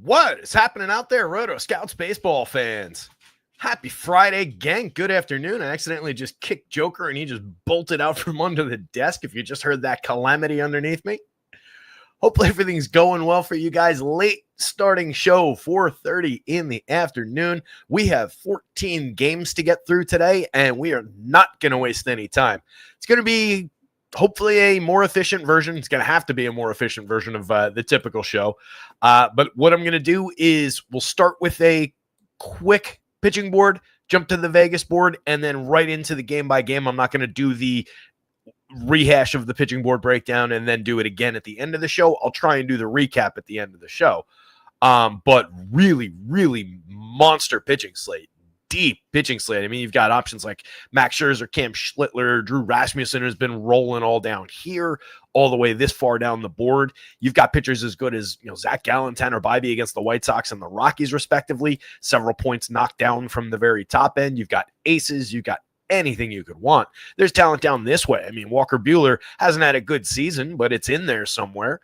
What is happening out there, rotoscouts baseball fans? Happy Friday, gang. Good afternoon. I accidentally just kicked Joker and he just bolted out from under the desk. If you just heard that calamity underneath me. Hopefully everything's going well for you guys. Late starting show, 4:30 in the afternoon. We have 14 games to get through today, and we are not going to waste any time. It's going to be hopefully a more efficient version. It's going to have to be a more efficient version of the typical show. But what I'm going to do is we'll start with a quick pitching board, jump to the Vegas board, and then right into the game by game. I'm not going to do the rehash of the pitching board breakdown and then do it again at the end of the show. I'll try and do the recap at the end of the show. But really, really monster pitching slate. Deep pitching slate. I mean, you've got options like Max Scherzer, Cam Schlittler, Drew Rasmussen has been rolling all down here, all the way this far down the board. You've got pitchers as good as Zach Gallen, Tanner Bybee against the White Sox and the Rockies, respectively. Several points knocked down from the very top end. You've got aces. You've got anything you could want. There's talent down this way. I mean, Walker Buehler hasn't had a good season, but it's in there somewhere.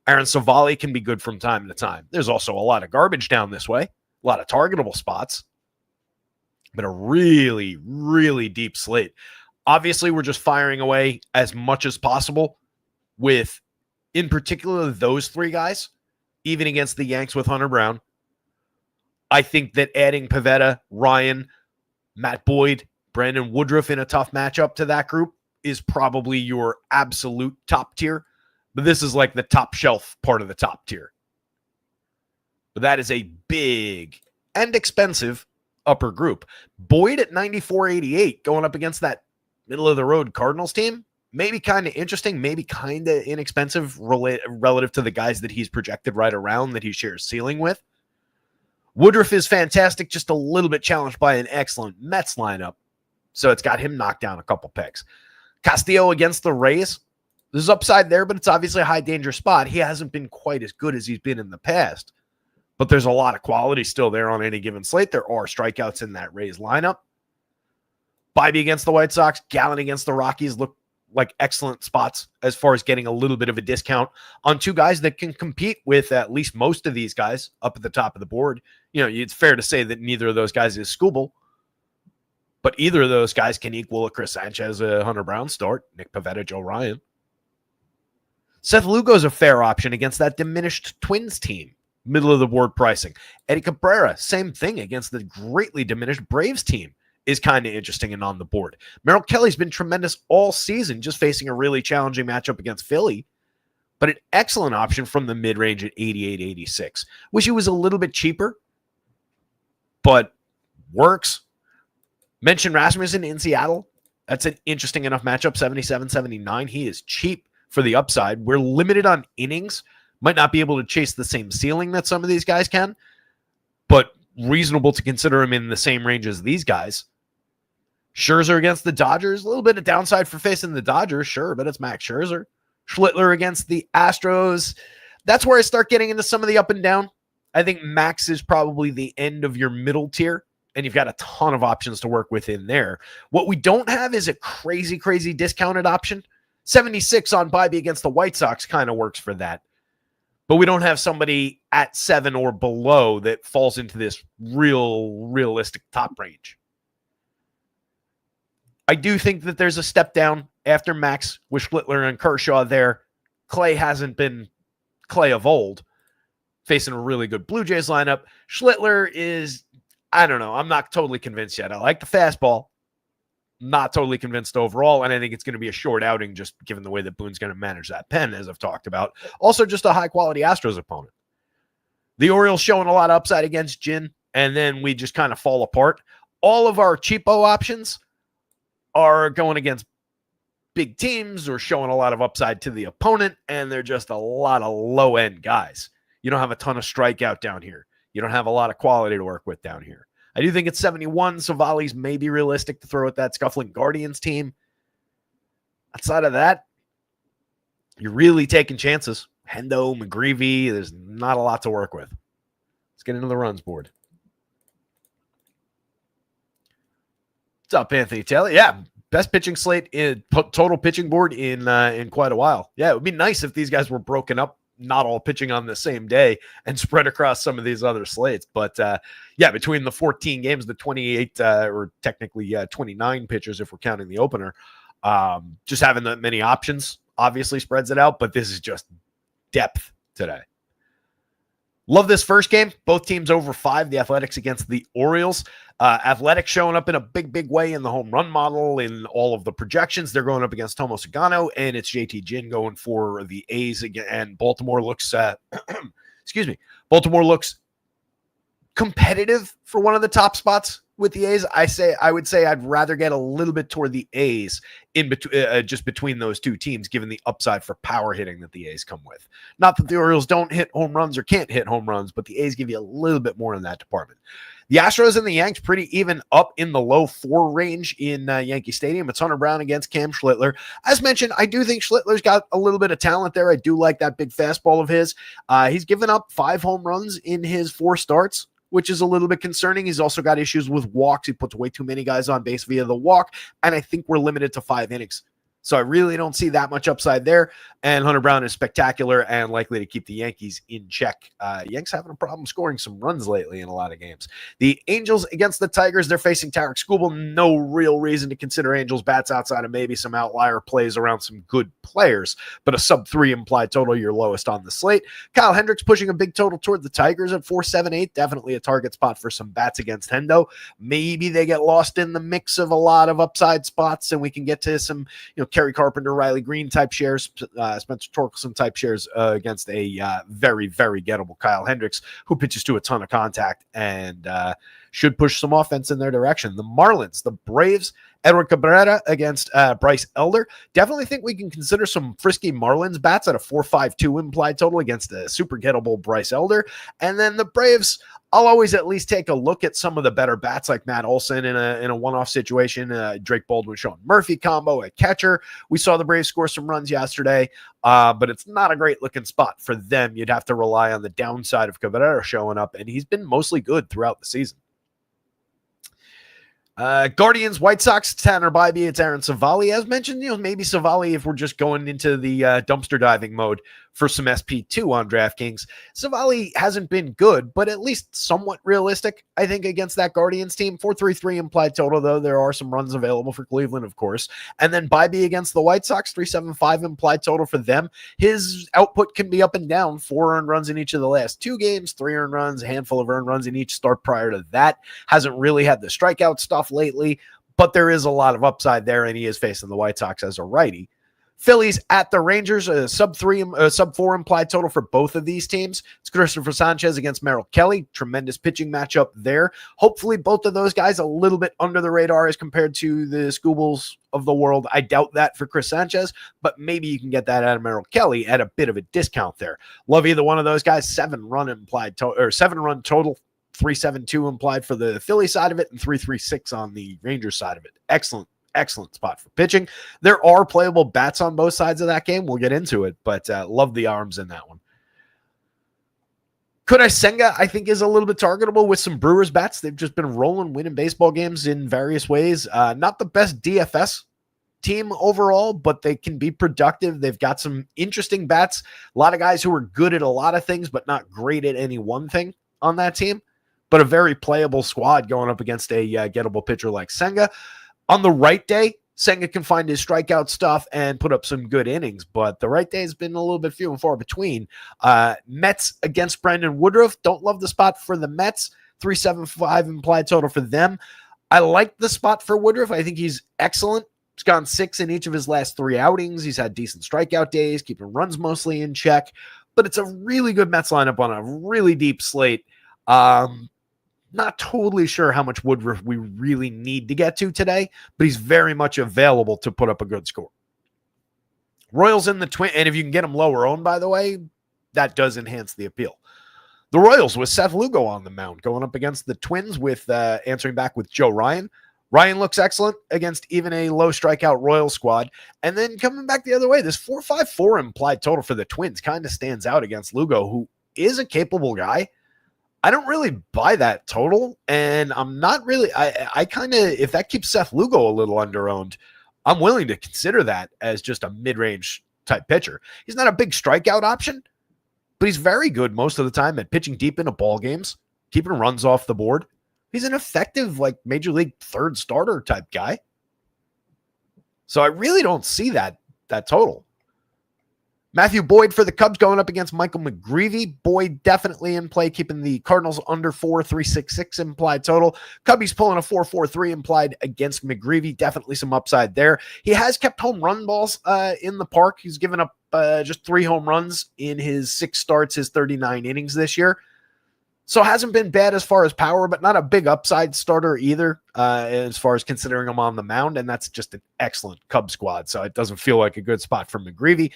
Aaron Savali can be good from time to time. There's also a lot of garbage down this way, a lot of targetable spots, but a really, really deep slate. Obviously, we're just firing away as much as possible with, in particular, those three guys, even against the Yanks with Hunter Brown. I think that adding Pivetta, Ryan, Matt Boyd, Brandon Woodruff in a tough matchup to that group is probably your absolute top tier. But this is like the top shelf part of the top tier. But that is a big and expensive upper group. Boyd at 94.88 going up against that middle of the road Cardinals team. Maybe kind of interesting, maybe kind of inexpensive relative to the guys that he's projected right around that he shares ceiling with. Woodruff is fantastic, just a little bit challenged by an excellent Mets lineup. So it's got him knocked down a couple picks. Castillo against the Rays. There's upside there, but it's obviously a high danger spot. He hasn't been quite as good as he's been in the past, but there's a lot of quality still there on any given slate. There are strikeouts in that Rays lineup. Bybee against the White Sox, Gallen against the Rockies look like excellent spots as far as getting a little bit of a discount on two guys that can compete with at least most of these guys up at the top of the board. It's fair to say that neither of those guys is Scooble, but either of those guys can equal a Chris Sanchez, a Hunter Brown start, Nick Pivetta, Joe Ryan. Seth Lugo's a fair option against that diminished Twins team, middle of the board pricing. Eddie Cabrera, same thing against the greatly diminished Braves team, is kind of interesting and on the board. Merrill Kelly's been tremendous all season, just facing a really challenging matchup against Philly, but an excellent option from the mid-range at 88-86. Wish he was a little bit cheaper, but works. Mention Rasmussen in Seattle. That's an interesting enough matchup, 77-79. He is cheap for the upside. We're limited on innings. Might not be able to chase the same ceiling that some of these guys can, but reasonable to consider him in the same range as these guys. Scherzer against the Dodgers. A little bit of downside for facing the Dodgers, sure, but it's Max Scherzer. Schlittler against the Astros. That's where I start getting into some of the up and down. I think Max is probably the end of your middle tier, and you've got a ton of options to work with in there. What we don't have is a crazy, crazy discounted option. 76 on Bybee against the White Sox kind of works for that. But we don't have somebody at 7 or below that falls into this realistic top range. I do think that there's a step down after Max with Schlittler and Kershaw there. Clay hasn't been Clay of old, facing a really good Blue Jays lineup. Schlittler is, I don't know, I'm not totally convinced yet. I like the fastball. Not totally convinced overall, and I think it's going to be a short outing just given the way that Boone's going to manage that pen, as I've talked about. Also, just a high-quality Astros opponent. The Orioles showing a lot of upside against Jin, and then we just kind of fall apart. All of our cheapo options are going against big teams or showing a lot of upside to the opponent, and they're just a lot of low-end guys. You don't have a ton of strikeout down here. You don't have a lot of quality to work with down here. I do think it's 71. Savali's may be realistic to throw at that scuffling Guardians team. Outside of that, you're really taking chances. Hendo, McGreevy, there's not a lot to work with. Let's get into the runs board. What's up, Anthony Taylor? Yeah, best pitching slate in total pitching board in quite a while. Yeah, it would be nice if these guys were broken up not all pitching on the same day and spread across some of these other slates. But yeah, between the 14 games, the 28 or technically 29 pitchers, if we're counting the opener, just having that many options obviously spreads it out. But this is just depth today. Love this first game. Both teams over 5. The Athletics against the Orioles. Athletics showing up in a big way in the home run model in all of the projections. They're going up against Tomo Sagano, and it's JT Ginn going for the A's again. And Baltimore looks, excuse me, Baltimore looks competitive for one of the top spots with the A's. I would say I'd rather get a little bit toward the A's in between, just between those two teams, given the upside for power hitting that the A's come with. Not that the Orioles don't hit home runs or can't hit home runs, but the A's give you a little bit more in that department. The Astros and the Yanks pretty even up in the low 4 range in Yankee Stadium. It's Hunter Brown against Cam Schlittler. As mentioned, I do think Schlittler's got a little bit of talent there. I do like that big fastball of his. He's given up 5 home runs in his 4 starts, which is a little bit concerning. He's also got issues with walks. He puts way too many guys on base via the walk, and I think we're limited to 5 innings. So I really don't see that much upside there. And Hunter Brown is spectacular and likely to keep the Yankees in check. Yanks having a problem scoring some runs lately in a lot of games. The Angels against the Tigers, they're facing Tarek Skubal. No real reason to consider Angels bats outside of maybe some outlier plays around some good players, but a sub-3 implied total, your lowest on the slate. Kyle Hendricks pushing a big total toward the Tigers at 4.78. Definitely a target spot for some bats against Hendo. Maybe they get lost in the mix of a lot of upside spots and we can get to some, Kerry Carpenter, Riley Green type shares, Spencer Torkelson type shares against a very gettable Kyle Hendricks, who pitches to a ton of contact and should push some offense in their direction. The Marlins, the Braves, Edward Cabrera against Bryce Elder. Definitely think we can consider some frisky Marlins bats at a 4.52 implied total against a super gettable Bryce Elder. And then the Braves, I'll always at least take a look at some of the better bats like Matt Olson in a one-off situation, Drake Baldwin, Sean Murphy combo at catcher. We saw the Braves score some runs yesterday, but it's not a great looking spot for them. You'd have to rely on the downside of Cabrera showing up, and he's been mostly good throughout the season. Guardians, White Sox, Tanner Bybee, it's Aaron Savali. As mentioned, maybe Savali if we're just going into the dumpster diving mode for some SP2 on DraftKings. Savali hasn't been good, but at least somewhat realistic, I think, against that Guardians team. 4.33 implied total, though. There are some runs available for Cleveland, of course. And then Bybee against the White Sox, 3.75 implied total for them. His output can be up and down. 4 earned runs in each of the last 2 games, 3 earned runs, a handful of earned runs in each start prior to that. Hasn't really had the strikeout stuff letely, but there is a lot of upside there, and he is facing the White Sox as a righty. Phillies at the Rangers, a sub-4 implied total for both of these teams. It's Christopher Sanchez against Merrill Kelly. Tremendous pitching matchup there. Hopefully both of those guys a little bit under the radar as compared to the Scubals of the world. I doubt that for Chris Sanchez, but maybe you can get that out of Merrill Kelly at a bit of a discount there. Love either one of those guys. 7-run total. 3.72 implied for the Philly side of it and 3.36 on the Rangers side of it. Excellent spot for pitching. There are playable bats on both sides of that game. We'll get into it, but love the arms in that one. Kodai Senga, I think, is a little bit targetable with some Brewers bats. They've just been rolling, winning baseball games in various ways. Not the best DFS team overall, but they can be productive. They've got some interesting bats. A lot of guys who are good at a lot of things, but not great at any one thing on that team. But a very playable squad going up against a gettable pitcher like Senga. On the right day, Senga can find his strikeout stuff and put up some good innings, but the right day has been a little bit few and far between. Mets against Brandon Woodruff. Don't love the spot for the Mets. 3.75 implied total for them. I like the spot for Woodruff. I think he's excellent. He's gone 6 in each of his last 3 outings. He's had decent strikeout days, keeping runs mostly in check, but it's a really good Mets lineup on a really deep slate. Not totally sure how much Woodruff we really need to get to today, but he's very much available to put up a good score. Royals in the Twins, and if you can get him lower owned, by the way, that does enhance the appeal. The Royals with Seth Lugo on the mound, going up against the Twins with answering back with Joe Ryan. Ryan looks excellent against even a low strikeout Royals squad. And then coming back the other way, this 4.54 implied total for the Twins kind of stands out against Lugo, who is a capable guy. I don't really buy that total, and I'm not really, I kind of, if that keeps Seth Lugo a little underowned, I'm willing to consider that as just a mid-range type pitcher. He's not a big strikeout option, but he's very good most of the time at pitching deep into ball games, keeping runs off the board. He's an effective, like, major league third starter type guy. So I really don't see that total. Matthew Boyd for the Cubs going up against Michael McGreevy. Boyd definitely in play, keeping the Cardinals under 4.366 implied total. Cubbies pulling a 4.43 implied against McGreevy. Definitely some upside there. He has kept home run balls in the park. He's given up just 3 home runs in his 6 starts, his 39 innings this year. So hasn't been bad as far as power, but not a big upside starter either as far as considering him on the mound. And that's just an excellent Cub squad. So it doesn't feel like a good spot for McGreevy.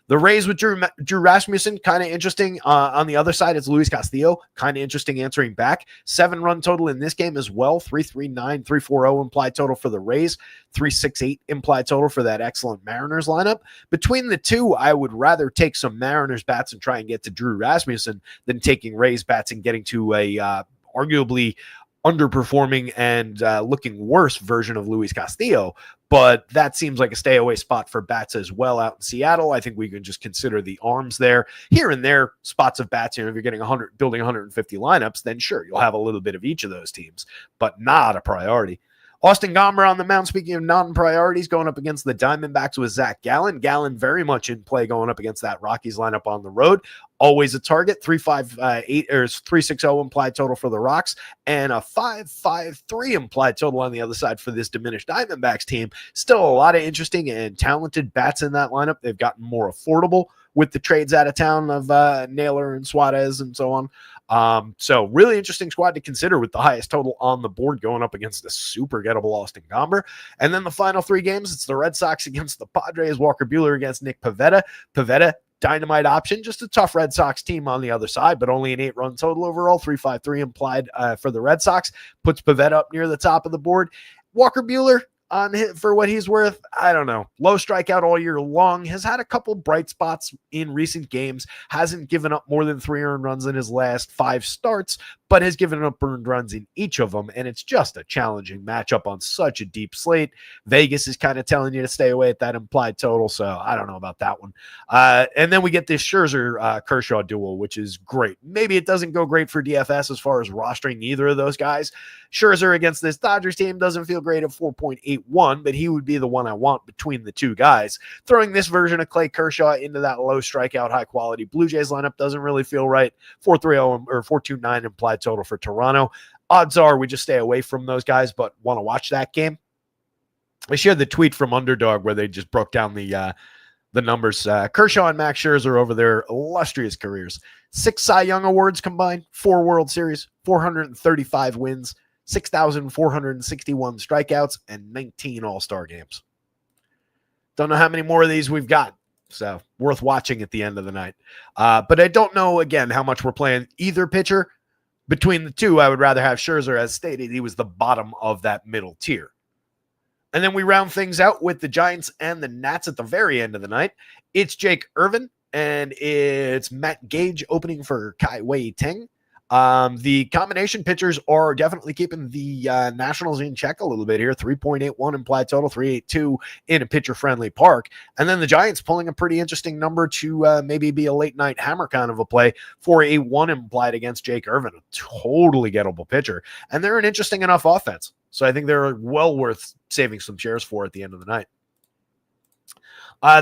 The Rays with Drew Rasmussen, kind of interesting. On the other side, it's Luis Castillo, kind of interesting answering back. 7-run total in this game as well. 3.39, 3.40 implied total for the Rays. 3.68 implied total for that excellent Mariners lineup. Between the two, I would rather take some Mariners bats and try and get to Drew Rasmussen than taking Rays bats and getting to a arguably underperforming and looking worse version of Luis Castillo. But that seems like a stay away spot for bats as well out in Seattle. I think we can just consider the arms there. Here and there, spots of bats, if you're getting building 150 lineups, then sure, you'll have a little bit of each of those teams, but not a priority. Austin Gomber on the mound, speaking of non-priorities, going up against the Diamondbacks with Zach Gallen. Gallen very much in play going up against that Rockies lineup on the road. Always a target, 3.58 or 3.60 implied total for the Rocks, and a 5.53 implied total on the other side for this diminished Diamondbacks team. Still a lot of interesting and talented bats in that lineup. They've gotten more affordable with the trades out of town of Naylor and Suarez and so on. So really interesting squad to consider with the highest total on the board going up against the super gettable Austin Gomber. And then the final 3 games, it's the Red Sox against the Padres, Walker Buehler against Nick Pivetta. Pivetta, dynamite option, just a tough Red Sox team on the other side, but only an 8-run total overall, 3.53 implied for the Red Sox, puts Pivetta up near the top of the board. Walker Buehler, on hit for what he's worth, I don't know. Low strikeout all year long, has had a couple bright spots in recent games, hasn't given up more than 3 earned runs in his last 5 starts, but has given up earned runs in each of them, and it's just a challenging matchup on such a deep slate. Vegas is kind of telling you to stay away at that implied total, so I don't know about that one. And then we get this Scherzer-Kershaw duel, which is great. Maybe it doesn't go great for DFS as far as rostering either of those guys. Scherzer against this Dodgers team doesn't feel great at 4.81, but he would be the one I want between the two guys. Throwing this version of Clay Kershaw into that low strikeout, high-quality Blue Jays lineup doesn't really feel right. 4.30 or 4.29 implied total for Toronto. Odds are we just stay away from those guys, but want to watch that game. I shared the tweet from Underdog where they just broke down the numbers. Kershaw and Max Scherzer over their illustrious careers. 6 Cy Young Awards combined, 4 World Series, 435 wins, 6,461 strikeouts, and 19 All-Star games. Don't know how many more of these we've got, so worth watching at the end of the night. But I don't know, again, how much we're playing either pitcher. Between the two, I would rather have Scherzer. As stated, he was the bottom of that middle tier. And then we round things out with the Giants and the Nats at the very end of the night. It's Jake Irvin, and it's Matt Gage opening for Kai Wei Teng. The combination pitchers are definitely keeping the Nationals in check a little bit here. 3.81 implied total, 3.82 in a pitcher-friendly park. And then the Giants pulling a pretty interesting number to maybe be a late-night hammer kind of a play. 4.81 implied against Jake Irvin, a totally gettable pitcher. And they're an interesting enough offense. So I think they're well worth saving some shares for at the end of the night.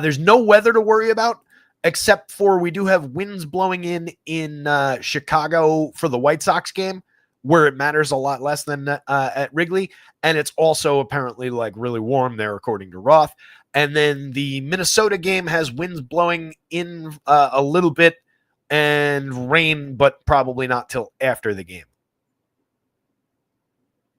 There's no weather to worry about, except for we do have winds blowing in Chicago for the White Sox game, where it matters a lot less than at Wrigley. And it's also apparently like really warm there, according to Roth. And then the Minnesota game has winds blowing in a little bit and rain, but probably not till after the game.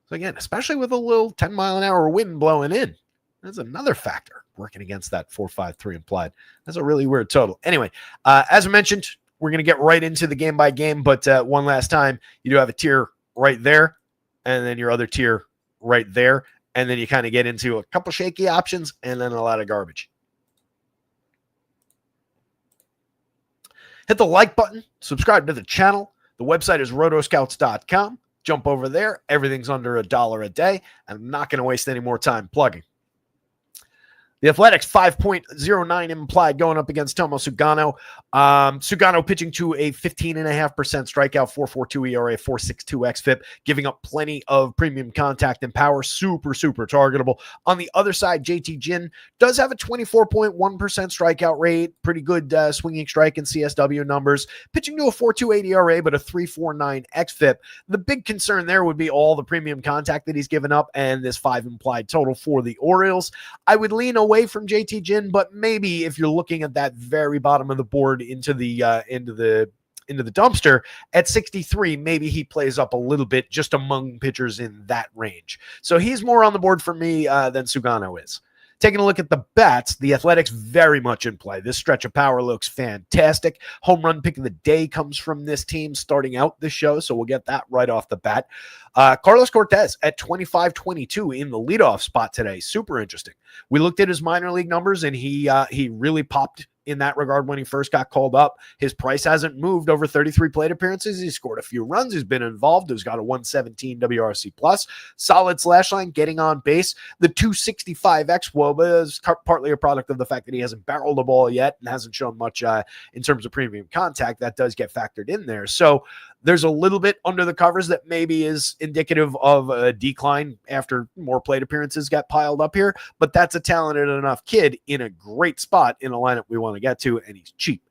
So again, especially with a little 10-mile-an-hour wind blowing in, that's another factor working against that 4.53 implied. That's a really weird total. Anyway, as I mentioned, we're going to get right into the game by game, but one last time, you do have a tier right there, and then your other tier right there, and then you kind of get into a couple shaky options and then a lot of garbage. Hit the like button, subscribe to the channel. The website is rotoscouts.com. Jump over there. Everything's under $1 a day. I'm not going to waste any more time plugging. The Athletics 5.09 implied going up against Tomo Sugano. Sugano pitching to a 15.5% strikeout, 4.42 ERA, 4.62 xFIP, giving up plenty of premium contact and power. Super targetable. On the other side, JT Jin does have a 24.1% strikeout rate. Pretty good swinging strike and CSW numbers. Pitching to a 4.28 ERA, but a 3.49 xFIP. The big concern there would be all the premium contact that he's given up and this 5 implied total for the Orioles. I would lean away from JT Jin, but maybe if you're looking at that very bottom of the board into the dumpster at 63, maybe he plays up a little bit just among pitchers in that range. So he's more on the board for me than Sugano is. Taking a look at the bats, the Athletics very much in play. This stretch of power looks fantastic. Home run pick of the day comes from this team starting out the show, so we'll get that right off the bat. Carlos Cortez at 25-22 in the leadoff spot today. Super interesting. We looked at his minor league numbers, and he really popped in that regard when he first got called up. His price hasn't moved over 33 plate appearances. He's scored a few runs. He's been involved. He's got a 117 WRC plus, solid slash line, getting on base. The 265 xWOBA is partly a product of the fact that he hasn't barreled the ball yet and hasn't shown much in terms of premium contact. That does get factored in there. So there's a little bit under the covers that maybe is indicative of a decline after more plate appearances get piled up here, but that's a talented enough kid in a great spot in a lineup we want to get to, and he's cheap.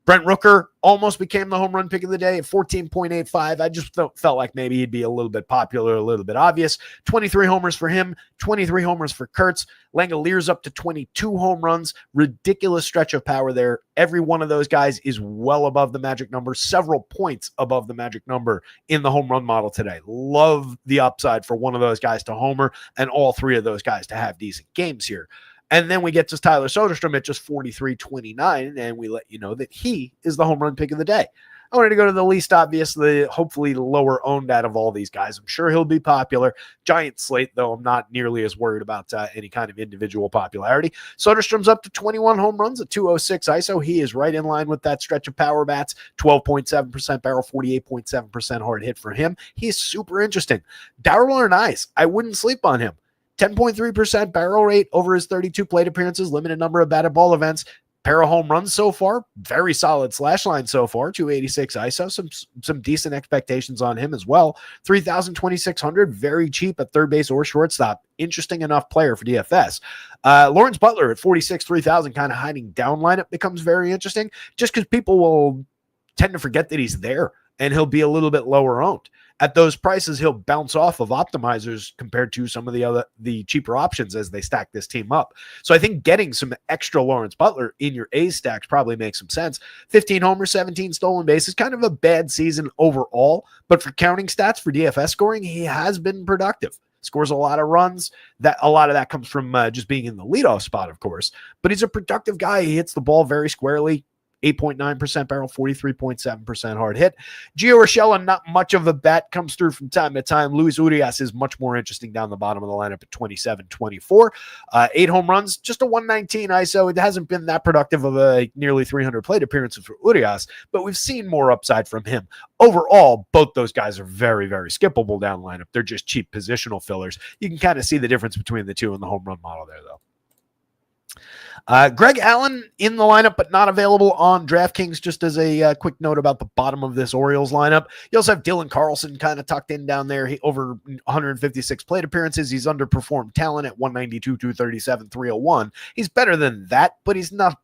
Brent Rooker almost became the home run pick of the day at 14.85. I just felt like maybe he'd be a little bit popular, a little bit obvious. 23 homers for him, 23 homers for Kurtz. Langoliers up to 22 home runs. Ridiculous stretch of power there. Every one of those guys is well above the magic number, several points above the magic number in the home run model today. Love the upside for one of those guys to homer and all three of those guys to have decent games here. And then we get to Tyler Soderstrom at just 43.29, and we let you know that he is the home run pick of the day. I wanted to go to the least obvious, hopefully lower owned out of all these guys. I'm sure he'll be popular. Giant slate, though I'm not nearly as worried about any kind of individual popularity. Soderstrom's up to 21 home runs at 206 ISO. He is right in line with that stretch of power bats. 12.7% barrel, 48.7% hard hit for him. He's super interesting. Darrell Arnaiz, I wouldn't sleep on him. 10.3% barrel rate over his 32 plate appearances, limited number of batted ball events, pair of home runs so far, very solid slash line so far, 286 ISO, some decent expectations on him as well. 3,000, 2,600, very cheap at third base or shortstop. Interesting enough player for DFS. Lawrence Butler at 46, 3,000, kind of hiding down lineup becomes very interesting just because people will tend to forget that he's there and he'll be a little bit lower owned. At those prices, he'll bounce off of optimizers compared to some of the cheaper options as they stack this team up. So I think getting some extra Lawrence Butler in your A's stacks probably makes some sense. 15 homers, 17 stolen bases, kind of a bad season overall, but for counting stats for DFS scoring, he has been productive. Scores a lot of runs. A lot of that comes from just being in the leadoff spot, of course, but he's a productive guy. He hits the ball very squarely. 8.9% barrel, 43.7% hard hit. Gio Urshela, not much of a bet, comes through from time to time. Luis Urias is much more interesting down the bottom of the lineup at 27-24. 8 home runs, just a 119 ISO. It hasn't been that productive of a nearly 300 plate appearances for Urias, but we've seen more upside from him. Overall, both those guys are very, very skippable down lineup. They're just cheap positional fillers. You can kind of see the difference between the two in the home run model there, though. Greg Allen in the lineup, but not available on DraftKings, just as a quick note about the bottom of this Orioles lineup. You also have Dylan Carlson kind of tucked in down there. He over 156 plate appearances. He's underperformed talent at 192, 237, 301. He's better than that, but he's not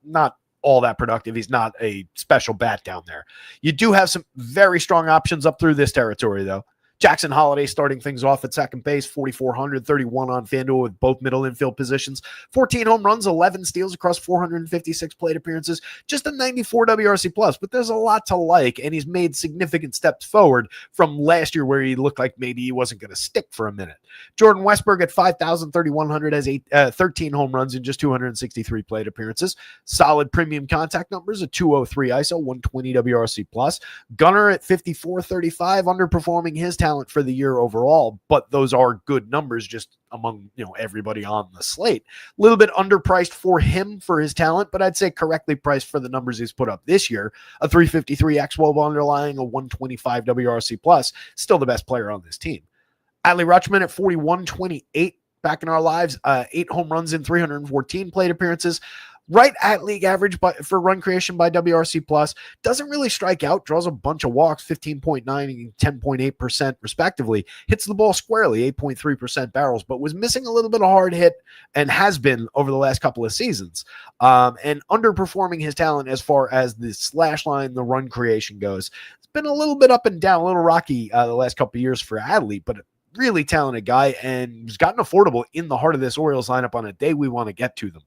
all that productive. He's not a special bat down there. You do have some very strong options up through this territory, though. Jackson Holiday starting things off at second base, 4,400, 31 on FanDuel with both middle infield positions, 14 home runs, 11 steals across 456 plate appearances, just a 94 WRC plus, but there's a lot to like, and he's made significant steps forward from last year where he looked like maybe he wasn't going to stick for a minute. Jordan Westberg at 5,000, 3,100 has 13 home runs in just 263 plate appearances. Solid premium contact numbers, a 203 ISO, 120 WRC plus. Gunnar at 54-35, underperforming his talent for the year overall, but those are good numbers just among everybody on the slate. A little bit underpriced for him for his talent, but I'd say correctly priced for the numbers he's put up this year. A 353 xWOBA underlying, a 125 WRC plus, still the best player on this team. Adley Rutschman at 41.28. back in our lives. 8 home runs in 314 plate appearances. Right at league average for run creation by WRC plus. Doesn't really strike out, draws a bunch of walks, 15.9 and 10.8% respectively. Hits the ball squarely, 8.3% barrels, but was missing a little bit of hard hit and has been over the last couple of seasons. And underperforming his talent as far as the slash line, the run creation goes. It's been a little bit up and down, a little rocky the last couple of years for Adley, but really talented guy and has gotten affordable in the heart of this Orioles lineup on a day we want to get to them.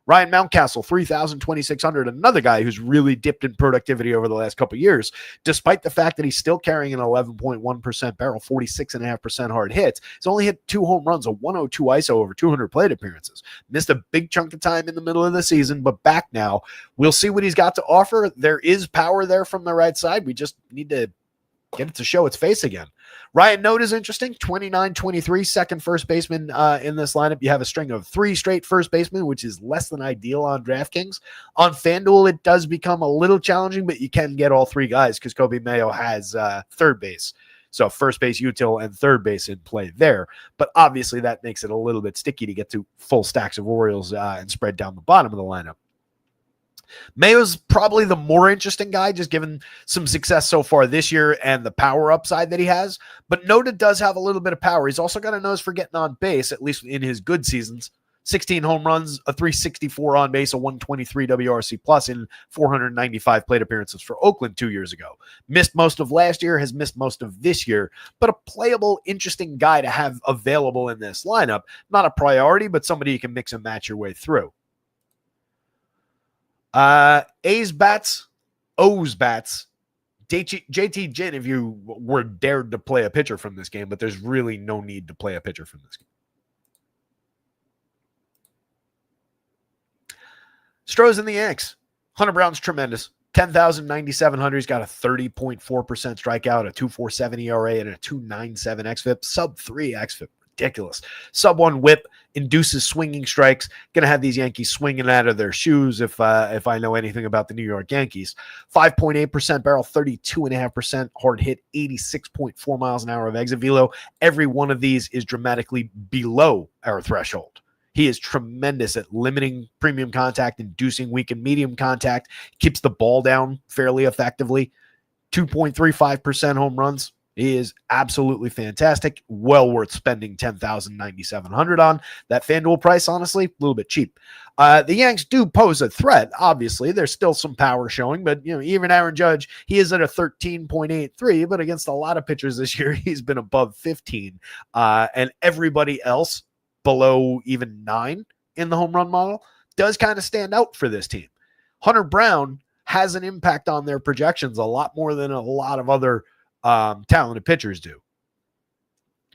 Ryan Mountcastle, 3,200, another guy who's really dipped in productivity over the last couple of years, despite the fact that he's still carrying an 11.1% barrel, 46.5% hard hits. He's only hit 2 home runs, a 102 ISO over 200 plate appearances. Missed a big chunk of time in the middle of the season, but back now. We'll see what he's got to offer. There is power there from the right side. We just need to get it to show its face again. Ryan Note is interesting. 29-23, second first baseman in this lineup. You have a string of 3 straight first basemen, which is less than ideal on DraftKings. On FanDuel, it does become a little challenging, but you can get all 3 guys because Kobe Mayo has third base. So first base, util, and third base in play there. But obviously that makes it a little bit sticky to get to full stacks of Orioles and spread down the bottom of the lineup. Mayo's probably the more interesting guy, just given some success so far this year and the power upside that he has. But Noda does have a little bit of power. He's also got a nose for getting on base, at least in his good seasons. 16 home runs, a 364 on base, a 123 WRC plus in 495 plate appearances for Oakland 2 years ago. Missed most of last year, has missed most of this year, but a playable, interesting guy to have available in this lineup. Not a priority, but somebody you can mix and match your way through. A's bats, O's bats. JT Ginn, if you were dared to play a pitcher from this game, but there's really no need to play a pitcher from this game. Stros and the Yanks. Hunter Brown's tremendous. 10,000, He's got a 30.4% strikeout, a 2.47 ERA, and a 2.97 xFIP, sub 3 xFIP. Ridiculous. Sub 1 whip, induces swinging strikes. Going to have these Yankees swinging out of their shoes if I know anything about the New York Yankees. 5.8% barrel, 32.5% hard hit, 86.4 miles an hour of exit velo. Every one of these is dramatically below our threshold. He is tremendous at limiting premium contact, inducing weak and medium contact, keeps the ball down fairly effectively. 2.35% home runs. He is absolutely fantastic. Well worth spending 10,000 on. That FanDuel price, honestly, a little bit cheap. The Yanks do pose a threat. Obviously, there's still some power showing, but even Aaron Judge, he is at a 13.83, but against a lot of pitchers this year, he's been above 15. And everybody else below even 9 in the home run model does kind of stand out for this team. Hunter Brown has an impact on their projections a lot more than a lot of other talented pitchers do.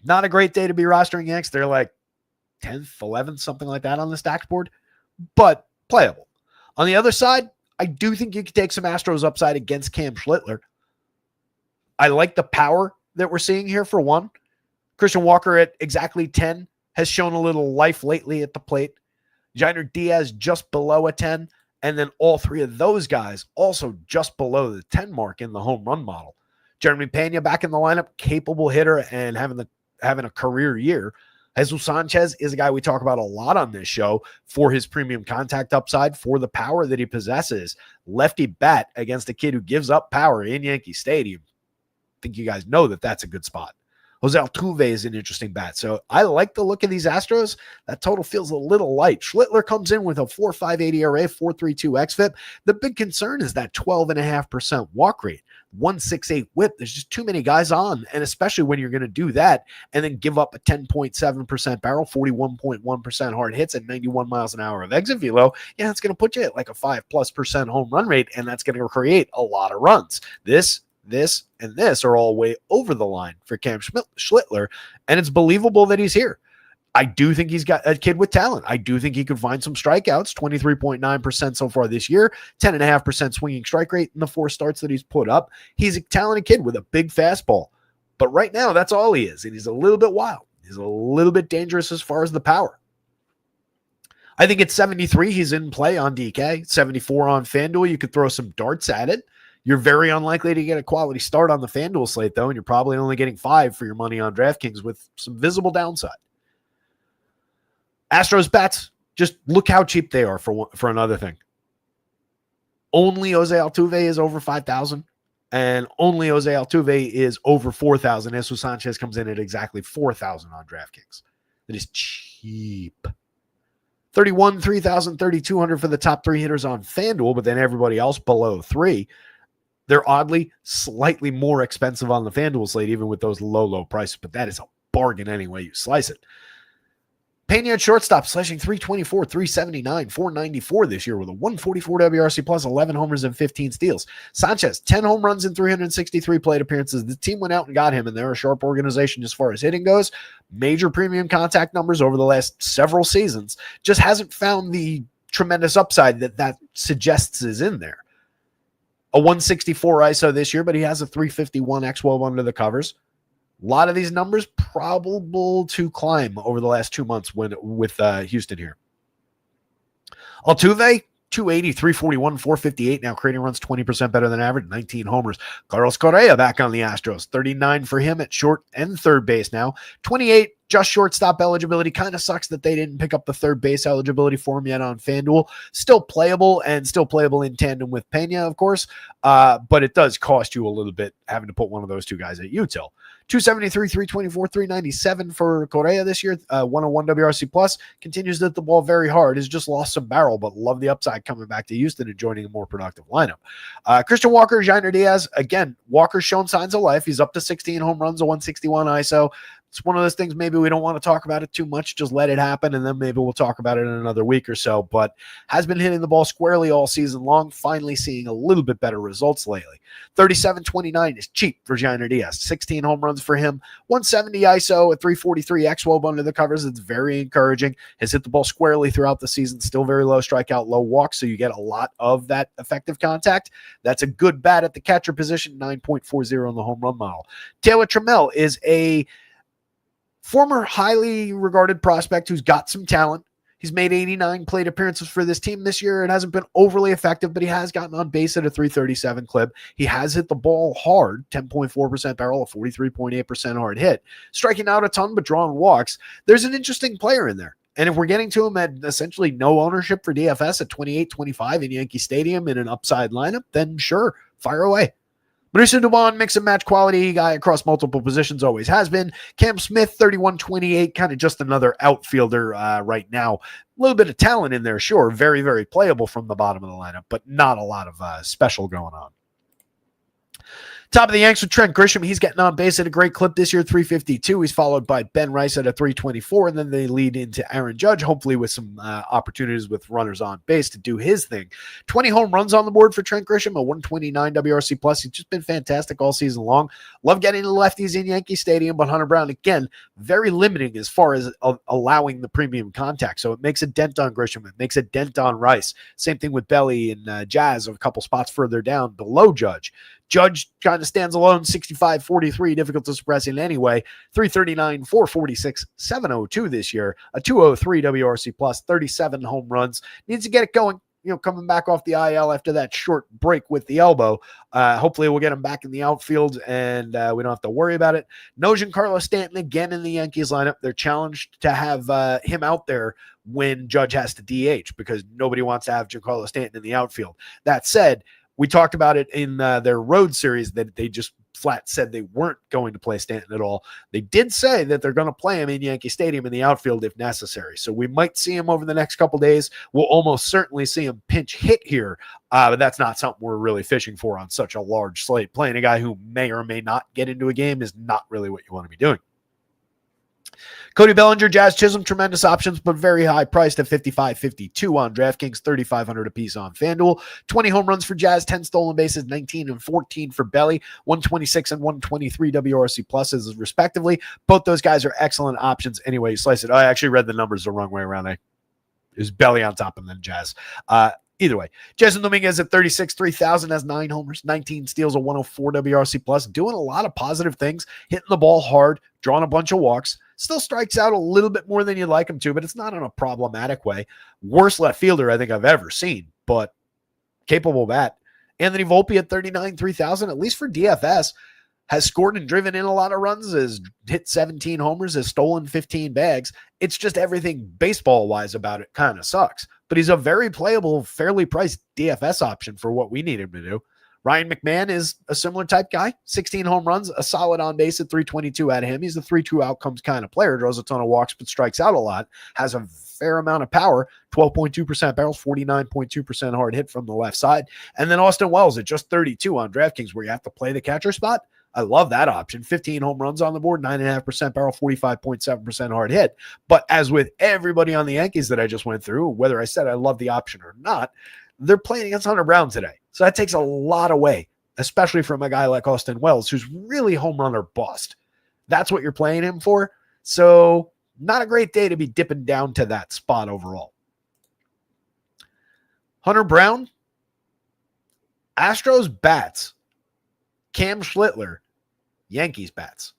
Not a great day to be rostering Yanks. They're like 10th, 11th, something like that on the stacks board, but playable. On the other side, I do think you could take some Astros upside against Cam Schlittler. I like the power that we're seeing here for one. Christian Walker at exactly 10 has shown a little life lately at the plate. Jainer Diaz just below a 10, and then all 3 of those guys also just below the 10 mark in the home run model. Jeremy Pena back in the lineup, capable hitter and having a career year. Jesus Sanchez is a guy we talk about a lot on this show for his premium contact upside, for the power that he possesses. Lefty bat against a kid who gives up power in Yankee Stadium. I think you guys know that that's a good spot. Jose Altuve is an interesting bat. So I like the look of these Astros. That total feels a little light. Schlittler comes in with a 4.58 ERA, 4.32 xFIP. The big concern is that 12.5% walk rate, 1.68 whip. There's just too many guys on, and especially when you're going to do that and then give up a 10.7% barrel, 41.1% hard hits, and 91 miles an hour of exit velo. Yeah, it's going to put you at like a 5+% home run rate, and that's going to create a lot of runs. This, and this are all way over the line for Cam Schlittler, and it's believable that he's here. I do think he's got a kid with talent. I do think he could find some strikeouts, 23.9% so far this year, 10.5% swinging strike rate in the 4 starts that he's put up. He's a talented kid with a big fastball, but right now that's all he is, and he's a little bit wild. He's a little bit dangerous as far as the power. I think at 73, he's in play on DK, 74 on FanDuel. You could throw some darts at it. You're very unlikely to get a quality start on the FanDuel slate, though, and you're probably only getting 5 for your money on DraftKings with some visible downside. Astros bats, just look how cheap they are for another thing. Only Jose Altuve is over 5,000, and only Jose Altuve is over 4,000. Jesus Sanchez comes in at exactly 4,000 on DraftKings. That is cheap. 31, 3,000, 3,200 for the top three hitters on FanDuel, but then everybody else below 3. They're oddly slightly more expensive on the FanDuel slate, even with those low prices, but that is a bargain any way you slice it. Pena at shortstop, slashing 324, 379, 494 this year with a 144 WRC plus 11 homers and 15 steals. Sanchez, 10 home runs and 363 plate appearances. The team went out and got him, and they're a sharp organization as far as hitting goes. Major premium contact numbers over the last several seasons. Just hasn't found the tremendous upside that suggests is in there. A 164 ISO this year, but he has a 351 xWOB under the covers. A lot of these numbers probable to climb over the last 2 months with Houston here. Altuve, 280, 341, 458. Now creating runs 20% better than average, 19 homers. Carlos Correa back on the Astros, 39 for him at short and third base now. 28, just shortstop eligibility. Kind of sucks that they didn't pick up the third base eligibility for him yet on FanDuel. Still playable in tandem with Pena, of course. But it does cost you a little bit having to put one of those two guys at util. 273, 324, 397 for Correa this year. 101 WRC plus. Continues to hit the ball very hard. Has just lost some barrel, but love the upside coming back to Houston and joining a more productive lineup. Christian Walker, Jainer Diaz. Again, Walker's shown signs of life. He's up to 16 home runs, a 161 ISO. It's one of those things maybe we don't want to talk about it too much. Just let it happen, and then maybe we'll talk about it in another week or so. But has been hitting the ball squarely all season long, finally seeing a little bit better results lately. 37-29 is cheap for Jainer Diaz. 16 home runs for him. 170 ISO, a 343 xWOB under the covers. It's very encouraging. Has hit the ball squarely throughout the season. Still very low strikeout, low walk, so you get a lot of that effective contact. That's a good bat at the catcher position, 9.40 on the home run model. Taylor Trammell is a former highly regarded prospect who's got some talent. He's made 89 plate appearances for this team this year. It hasn't been overly effective, but he has gotten on base at a 337 clip. He has hit the ball hard, 10.4% barrel, a 43.8% hard hit, striking out a ton, but drawing walks. There's an interesting player in there. And if we're getting to him at essentially no ownership for DFS at 28-25 in Yankee Stadium in an upside lineup, then sure, fire away. Mauricio Dubon, mix and match quality guy across multiple positions, always has been. Cam Smith, 31-28, kind of just another outfielder right now. A little bit of talent in there, sure. Very, very playable from the bottom of the lineup, but not a lot of special going on. Top of the Yanks with Trent Grisham. He's getting on base at a great clip this year, 352. He's followed by Ben Rice at a 324, and then they lead into Aaron Judge, hopefully with some opportunities with runners on base to do his thing. 20 home runs on the board for Trent Grisham, a 129 WRC plus. He's just been fantastic all season long. Love getting the lefties in Yankee Stadium, but Hunter Brown, again, very limiting as far as allowing the premium contact. So it makes a dent on Grisham. It makes a dent on Rice. Same thing with Belly and Jazz, a couple spots further down below Judge. Judge kind of stands alone, 65-43, difficult to suppress in anyway. 339, 446, 702 this year, a 203 WRC plus, 37 home runs. Needs to get it going, coming back off the IL after that short break with the elbow. Hopefully we'll get him back in the outfield and we don't have to worry about it. No Giancarlo Stanton again in the Yankees lineup. They're challenged to have him out there when Judge has to DH because nobody wants to have Giancarlo Stanton in the outfield. That said, we talked about it in their road series that they just flat said they weren't going to play Stanton at all. They did say that they're going to play him in Yankee Stadium in the outfield if necessary. So we might see him over the next couple days. We'll almost certainly see him pinch hit here, but that's not something we're really fishing for on such a large slate. Playing a guy who may or may not get into a game is not really what you want to be doing. Cody Bellinger, Jazz Chisholm, tremendous options, but very high priced at $55.52 on DraftKings, $3,500 a piece on FanDuel. 20 home runs for Jazz, 10 stolen bases, 19 and 14 for Belly, 126 and 123 WRC pluses respectively. Both those guys are excellent options anyway you slice it. I actually read the numbers the wrong way around. It was Belly on top and then Jazz. Either way, Jason Dominguez at 36, 3,000 has 9 homers, 19 steals, a 104 WRC plus, doing a lot of positive things, hitting the ball hard, drawing a bunch of walks. Still strikes out a little bit more than you'd like him to, but it's not in a problematic way. Worst left fielder I think I've ever seen, but capable bat. Anthony Volpe at 39, 3,000, at least for DFS. has scored and driven in a lot of runs, has hit 17 homers, has stolen 15 bags. It's just everything baseball-wise about it kind of sucks. But he's a very playable, fairly priced DFS option for what we need him to do. Ryan McMahon is a similar type guy. 16 home runs, a solid on base at 322 out of him. He's a 3-2 outcomes kind of player, draws a ton of walks, but strikes out a lot, has a fair amount of power, 12.2% barrels, 49.2% hard hit from the left side. And then Austin Wells at just 32 on DraftKings, where you have to play the catcher spot. I love that option. 15 home runs on the board, 9.5% barrel, 45.7% hard hit. But as with everybody on the Yankees that I just went through, whether I said I love the option or not, they're playing against Hunter Brown today. So that takes a lot away, especially from a guy like Austin Wells, who's really home run or bust. That's what you're playing him for. So not a great day to be dipping down to that spot overall. Hunter Brown, Astros bats, Cam Schlittler, Yankees bats.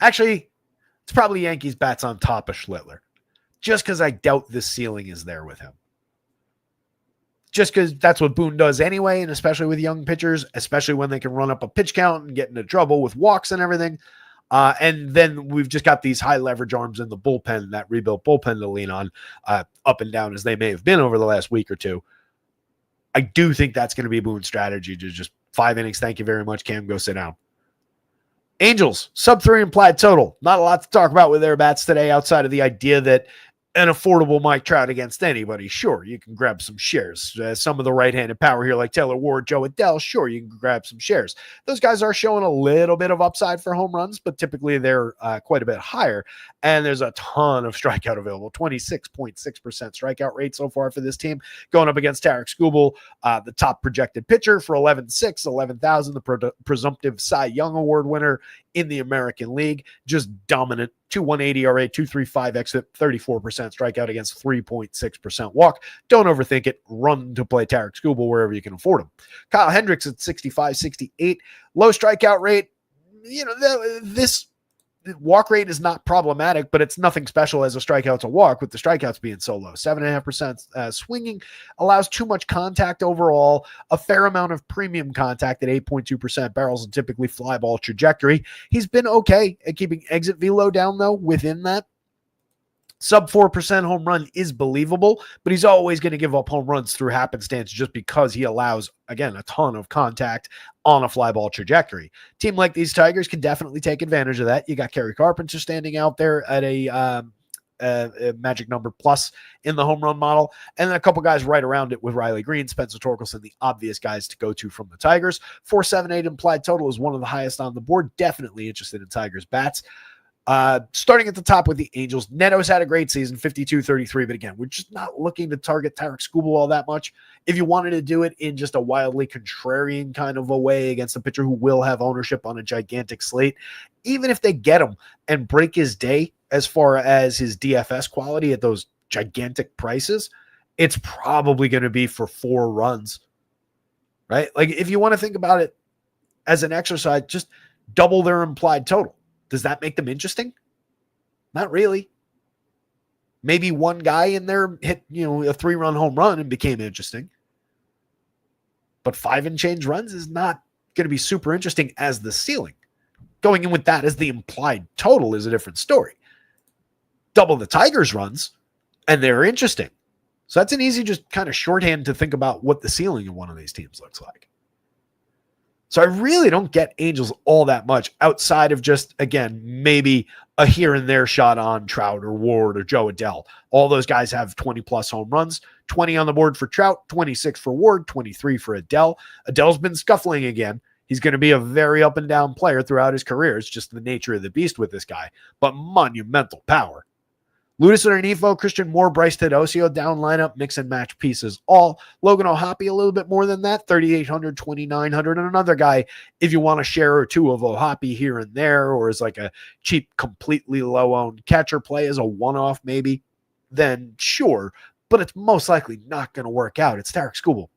Actually, it's probably Yankees bats on top of Schlittler, just because I doubt this ceiling is there with him. Just because that's what Boone does anyway, and especially with young pitchers, especially when they can run up a pitch count and get into trouble with walks and everything. And then we've just got these high leverage arms in the bullpen, that rebuilt bullpen to lean on, up and down as they may have been over the last week or two. I do think that's going to be Boone's strategy to just 5 innings. Thank you very much, Cam. Go sit down. Angels, sub-3 implied total. Not a lot to talk about with their bats today outside of the idea that an affordable Mike Trout against anybody. Sure, you can grab some shares. Some of the right-handed power here like Taylor Ward, Joe Adele, sure, you can grab some shares. Those guys are showing a little bit of upside for home runs, but typically they're quite a bit higher. And there's a ton of strikeout available. 26.6% strikeout rate so far for this team. Going up against Tarek Skubal, the top projected pitcher for 11.6, 11,000, the presumptive Cy Young Award winner in the American League. Just dominant. 2.18 ERA, 2.35 exit, 34% strikeout against 3.6% walk. Don't overthink it. Run to play Tarek Skubal wherever you can afford him. Kyle Hendricks at 65, 68. Low strikeout rate. You know, this walk rate is not problematic, but it's nothing special as a strikeout to walk, with the strikeouts being so low. 7.5% swinging allows too much contact overall, a fair amount of premium contact at 8.2% barrels and typically fly ball trajectory. He's been okay at keeping exit velo down, though, within that. Sub 4% home run is believable, but he's always going to give up home runs through happenstance just because he allows, again, a ton of contact on a fly ball trajectory. Team like these Tigers can definitely take advantage of that. You got Kerry Carpenter standing out there at a magic number plus in the home run model, and then a couple guys right around it with Riley Green, Spencer Torkelson, the obvious guys to go to from the Tigers. 4.78 implied total is one of the highest on the board. Definitely interested in Tigers bats. Starting at the top with the Angels, Neto's had a great season, 52-33, but again, we're just not looking to target Tarek Skubal all that much. If you wanted to do it in just a wildly contrarian kind of a way against a pitcher who will have ownership on a gigantic slate, even if they get him and break his day as far as his DFS quality at those gigantic prices, it's probably going to be for 4 runs, right? Like, if you want to think about it as an exercise, just double their implied total. Does that make them interesting? Not really. Maybe one guy in there hit, a 3-run home run and became interesting. But 5 and change runs is not going to be super interesting as the ceiling. Going in with that as the implied total is a different story. Double the Tigers runs, and they're interesting. So that's an easy, just kind of shorthand to think about what the ceiling of one of these teams looks like. So I really don't get Angels all that much outside of just, again, maybe a here and there shot on Trout or Ward or Joe Adele. All those guys have 20-plus home runs, 20 on the board for Trout, 26 for Ward, 23 for Adele. Adele's been scuffling again. He's going to be a very up-and-down player throughout his career. It's just the nature of the beast with this guy, but monumental power. Ludus Renifo, Christian Moore, Bryce Tedosio, down lineup, mix and match pieces all. Logan O'Hoppe a little bit more than that, 3,800, 2,900, and another guy, if you want a share or two of O'Hoppe here and there, or as like a cheap, completely low-owned catcher play as a one-off maybe, then sure, but it's most likely not going to work out. It's Tarek Skubal.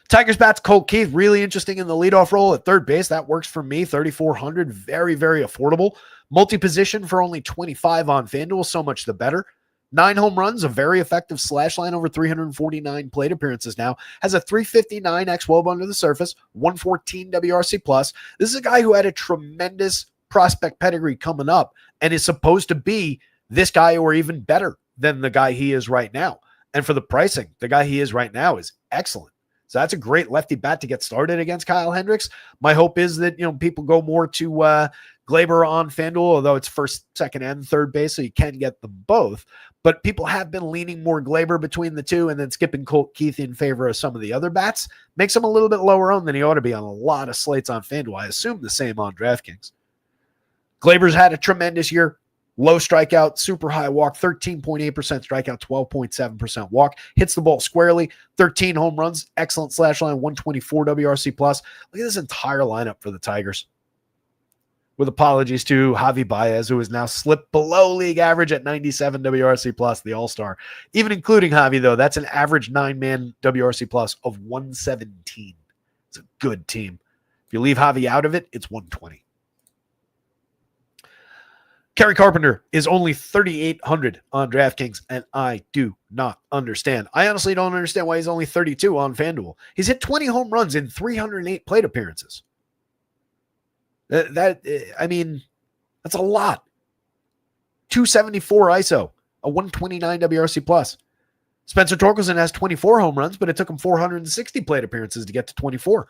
Tigers bats, Colt Keith, really interesting in the leadoff role at third base. That works for me, 3,400, very, very affordable. Multi-position for only 25 on FanDuel, so much the better. 9 home runs, a very effective slash line over 349 plate appearances now, has a 359 xWOB under the surface, 114 WRC plus. This is a guy who had a tremendous prospect pedigree coming up and is supposed to be this guy or even better than the guy he is right now. And for the pricing, the guy he is right now is excellent. So that's a great lefty bat to get started against Kyle Hendricks. My hope is that, people go more to Glaber on FanDuel, although it's first, second, and third base, so you can get them both. But people have been leaning more Glaber between the two and then skipping Colt Keith in favor of some of the other bats. Makes him a little bit lower owned than he ought to be on a lot of slates on FanDuel. I assume the same on DraftKings. Glaber's had a tremendous year. Low strikeout, super high walk, 13.8% strikeout, 12.7% walk. Hits the ball squarely, 13 home runs, excellent slash line, 124 WRC plus. Look at this entire lineup for the Tigers. With apologies to Javi Baez, who has now slipped below league average at 97 WRC plus, the All-Star. Even including Javi, though, that's an average 9-man WRC plus of 117. It's a good team. If you leave Javi out of it, it's 120. Kerry Carpenter is only 3,800 on DraftKings, and I do not understand. I honestly don't understand why he's only 32 on FanDuel. He's hit 20 home runs in 308 plate appearances. That's a lot. 274 ISO, a 129 WRC plus. Spencer Torkelson has 24 home runs, but it took him 460 plate appearances to get to 24.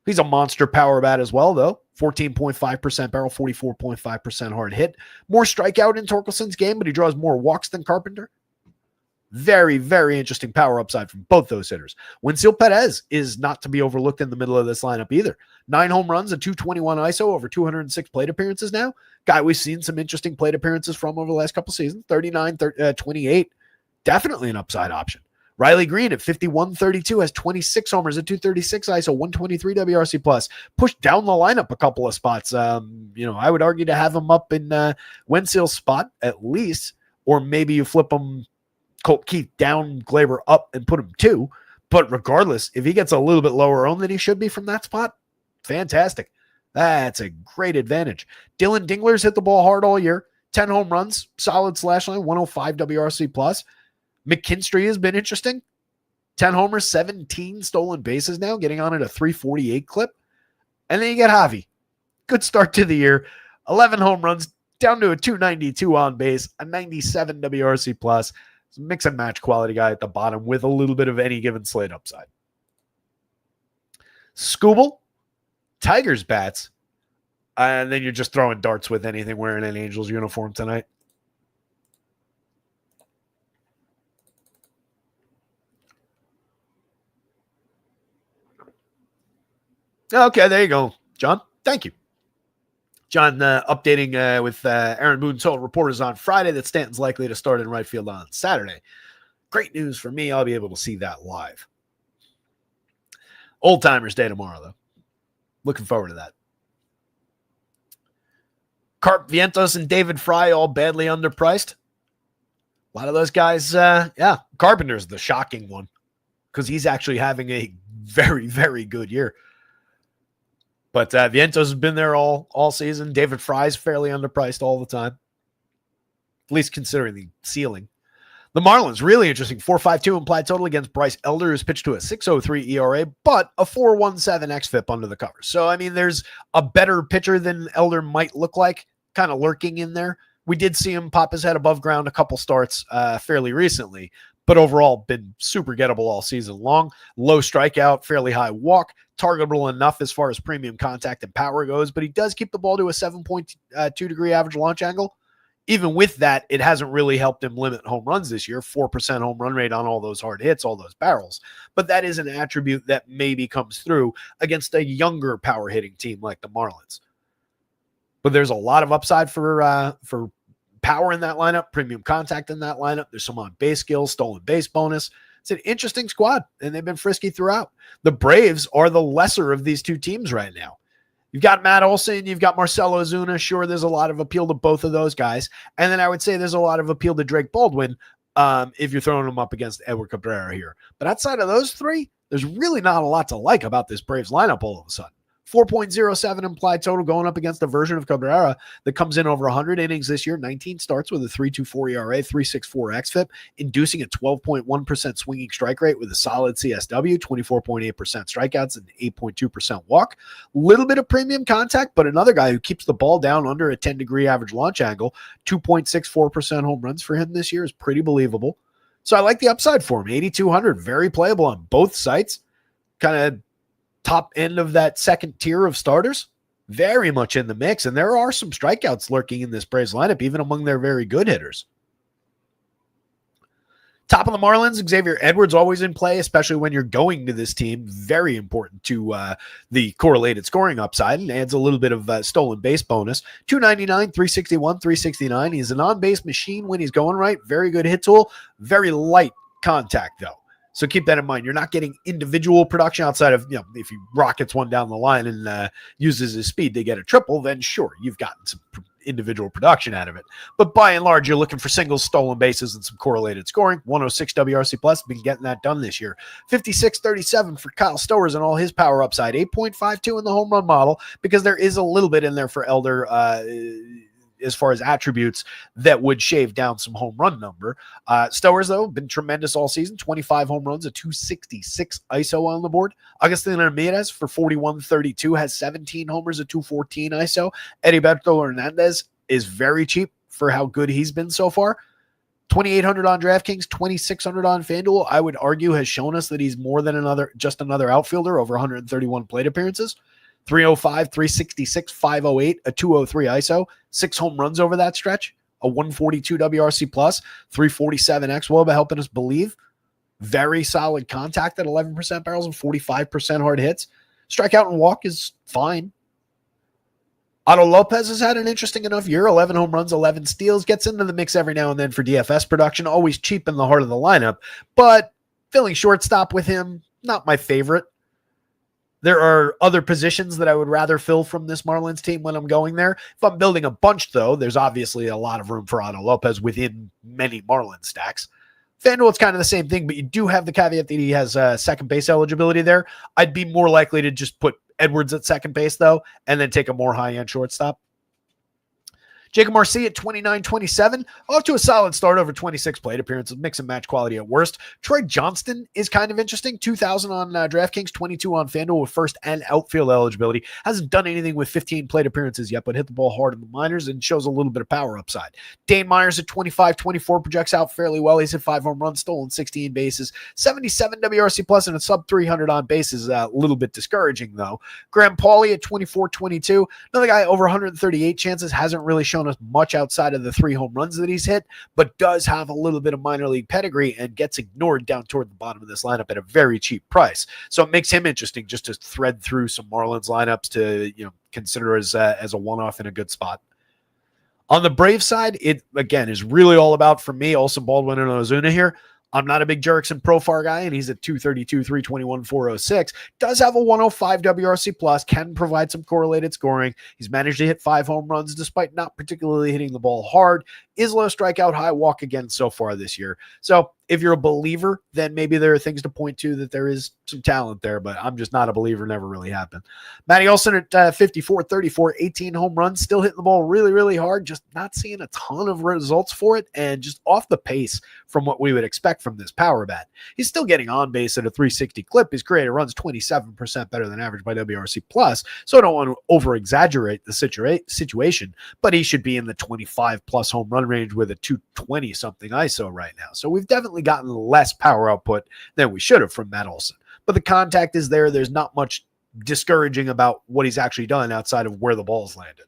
He's a monster power bat as well, though. 14.5% barrel, 44.5% hard hit. More strikeout in Torkelson's game, but he draws more walks than Carpenter. Very, very interesting power upside from both those hitters. Winsil Perez is not to be overlooked in the middle of this lineup either. 9 home runs, a 221 ISO, over 206 plate appearances now. Guy we've seen some interesting plate appearances from over the last couple seasons. 39, 28. Definitely an upside option. Riley Green at 51-32 has 26 homers, a 236 ISO, 123 WRC plus. Pushed down the lineup a couple of spots. I would argue to have him up in Wensil's spot at least, or maybe you flip him Colt Keith down, Glaber up, and put him 2. But regardless, if he gets a little bit lower owned than he should be from that spot, fantastic. That's a great advantage. Dylan Dingler's hit the ball hard all year. 10 home runs, solid slash line, 105 WRC plus. McKinstry has been interesting. 10 homers, 17 stolen bases now, getting on at a 348 clip. And then you get Javi. Good start to the year. 11 home runs, down to a 292 on base, a 97 WRC plus. Mix and match quality guy at the bottom with a little bit of any given slate upside. Scooble, Tigers bats. And then you're just throwing darts with anything wearing an Angels uniform tonight. Okay, there you go, John. Thank you. John updating with Aaron Boone told reporters on Friday that Stanton's likely to start in right field on Saturday. Great news for me. I'll be able to see that live. Old Timers Day tomorrow, though. Looking forward to that. Carp Vientos and David Fry all badly underpriced. A lot of those guys, Carpenter's the shocking one because he's actually having a very, very good year. But Vientos has been there all season. David Fry's fairly underpriced all the time, at least considering the ceiling. The Marlins, really interesting. 4.52 implied total against Bryce Elder, who's pitched to a 6.03 ERA, but a 4.17 xFIP under the covers. So, there's a better pitcher than Elder might look like, kind of lurking in there. We did see him pop his head above ground a couple starts fairly recently, but overall been super gettable all season long. Low strikeout, fairly high walk, targetable enough as far as premium contact and power goes, but he does keep the ball to a 7.2 degree average launch angle. Even with that, it hasn't really helped him limit home runs this year. 4% home run rate on all those hard hits, all those barrels. But that is an attribute that maybe comes through against a younger power hitting team like the Marlins. But there's a lot of upside for power in that lineup, premium contact in that lineup. There's some on base skills, stolen base bonus. It's an interesting squad, and they've been frisky throughout. The Braves are the lesser of these two teams right now. You've got Matt Olson, you've got Marcell Ozuna. Sure, there's a lot of appeal to both of those guys. And then I would say there's a lot of appeal to Drake Baldwin if you're throwing him up against Edward Cabrera here. But outside of those three, there's really not a lot to like about this Braves lineup all of a sudden. 4.07 implied total going up against a version of Cabrera that comes in over 100 innings this year, 19 starts with a 3.24 ERA, 3.64 xFIP, inducing a 12.1% swinging strike rate with a solid CSW, 24.8% strikeouts, and 8.2% walk. Little bit of premium contact, but another guy who keeps the ball down under a 10-degree average launch angle. 2.64% home runs for him this year is pretty believable. So I like the upside for him. 8,200, very playable on both sites. Kind of top end of that second tier of starters, very much in the mix. And there are some strikeouts lurking in this Braves lineup, even among their very good hitters. Top of the Marlins, Xavier Edwards always in play, especially when you're going to this team. Very important to the correlated scoring upside, and adds a little bit of stolen base bonus. 299, 361, 369. He's an on-base machine when he's going right. Very good hit tool. Very light contact, though. So keep that in mind. You're not getting individual production outside of, if he rockets one down the line and uses his speed to get a triple, then sure, you've gotten some individual production out of it. But by and large, you're looking for singles, stolen bases, and some correlated scoring. 106 WRC plus, been getting that done this year. 56-37 for Kyle Stowers and all his power upside. 8.52 in the home run model, because there is a little bit in there for Elder as far as attributes that would shave down some home run number. Stowers, though, been tremendous all season. 25 home runs, a 266 ISO on the board. Agustin Ramirez for 41-32 has 17 homers, a 214 ISO. Heriberto Hernandez is very cheap for how good he's been so far. 2,800 on DraftKings, 2,600 on FanDuel. I would argue has shown us that he's more than just another outfielder, over 131 plate appearances. 305, 366, 508, a 203 ISO, 6 home runs over that stretch, a 142 WRC plus, 347 xWOBA helping us believe. Very solid contact at 11% barrels and 45% hard hits. Strikeout and walk is fine. Otto Lopez has had an interesting enough year, 11 home runs, 11 steals, gets into the mix every now and then for DFS production, always cheap in the heart of the lineup, but filling shortstop with him, not my favorite. There are other positions that I would rather fill from this Marlins team when I'm going there. If I'm building a bunch, though, there's obviously a lot of room for Otto Lopez within many Marlins stacks. FanDuel, it's kind of the same thing, but you do have the caveat that he has second base eligibility there. I'd be more likely to just put Edwards at second base, though, and then take a more high-end shortstop. Jacob Marcy at 29-27, off to a solid start over 26 plate appearances, mix and match quality at worst. Troy Johnston is kind of interesting, 2,000 on DraftKings, 22 on FanDuel with first and outfield eligibility. Hasn't done anything with 15 plate appearances yet, but hit the ball hard in the minors and shows a little bit of power upside. Dane Myers at 25-24 projects out fairly well. He's hit 5 home runs, stolen 16 bases, 77 WRC plus, and a sub 300 on base is a little bit discouraging, though. Graham Pauley at 24-22, another guy over 138 chances, hasn't really shown us much outside of the 3 home runs that he's hit, but does have a little bit of minor league pedigree and gets ignored down toward the bottom of this lineup at a very cheap price. So it makes him interesting just to thread through some Marlins lineups to consider as a one-off in a good spot. On the Brave side, it again is really all about, for me, Olsen, Baldwin, and Ozuna here. I'm not a big Jerickson Profar guy, and he's at 232, 321, 406. Does have a 105 WRC plus, can provide some correlated scoring. He's managed to hit 5 home runs despite not particularly hitting the ball hard. Is low strikeout, high walk again so far this year. So if you're a believer, then maybe there are things to point to that there is some talent there, but I'm just not a believer. Never really happened. Matty Olson at 54-34, 18 home runs, still hitting the ball really, really hard, just not seeing a ton of results for it, and just off the pace from what we would expect from this power bat. He's still getting on base at a 360 clip. His created runs 27% better than average by WRC plus, so I don't want to over-exaggerate the situation, but he should be in the 25-plus home run range with a 220-something ISO right now. So we've definitely gotten less power output than we should have from Matt Olson. But the contact is there. There's not much discouraging about what he's actually done outside of where the ball's landed.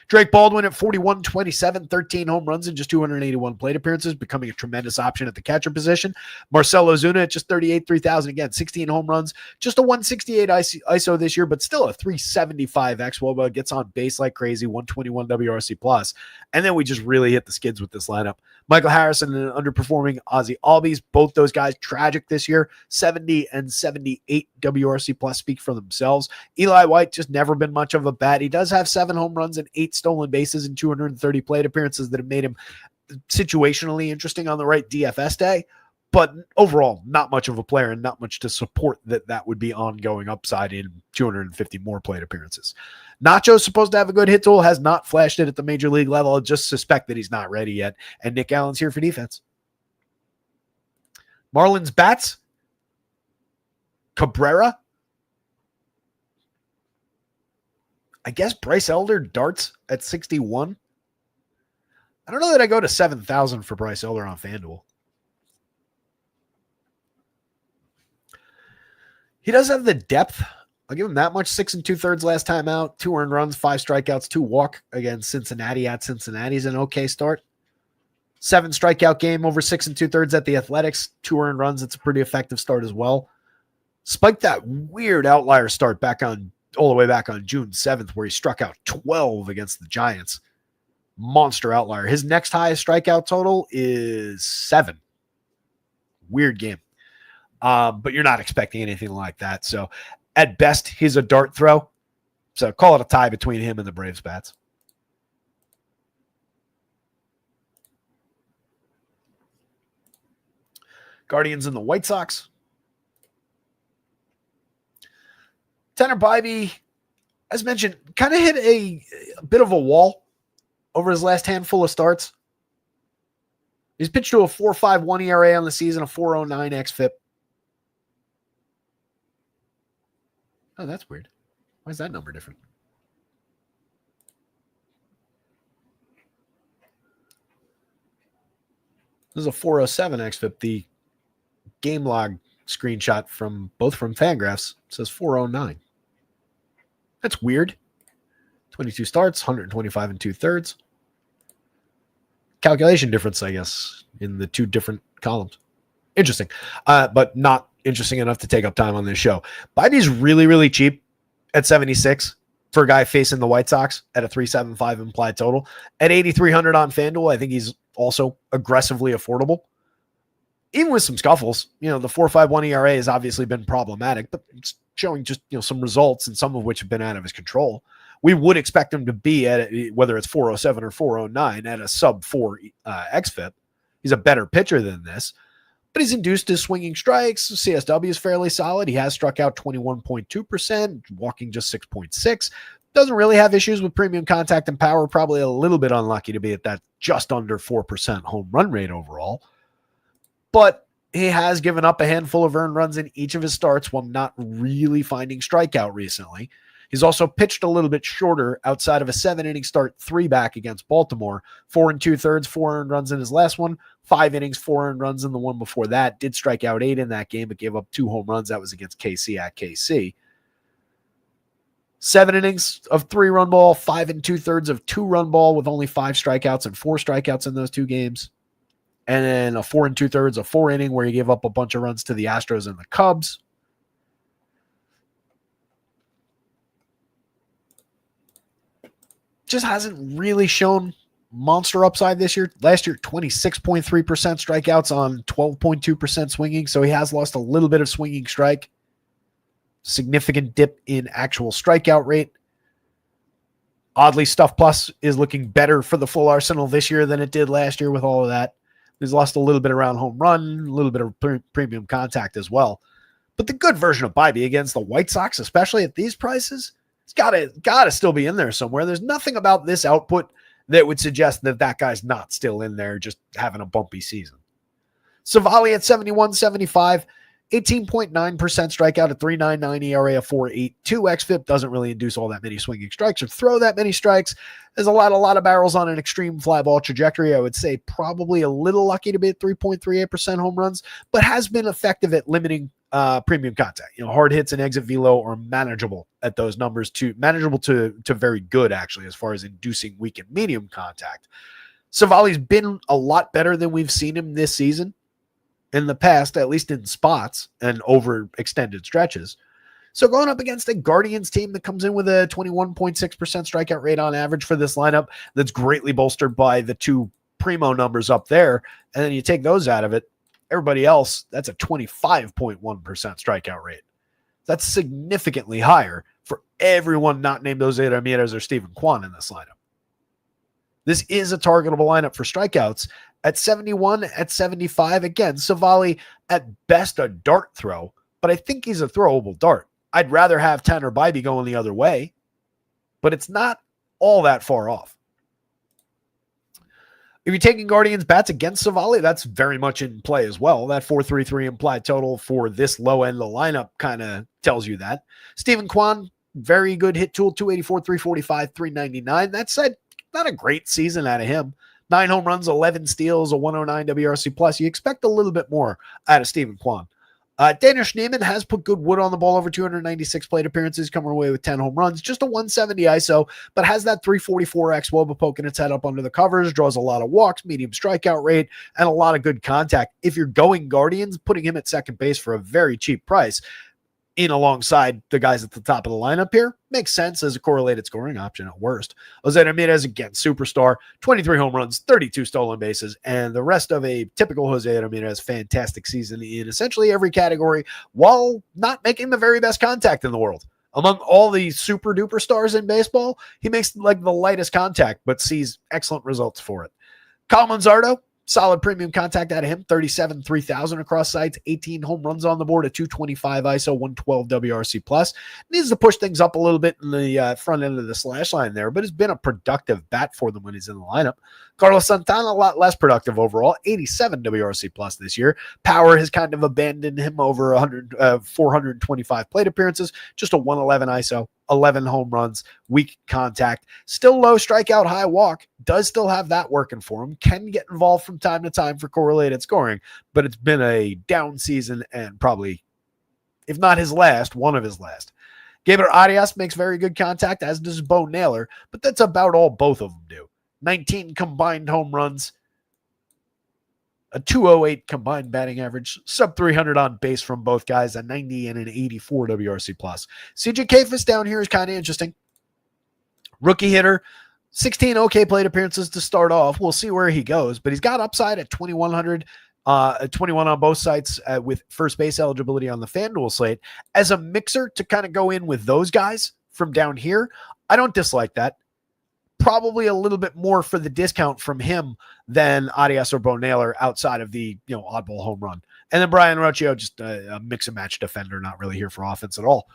Drake Baldwin at 41-27, 13 home runs in just 281 plate appearances, becoming a tremendous option at the catcher position. Marcell Ozuna at just 38, 3,000 again, 16 home runs, just a 168 ISO this year, but still a 375 xWOBA, gets on base like crazy, 121 WRC plus. And then we just really hit the skids with this lineup. Michael Harrison and an underperforming Ozzie Albies, both those guys tragic this year, 70 and 78 WRC plus speak for themselves. Eli White just never been much of a bat. He does have 7 home runs and 8 stolen bases in 230 plate appearances that have made him situationally interesting on the right DFS day, But overall, not much of a player and not much to support that would be ongoing upside in 250 more plate appearances. Nacho's supposed to have a good hit tool, has not flashed it at the major league level. I just suspect that he's not ready yet. And Nick Allen's here for defense. Marlins bats. Cabrera. I guess Bryce Elder darts at 61. I don't know that I go to 7,000 for Bryce Elder on FanDuel. He does have the depth. I'll give him that much. 6 2/3 last time out. 2 earned runs, 5 strikeouts, 2 walk against Cincinnati at Cincinnati's an okay start. 7 strikeout game over 6 2/3 at the Athletics. 2 earned runs. It's a pretty effective start as well. Spiked that weird outlier start all the way back on June 7th, where he struck out 12 against the Giants. Monster outlier. His next highest strikeout total is 7. Weird game. But you're not expecting anything like that. So at best, he's a dart throw. So call it a tie between him and the Braves bats. Guardians and the White Sox. Tanner Bybee, as mentioned, kind of hit a bit of a wall over his last handful of starts. He's pitched to a 4.51 ERA on the season, a 4.09 xFIP. Oh, that's weird. Why is that number different? This is a 4.07 xFIP. The game log screenshot from Fangraphs says 4.09. That's weird. 22 starts, 125 2/3. Calculation difference, I guess, in the 2 different columns. Interesting, but not interesting enough to take up time on this show. Bybee's really, really cheap at 76 for a guy facing the White Sox at a 3.75 implied total. At 8,300 on FanDuel, I think he's also aggressively affordable. Even with some scuffles, the 4.51 ERA has obviously been problematic, but it's showing just some results, and some of which have been out of his control. We would expect him to be at, whether it's 4.07 or 4.09, at a sub 4 xFIP. He's a better pitcher than this, but he's induced his swinging strikes. CSW is fairly solid. He has struck out 21.2%, walking just 6.6. Doesn't really have issues with premium contact and power. Probably a little bit unlucky to be at that just under 4% home run rate overall. But he has given up a handful of earned runs in each of his starts while not really finding strikeout recently. He's also pitched a little bit shorter outside of a 7-inning start, 3 back against Baltimore. 4 2/3, 4 earned runs in his last one. 5 innings, 4 earned runs in the one before that. Did strike out 8 in that game, but gave up 2 home runs. That was against KC at KC. 7 innings of 3-run ball, 5 2/3 of 2-run ball with only 5 strikeouts and 4 strikeouts in those 2 games. And then a 4 2/3 of 4 inning where he gave up a bunch of runs to the Astros and the Cubs. Just hasn't really shown monster upside this year. Last year, 26.3% strikeouts on 12.2% swinging. So he has lost a little bit of swinging strike. Significant dip in actual strikeout rate. Oddly, Stuff Plus is looking better for the full arsenal this year than it did last year with all of that. He's lost a little bit around home run, a little bit of premium contact as well. But the good version of Bybee against the White Sox, especially at these prices, it's gotta still be in there somewhere. There's nothing about this output that would suggest that guy's not still in there, just having a bumpy season. Savali at 71.75, 18.9% strikeout, a 3.99 ERA, a 4.82 xFIP. Doesn't really induce all that many swinging strikes or throw that many strikes. There's a lot of barrels on an extreme fly ball trajectory. I would say probably a little lucky to be at 3.38% home runs, but has been effective at limiting premium contact. Hard hits and exit velo are manageable at those numbers, manageable to very good, actually, as far as inducing weak and medium contact. Savali's been a lot better than we've seen him this season in the past, at least in spots and over extended stretches. So going up against a Guardians team that comes in with a 21.6% strikeout rate on average for this lineup, that's greatly bolstered by the 2 primo numbers up there, and then you take those out of it, everybody else, that's a 25.1% strikeout rate. That's significantly higher for everyone not named Jose Ramirez or Steven Kwan in this lineup. This is a targetable lineup for strikeouts, At 71, at 75, again, Savali at best a dart throw, but I think he's a throwable dart. I'd rather have Tanner Bybee going the other way, but it's not all that far off. If you're taking Guardians bats against Savali, that's very much in play as well. That 4.33 implied total for this low end of the lineup kind of tells you that. Stephen Kwan, very good hit tool, 284, 345, 399. That said, not a great season out of him. 9 home runs, 11 steals, a 109 WRC plus. You expect a little bit more out of Stephen Kwan. Daniel Schneemann has put good wood on the ball, over 296 plate appearances, coming away with 10 home runs, just a 170 ISO, but has that 344 xWOBA poking its head up under the covers, draws a lot of walks, medium strikeout rate, and a lot of good contact. If you're going Guardians, putting him at second base for a very cheap price in alongside the guys at the top of the lineup here makes sense as a correlated scoring option at worst. Jose Ramirez, again, superstar, 23 home runs, 32 stolen bases, and the rest of a typical Jose Ramirez fantastic season in essentially every category while not making the very best contact in the world. Among all the super duper stars in baseball, he makes like the lightest contact, but sees excellent results for it. Kyle Manzardo, solid premium contact out of him, 37, 3,000 across sites, 18 home runs on the board, a 225 ISO, 112 WRC plus. Needs to push things up a little bit in the front end of the slash line there, but has been a productive bat for them when he's in the lineup. Carlos Santana, a lot less productive overall, 87 WRC plus this year. Power has kind of abandoned him over 425 plate appearances, just a 111 ISO, 11 home runs, weak contact, still low strikeout, high walk, does still have that working for him, can get involved from time to time for correlated scoring, but it's been a down season and probably, if not his last, one of his last. Gabriel Arias makes very good contact, as does Bo Naylor, but that's about all both of them do. 19 combined home runs, a 208 combined batting average, sub 300 on base from both guys, a 90 and an 84 WRC plus. CJ Kayfus down here is kind of interesting. Rookie hitter, 16 okay plate appearances to start off. We'll see where he goes, but he's got upside at 2,100, 21 on both sites with first base eligibility on the FanDuel slate. As a mixer to kind of go in with those guys from down here, I don't dislike that. Probably a little bit more for the discount from him than Arias or Bo Naylor outside of the oddball home run. And then Brian Rocchio, just a mix and match defender, not really here for offense at all.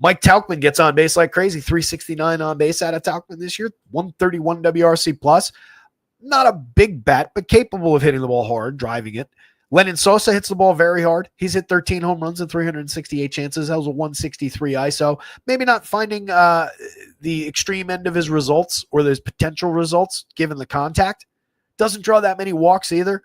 Mike Tauchman gets on base like crazy, 369 on base out of Tauchman this year, 131 WRC plus. Not a big bat, but capable of hitting the ball hard, driving it. Lennon Sosa hits the ball very hard. He's hit 13 home runs in 368 chances. That was a 163 ISO. Maybe not finding the extreme end of his results or his potential results given the contact. Doesn't draw that many walks either.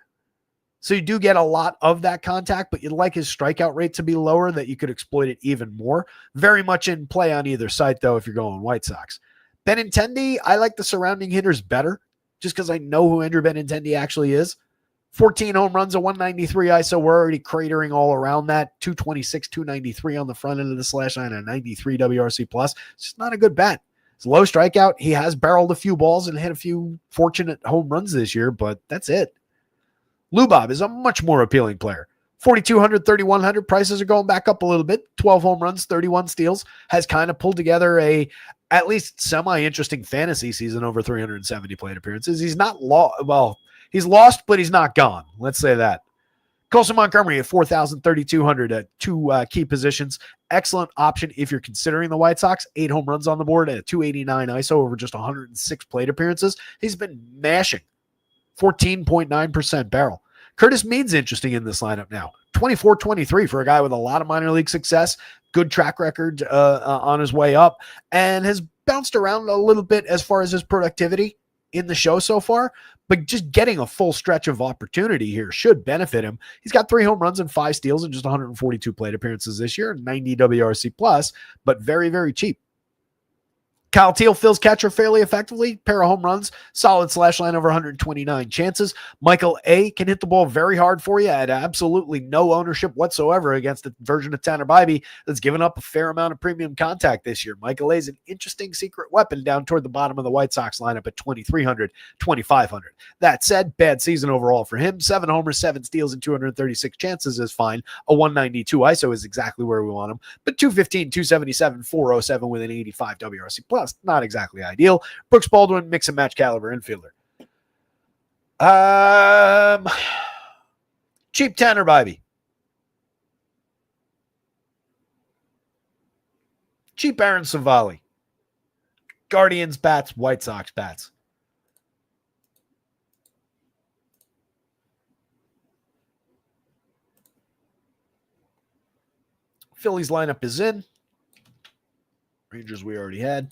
So you do get a lot of that contact, but you'd like his strikeout rate to be lower that you could exploit it even more. Very much in play on either side, though, if you're going White Sox. Benintendi, I like the surrounding hitters better just because I know who Andrew Benintendi actually is. 14 home runs, a 193 ISO. We're already cratering all around that. 226, 293 on the front end of the slash line, a 93 WRC plus. It's just not a good bat. It's low strikeout. He has barreled a few balls and hit a few fortunate home runs this year, but that's it. Lubob is a much more appealing player. 4,200, 3,100. Prices are going back up a little bit. 12 home runs, 31 steals. Has kind of pulled together a at least semi-interesting fantasy season over 370 plate appearances. He's not he's lost, but he's not gone. Let's say that. Colson Montgomery at 4,000, 3,200 at two key positions. Excellent option if you're considering the White Sox. 8 home runs on the board at a 289 ISO over just 106 plate appearances. He's been mashing. 14.9% barrel. Curtis Mead's interesting in this lineup now. 24-23 for a guy with a lot of minor league success. Good track record on his way up. And has bounced around a little bit as far as his productivity in the show so far, but just getting a full stretch of opportunity here should benefit him. He's got 3 home runs and 5 steals in just 142 plate appearances this year, 90 WRC plus, but very, very cheap. Kyle Teal fills catcher fairly effectively. Pair of home runs, solid slash line over 129 chances. Michael A. can hit the ball very hard for you at absolutely no ownership whatsoever against a version of Tanner Bybee that's given up a fair amount of premium contact this year. Michael A. is an interesting secret weapon down toward the bottom of the White Sox lineup at 2,300, 2,500. That said, bad season overall for him. 7 homers, 7 steals, and 236 chances is fine. A 192 ISO is exactly where we want him. But 215, 277, 407 with an 85 WRC plus. Not exactly ideal. Brooks Baldwin, mix and match caliber infielder. Cheap Tanner Bybee. Cheap Aaron Savali. Guardians bats, White Sox bats. Phillies lineup is in. Rangers we already had.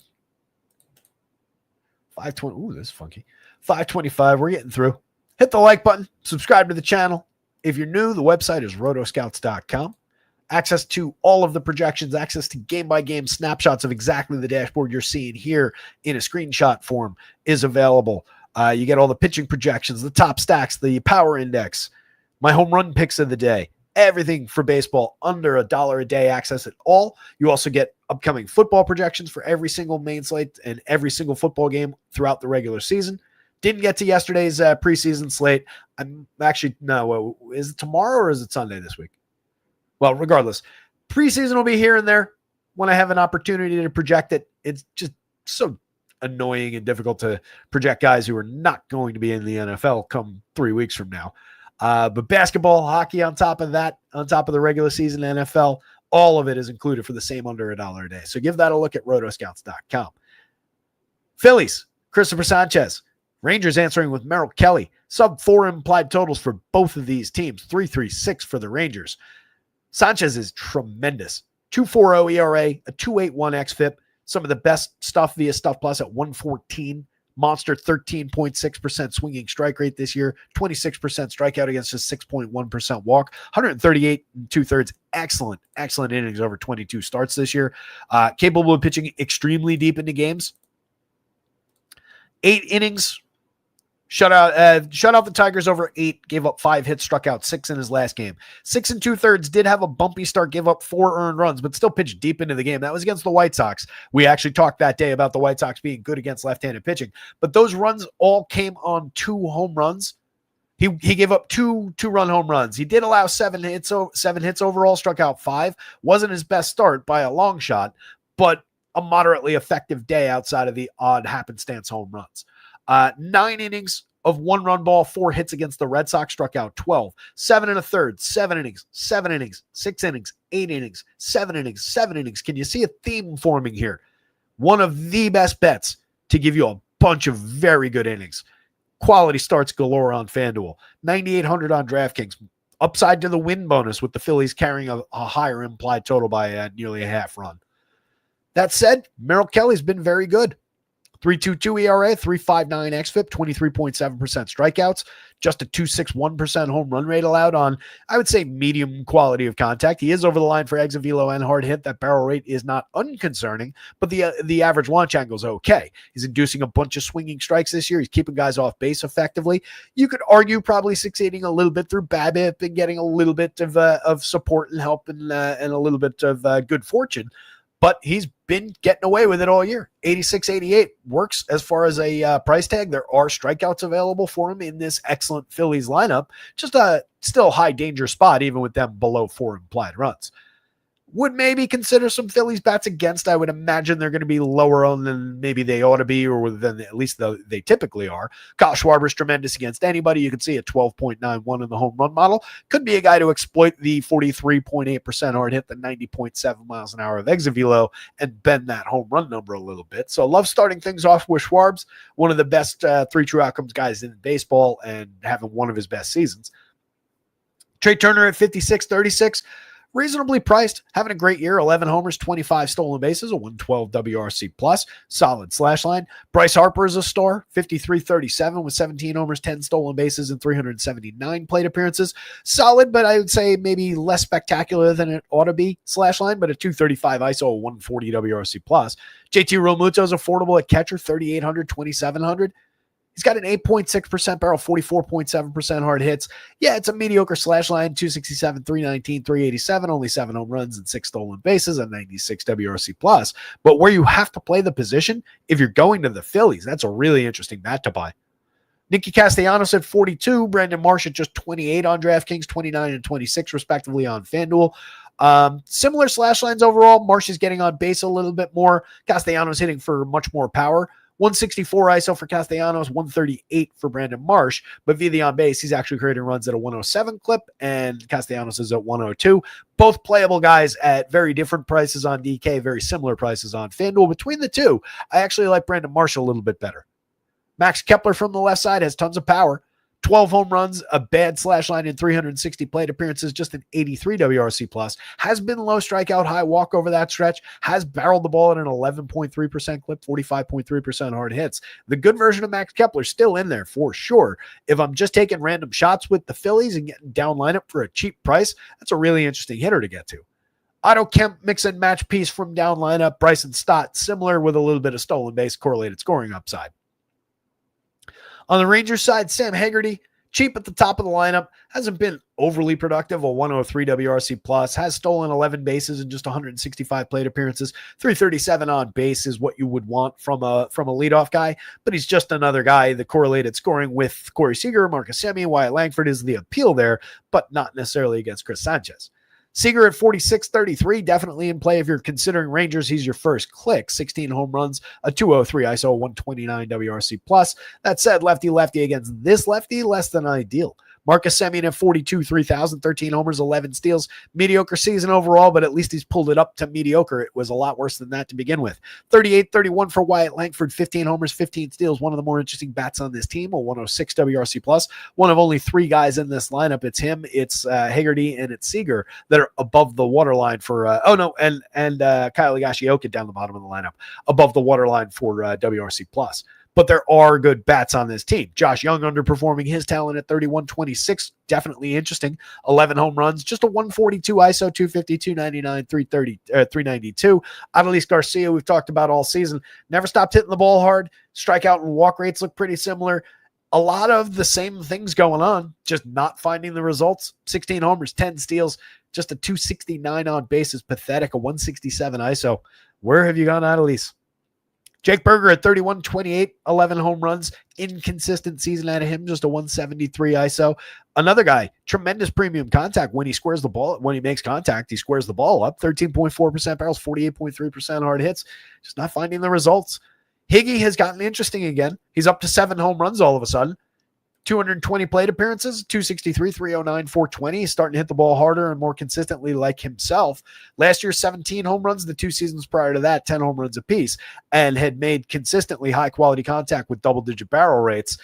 520. Ooh, this is funky. 525. We're getting through. Hit the like button. Subscribe to the channel. If you're new, the website is rotoscouts.com. Access to all of the projections, access to game-by-game snapshots of exactly the dashboard you're seeing here in a screenshot form is available. You get all the pitching projections, the top stacks, the power index, my home run picks of the day, everything for baseball under $1 a day. Access it all. You also get upcoming football projections for every single main slate and every single football game throughout the regular season. Didn't get to yesterday's preseason slate. I'm actually, no, is it tomorrow or is it Sunday this week? Well, regardless, preseason will be here and there when I have an opportunity to project it. It's just so annoying and difficult to project guys who are not going to be in the NFL come 3 weeks from now. But basketball, hockey on top of that, on top of the regular season NFL, all of it is included for the same under $1 a day. So give that a look at rotoscouts.com. Phillies, Christopher Sanchez. Rangers answering with Merrill Kelly. Sub-4 implied totals for both of these teams. 3.36 for the Rangers. Sanchez is tremendous. 2.40 ERA, a 2.81 xFIP. Some of the best stuff via Stuff Plus at 114. Monster 13.6% swinging strike rate this year. 26% strikeout against just 6.1% walk. 138 2/3. Excellent innings over 22 starts this year. Capable of pitching extremely deep into games. 8 innings. Shut out the Tigers over 8, gave up 5 hits, struck out 6 in his last game. 6 2/3, did have a bumpy start, gave up 4 earned runs, but still pitched deep into the game. That was against the White Sox. We actually talked that day about the White Sox being good against left-handed pitching, but those runs all came on 2 home runs. He gave up 2 2-run home runs. He did allow 7 hits overall, struck out 5. Wasn't his best start by a long shot, but a moderately effective day outside of the odd happenstance home runs. 9 innings of 1-run ball, 4 hits against the Red Sox, struck out 12. 7 1/3, 7 innings, 7 innings, 6 innings, 8 innings, 7 innings, 7 innings. Can you see a theme forming here? One of the best bets to give you a bunch of very good innings. Quality starts galore on FanDuel. 9,800 on DraftKings. Upside to the win bonus with the Phillies carrying a higher implied total by nearly a half run. That said, Merrill Kelly's been very good. 3.22 ERA, 3.59 xFIP, 23.7% strikeouts, just a 2.61% home run rate allowed on, I would say, medium quality of contact. He is over the line for exit velo and hard hit. That barrel rate is not unconcerning, but the average launch angle is okay. He's inducing a bunch of swinging strikes this year. He's keeping guys off base effectively. You could argue probably succeeding a little bit through BABIP and getting a little bit of support and help and a little bit of good fortune. But he's been getting away with it all year. 86-88 works as far as a price tag. There are strikeouts available for him in this excellent Phillies lineup. Just a still high danger spot, even with them below 4 implied runs. Would maybe consider some Phillies bats against. I would imagine they're going to be lower on than maybe they ought to be, or than at least they typically are. Kyle Schwarber's tremendous against anybody. You can see a 12.91 in the home run model. Could be a guy to exploit the 43.8% hard hit, the 90.7 miles an hour of exit velo, and bend that home run number a little bit. So I love starting things off with Schwarbs, one of the best 3 true outcomes guys in baseball and having one of his best seasons. Trey Turner at 56-36. Reasonably priced, having a great year, 11 homers, 25 stolen bases, a 112 WRC plus, solid slash line. Bryce Harper is a star, 53-37 with 17 homers, 10 stolen bases, and 379 plate appearances. Solid, but I would say maybe less spectacular than it ought to be slash line, but a 235 ISO, a 140 WRC plus. JT Realmuto is affordable at catcher, 3,800, 2,700. He's got an 8.6% barrel, 44.7% hard hits. Yeah, it's a mediocre slash line, 267, 319, 387, only 7 home runs and 6 stolen bases, a 96 WRC plus. But where you have to play the position, if you're going to the Phillies, that's a really interesting bat to buy. Nicky Castellanos at 42, Brandon Marsh at just 28 on DraftKings, 29 and 26 respectively on FanDuel. Similar slash lines overall. Marsh is getting on base a little bit more. Castellanos hitting for much more power. 164 ISO for Castellanos, 138 for Brandon Marsh, but via the on base, he's actually creating runs at a 107 clip, and Castellanos is at 102. Both playable guys at very different prices on DK, very similar prices on FanDuel. Between the two, I actually like Brandon Marsh a little bit better. Max Kepler from the left side has tons of power. 12 home runs, a bad slash line in 360 plate appearances, just an 83 WRC plus, has been low strikeout, high walk over that stretch, has barreled the ball at an 11.3% clip, 45.3% hard hits. The good version of Max Kepler still in there for sure. If I'm just taking random shots with the Phillies and getting down lineup for a cheap price, that's a really interesting hitter to get to. Otto Kemp, mix and match piece from down lineup. Bryson Stott, similar with a little bit of stolen base, correlated scoring upside. On the Rangers side, Sam Haggerty, cheap at the top of the lineup, hasn't been overly productive, a 103 WRC plus, has stolen 11 bases in just 165 plate appearances. 337 on base is what you would want from a leadoff guy, but he's just another guy. The correlated scoring with Corey Seager, Marcus Semien, Wyatt Langford is the appeal there, but not necessarily against Chris Sanchez. Seager at 46.33, definitely in play if you're considering Rangers. He's your first click. 16 home runs, a 203 ISO, 129 WRC plus. That said, lefty against this lefty, less than ideal. Marcus Semien at 42, 3,000, 13 homers, 11 steals. Mediocre season overall, but at least he's pulled it up to mediocre. It was a lot worse than that to begin with. 38-31 for Wyatt Langford, 15 homers, 15 steals. One of the more interesting bats on this team, a 106 WRC plus. One of only three guys in this lineup. It's him, it's Haggerty, and it's Seager that are above the waterline for Kyle Higashioka down the bottom of the lineup, above the waterline for WRC plus. But there are good bats on this team. Josh Young underperforming his talent at 31.26. Definitely interesting. 11 home runs, just a 142 ISO, 250, 299, 392. Adolis Garcia, we've talked about all season. Never stopped hitting the ball hard. Strikeout and walk rates look pretty similar. A lot of the same things going on, just not finding the results. 16 homers, 10 steals, just a 269 on base is pathetic. A 167 ISO. Where have you gone, Adolis? Jake Berger at 31.28, 11 home runs, inconsistent season out of him, just a 173 ISO. Another guy, tremendous premium contact when he squares the ball. When he makes contact, he squares the ball up. 13.4% barrels, 48.3% hard hits. Just not finding the results. Higgy has gotten interesting again. He's up to 7 home runs all of a sudden. 220 plate appearances, 263, 309, 420. He's starting to hit the ball harder and more consistently like himself. Last year, 17 home runs. The 2 seasons prior to that, 10 home runs apiece, and had made consistently high-quality contact with double-digit barrel rates.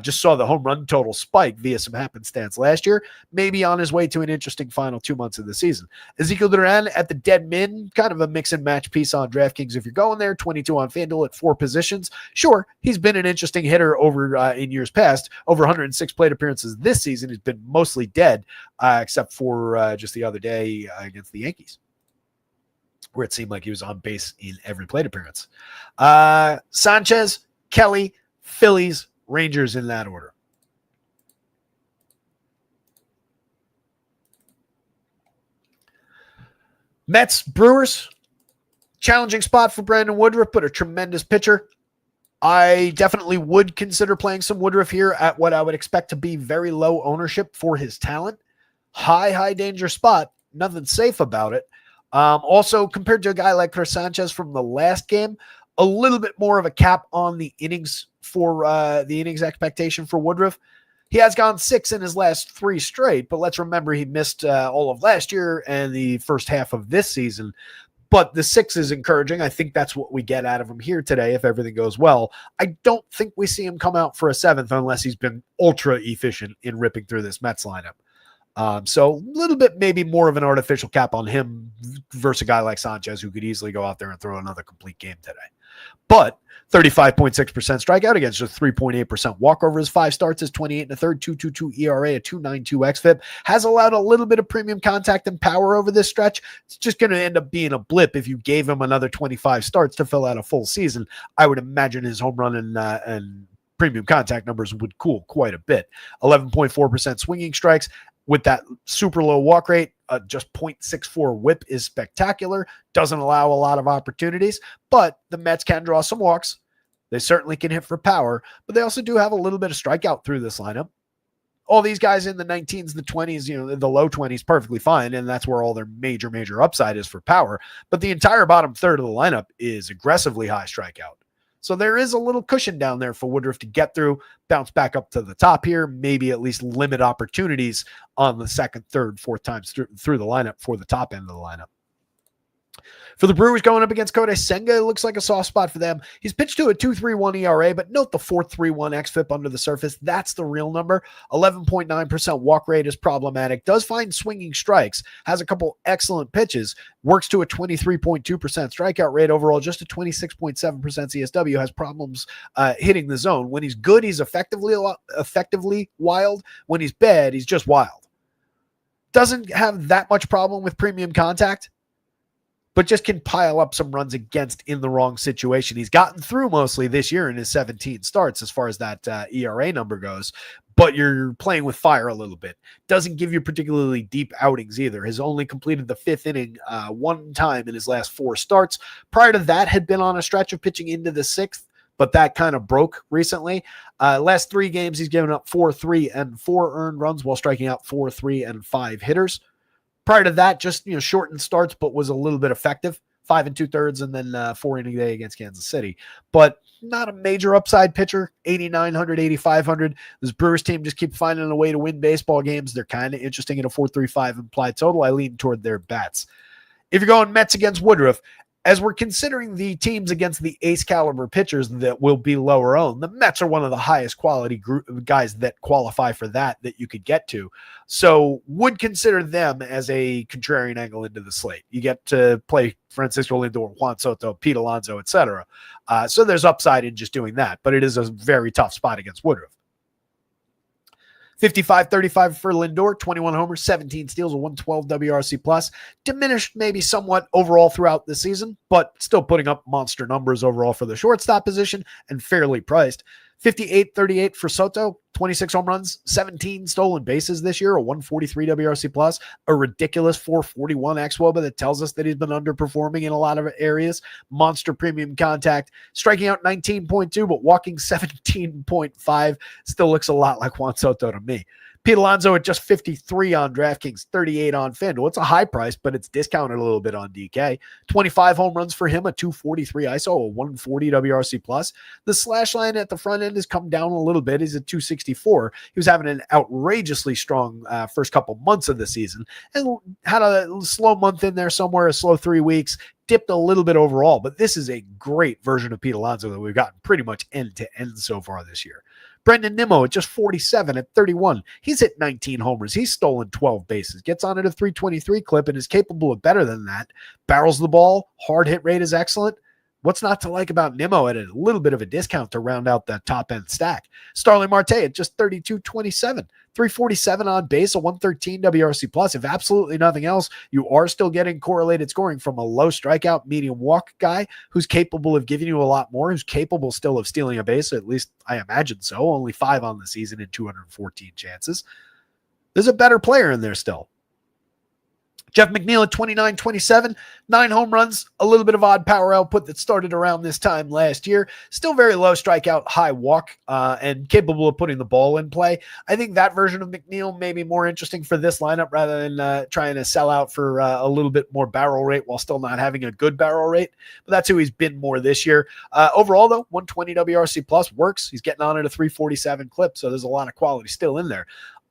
Just saw the home run total spike via some happenstance last year, maybe on his way to an interesting final 2 months of the season. Ezekiel Duran at the dead min, kind of a mix and match piece on DraftKings if you're going there, 22 on FanDuel at 4 positions. Sure, he's been an interesting hitter over in years past, over 106 plate appearances this season. He's been mostly dead, except for just the other day against the Yankees, where it seemed like he was on base in every plate appearance. Sanchez, Kelly, Phillies, Rangers in that order. Mets, Brewers. Challenging spot for Brandon Woodruff, but a tremendous pitcher. I definitely would consider playing some Woodruff here at what I would expect to be very low ownership for his talent. High danger spot. Nothing safe about it. Also, compared to a guy like Chris Sanchez from the last game, a little bit more of a cap on the innings for the innings expectation for Woodruff. He has gone 6 in his last 3 straight, but let's remember he missed all of last year and the first half of this season. But the 6 is encouraging. I think that's what we get out of him here today if everything goes well. I don't think we see him come out for a 7th unless he's been ultra efficient in ripping through this Mets lineup. So a little bit maybe more of an artificial cap on him versus a guy like Sanchez who could easily go out there and throw another complete game today. But 35.6% strikeout against just 3.8% walk over his 5 starts, his 28 and a third, 2.22 ERA, a 2.92 xFIP, has allowed a little bit of premium contact and power over this stretch. It's just going to end up being a blip if you gave him another 25 starts to fill out a full season. I would imagine his home run and premium contact numbers would cool quite a bit. 11.4% swinging strikes. With that super low walk rate, just 0.64 whip is spectacular. Doesn't allow a lot of opportunities, but the Mets can draw some walks. They certainly can hit for power, but they also do have a little bit of strikeout through this lineup. All these guys in the 19s, the 20s, the low 20s, perfectly fine, and that's where all their major upside is for power. But the entire bottom third of the lineup is aggressively high strikeout. So there is a little cushion down there for Woodruff to get through, bounce back up to the top here, maybe at least limit opportunities on the second, third, fourth times through the lineup for the top end of the lineup. For the Brewers going up against Kodai Senga, it looks like a soft spot for them. He's pitched to a 2.31 ERA, but note the 4.31 xFIP under the surface. That's the real number. 11.9% walk rate is problematic. Does find swinging strikes. Has a couple excellent pitches. Works to a 23.2% strikeout rate overall, just a 26.7% CSW. Has problems hitting the zone. When he's good, he's effectively wild. When he's bad, he's just wild. Doesn't have that much problem with premium contact, but just can pile up some runs against in the wrong situation. He's gotten through mostly this year in his 17 starts as far as that ERA number goes, but you're playing with fire a little bit. Doesn't give you particularly deep outings either. Has only completed the fifth inning one time in his last 4 starts. Prior to that, had been on a stretch of pitching into the 6th, but that kind of broke recently. Last 3 games, he's given up 4, 3, and 4 earned runs while striking out 4, 3, and 5 hitters. Prior to that, just shortened starts, but was a little bit effective. 5 2/3, and then 4 inning day against Kansas City. But not a major upside pitcher. 8,900, 8,500. This Brewers team just keep finding a way to win baseball games. They're kind of interesting at a 4.35 implied total. I lean toward their bats. If you're going Mets against Woodruff, as we're considering the teams against the ace caliber pitchers that will be lower owned, the Mets are one of the highest quality guys that qualify for that you could get to. So would consider them as a contrarian angle into the slate. You get to play Francisco Lindor, Juan Soto, Pete Alonso, etc. So there's upside in just doing that, but it is a very tough spot against Woodruff. 55-35 for Lindor, 21 homers, 17 steals, a 112 WRC plus. Diminished maybe somewhat overall throughout the season, but still putting up monster numbers overall for the shortstop position and fairly priced. 58-38 for Soto, 26 home runs, 17 stolen bases this year, a 143 WRC plus, a ridiculous 441 xWOBA that tells us that he's been underperforming in a lot of areas. Monster premium contact, striking out 19.2, but walking 17.5. Still looks a lot like Juan Soto to me. Pete Alonso at just 53 on DraftKings, 38 on FanDuel. It's a high price, but it's discounted a little bit on DK. 25 home runs for him, a 243 ISO, a 140 WRC plus. The slash line at the front end has come down a little bit. He's at 264. He was having an outrageously strong first couple months of the season and had a slow month in there somewhere, a slow 3 weeks. Dipped a little bit overall, but this is a great version of Pete Alonso that we've gotten pretty much end to end so far this year. Brendan Nimmo at just 47 at 31. He's hit 19 homers. He's stolen 12 bases. Gets on at a 323 clip and is capable of better than that. Barrels the ball. Hard hit rate is excellent. What's not to like about Nimmo at a little bit of a discount to round out that top end stack? Starling Marte at just 32.27, 347 on base, a 113 WRC plus. If absolutely nothing else, you are still getting correlated scoring from a low strikeout, medium walk guy who's capable of giving you a lot more, who's capable still of stealing a base. At least I imagine so. Only 5 on the season in 214 chances. There's a better player in there still. Jeff McNeil at 29-27, 9 home runs, a little bit of odd power output that started around this time last year. Still very low strikeout, high walk, and capable of putting the ball in play. I think that version of McNeil may be more interesting for this lineup rather than trying to sell out for a little bit more barrel rate while still not having a good barrel rate. But that's who he's been more this year. Overall, though, 120 WRC plus works. He's getting on at a 347 clip, so there's a lot of quality still in there.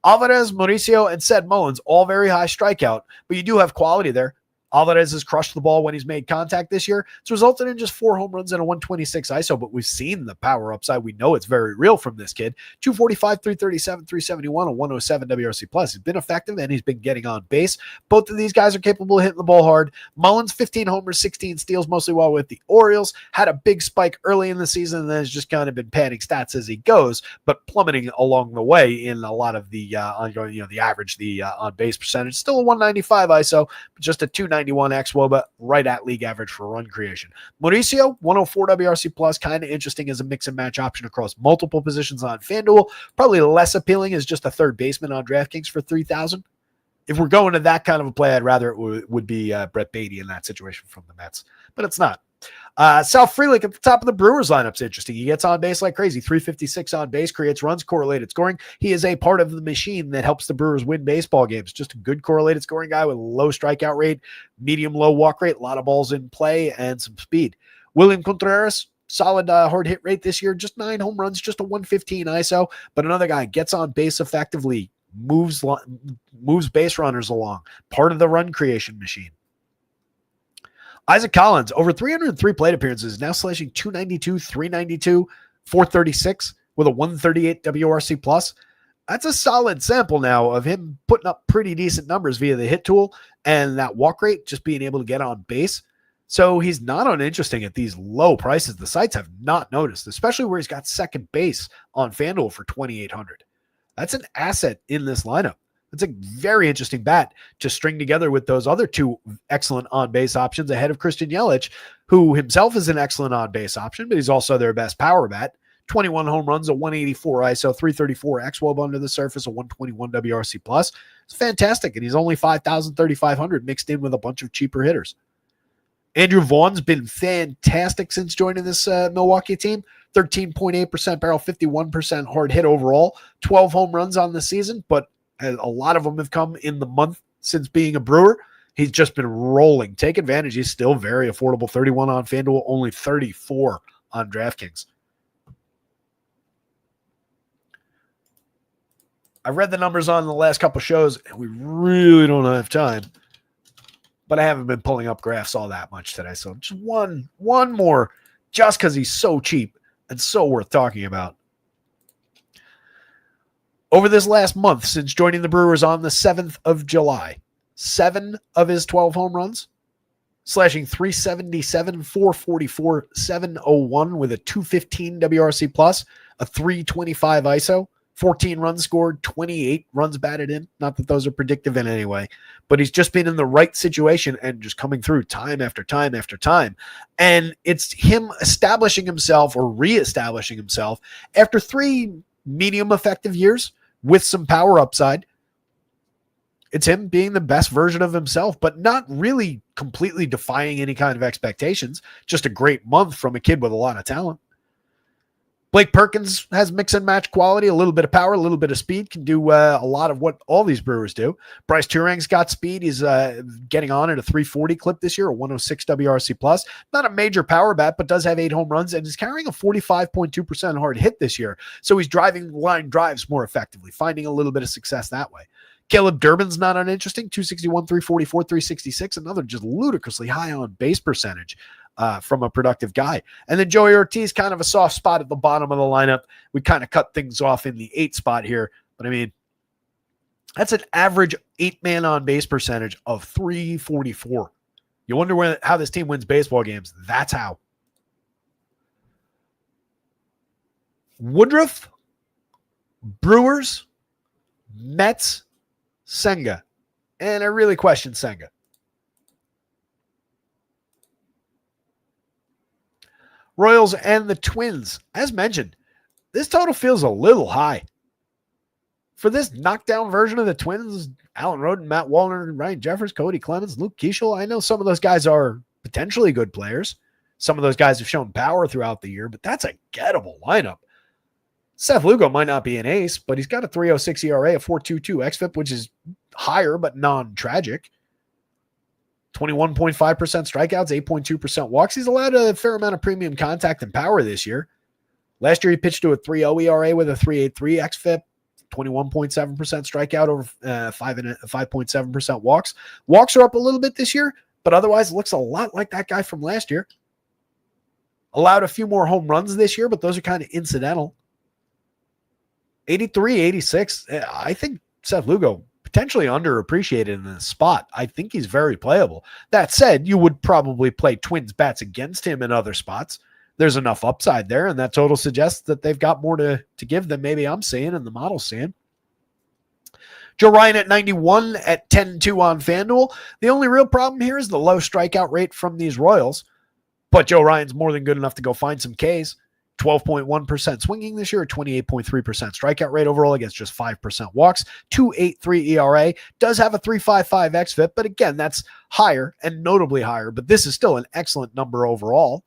Alvarez, Mauricio, and Seth Mullins, all very high strikeout, but you do have quality there. Alvarez has crushed the ball when he's made contact this year. It's resulted in just 4 home runs and a 126 ISO, but we've seen the power upside. We know it's very real from this kid. 245, 337, 371, a 107 WRC plus. He's been effective and he's been getting on base. Both of these guys are capable of hitting the ball hard. Mullins, 15 homers, 16 steals, mostly while with the Orioles. Had a big spike early in the season and then has just kind of been padding stats as he goes, but plummeting along the way in a lot of the ongoing, the average, the on base percentage. Still a 195 ISO, but just a 291 xWOBA, right at league average for run creation. Mauricio, 104 WRC plus, kind of interesting as a mix and match option across multiple positions on FanDuel. Probably less appealing as just a third baseman on DraftKings for 3,000. If we're going to that kind of a play, I'd rather it would be Brett Beatty in that situation from the Mets, but it's not. Sal Frelick at the top of the Brewers lineup's interesting. He gets on base like crazy. 356 on base, creates runs, correlated scoring. He is a part of the machine that helps the Brewers win baseball games. Just a good correlated scoring guy with low strikeout rate, medium low walk rate, a lot of balls in play, and some speed. William Contreras, Solid hard hit rate this year, just 9 home runs, just a 115 ISO. But another guy gets on base effectively, moves base runners along, part of the run creation machine. Isaac Collins, over 303 plate appearances, now slashing 292, 392, 436 with a 138 WRC plus. That's a solid sample now of him putting up pretty decent numbers via the hit tool and that walk rate, just being able to get on base. So he's not uninteresting at these low prices. The sites have not noticed, especially where he's got second base on FanDuel for 2,800. That's an asset in this lineup. It's a very interesting bat to string together with those other two excellent on-base options ahead of Christian Yelich, who himself is an excellent on-base option, but he's also their best power bat. 21 home runs, a 184 ISO, 334 xWOB under the surface, a 121 WRC plus. It's fantastic, and he's only 3,500 mixed in with a bunch of cheaper hitters. Andrew Vaughn's been fantastic since joining this Milwaukee team. 13.8% barrel, 51% hard hit overall, 12 home runs on the season, but a lot of them have come in the month since being a Brewer. He's just been rolling. Take advantage. He's still very affordable. 31 on FanDuel, only 34 on DraftKings. I read the numbers on the last couple shows, and we really don't have time. But I haven't been pulling up graphs all that much today. So just one more, just because he's so cheap and so worth talking about. Over this last month, since joining the Brewers on the 7th of July, 7 of his 12 home runs, slashing 377, 444, 701 with a 215 WRC plus, a 325 ISO, 14 runs scored, 28 runs batted in. Not that those are predictive in any way, but he's just been in the right situation and just coming through time after time after time. And it's him establishing himself or reestablishing himself after 3 medium effective years with some power upside. It's him being the best version of himself, but not really completely defying any kind of expectations. Just a great month from a kid with a lot of talent. Blake Perkins has mix and match quality, a little bit of power, a little bit of speed, can do a lot of what all these Brewers do. Bryce Turang's got speed. He's getting on at a 340 clip this year, a 106 WRC plus. Not a major power bat, but does have 8 home runs and is carrying a 45.2% hard hit this year. So he's driving line drives more effectively, finding a little bit of success that way. Caleb Durbin's not uninteresting, 261, 344, 366, another just ludicrously high on base percentage. From a productive guy. And then Joey Ortiz, kind of a soft spot at the bottom of the lineup. We kind of cut things off in the 8 spot here. But I mean, that's an average 8-man on base percentage of 344. You wonder how this team wins baseball games. That's how. Woodruff, Brewers, Mets, Senga. And I really question Senga. Royals and the Twins. As mentioned, this total feels a little high. For this knockdown version of the Twins, Alan Roden, Matt Wallner, Ryan Jeffers, Cody Clemens, Luke Keeschel, I know some of those guys are potentially good players. Some of those guys have shown power throughout the year, but that's a gettable lineup. Seth Lugo might not be an ace, but he's got a 3.06 ERA, a 4.22 xFIP, which is higher but non-tragic. 21.5% strikeouts, 8.2% walks. He's allowed a fair amount of premium contact and power this year. Last year, he pitched to a 3.0 ERA with a 3.83 xFIP, 21.7% strikeout over 5.7% walks. Walks are up a little bit this year, but otherwise looks a lot like that guy from last year. Allowed a few more home runs this year, but those are kind of incidental. 83, 86. I think Seth Lugo potentially underappreciated in this spot. I think he's very playable. That said, you would probably play Twins bats against him in other spots. There's enough upside there, and that total suggests that they've got more to give than maybe I'm seeing and the model's seeing. Joe Ryan at 91 at 10-2 on FanDuel. The only real problem here is the low strikeout rate from these Royals, but Joe Ryan's more than good enough to go find some Ks. 12.1% swinging this year, a 28.3% strikeout rate overall against just 5% walks, 2.83 ERA, does have a 3.55 xFIP, but again, that's higher and notably higher, but this is still an excellent number overall.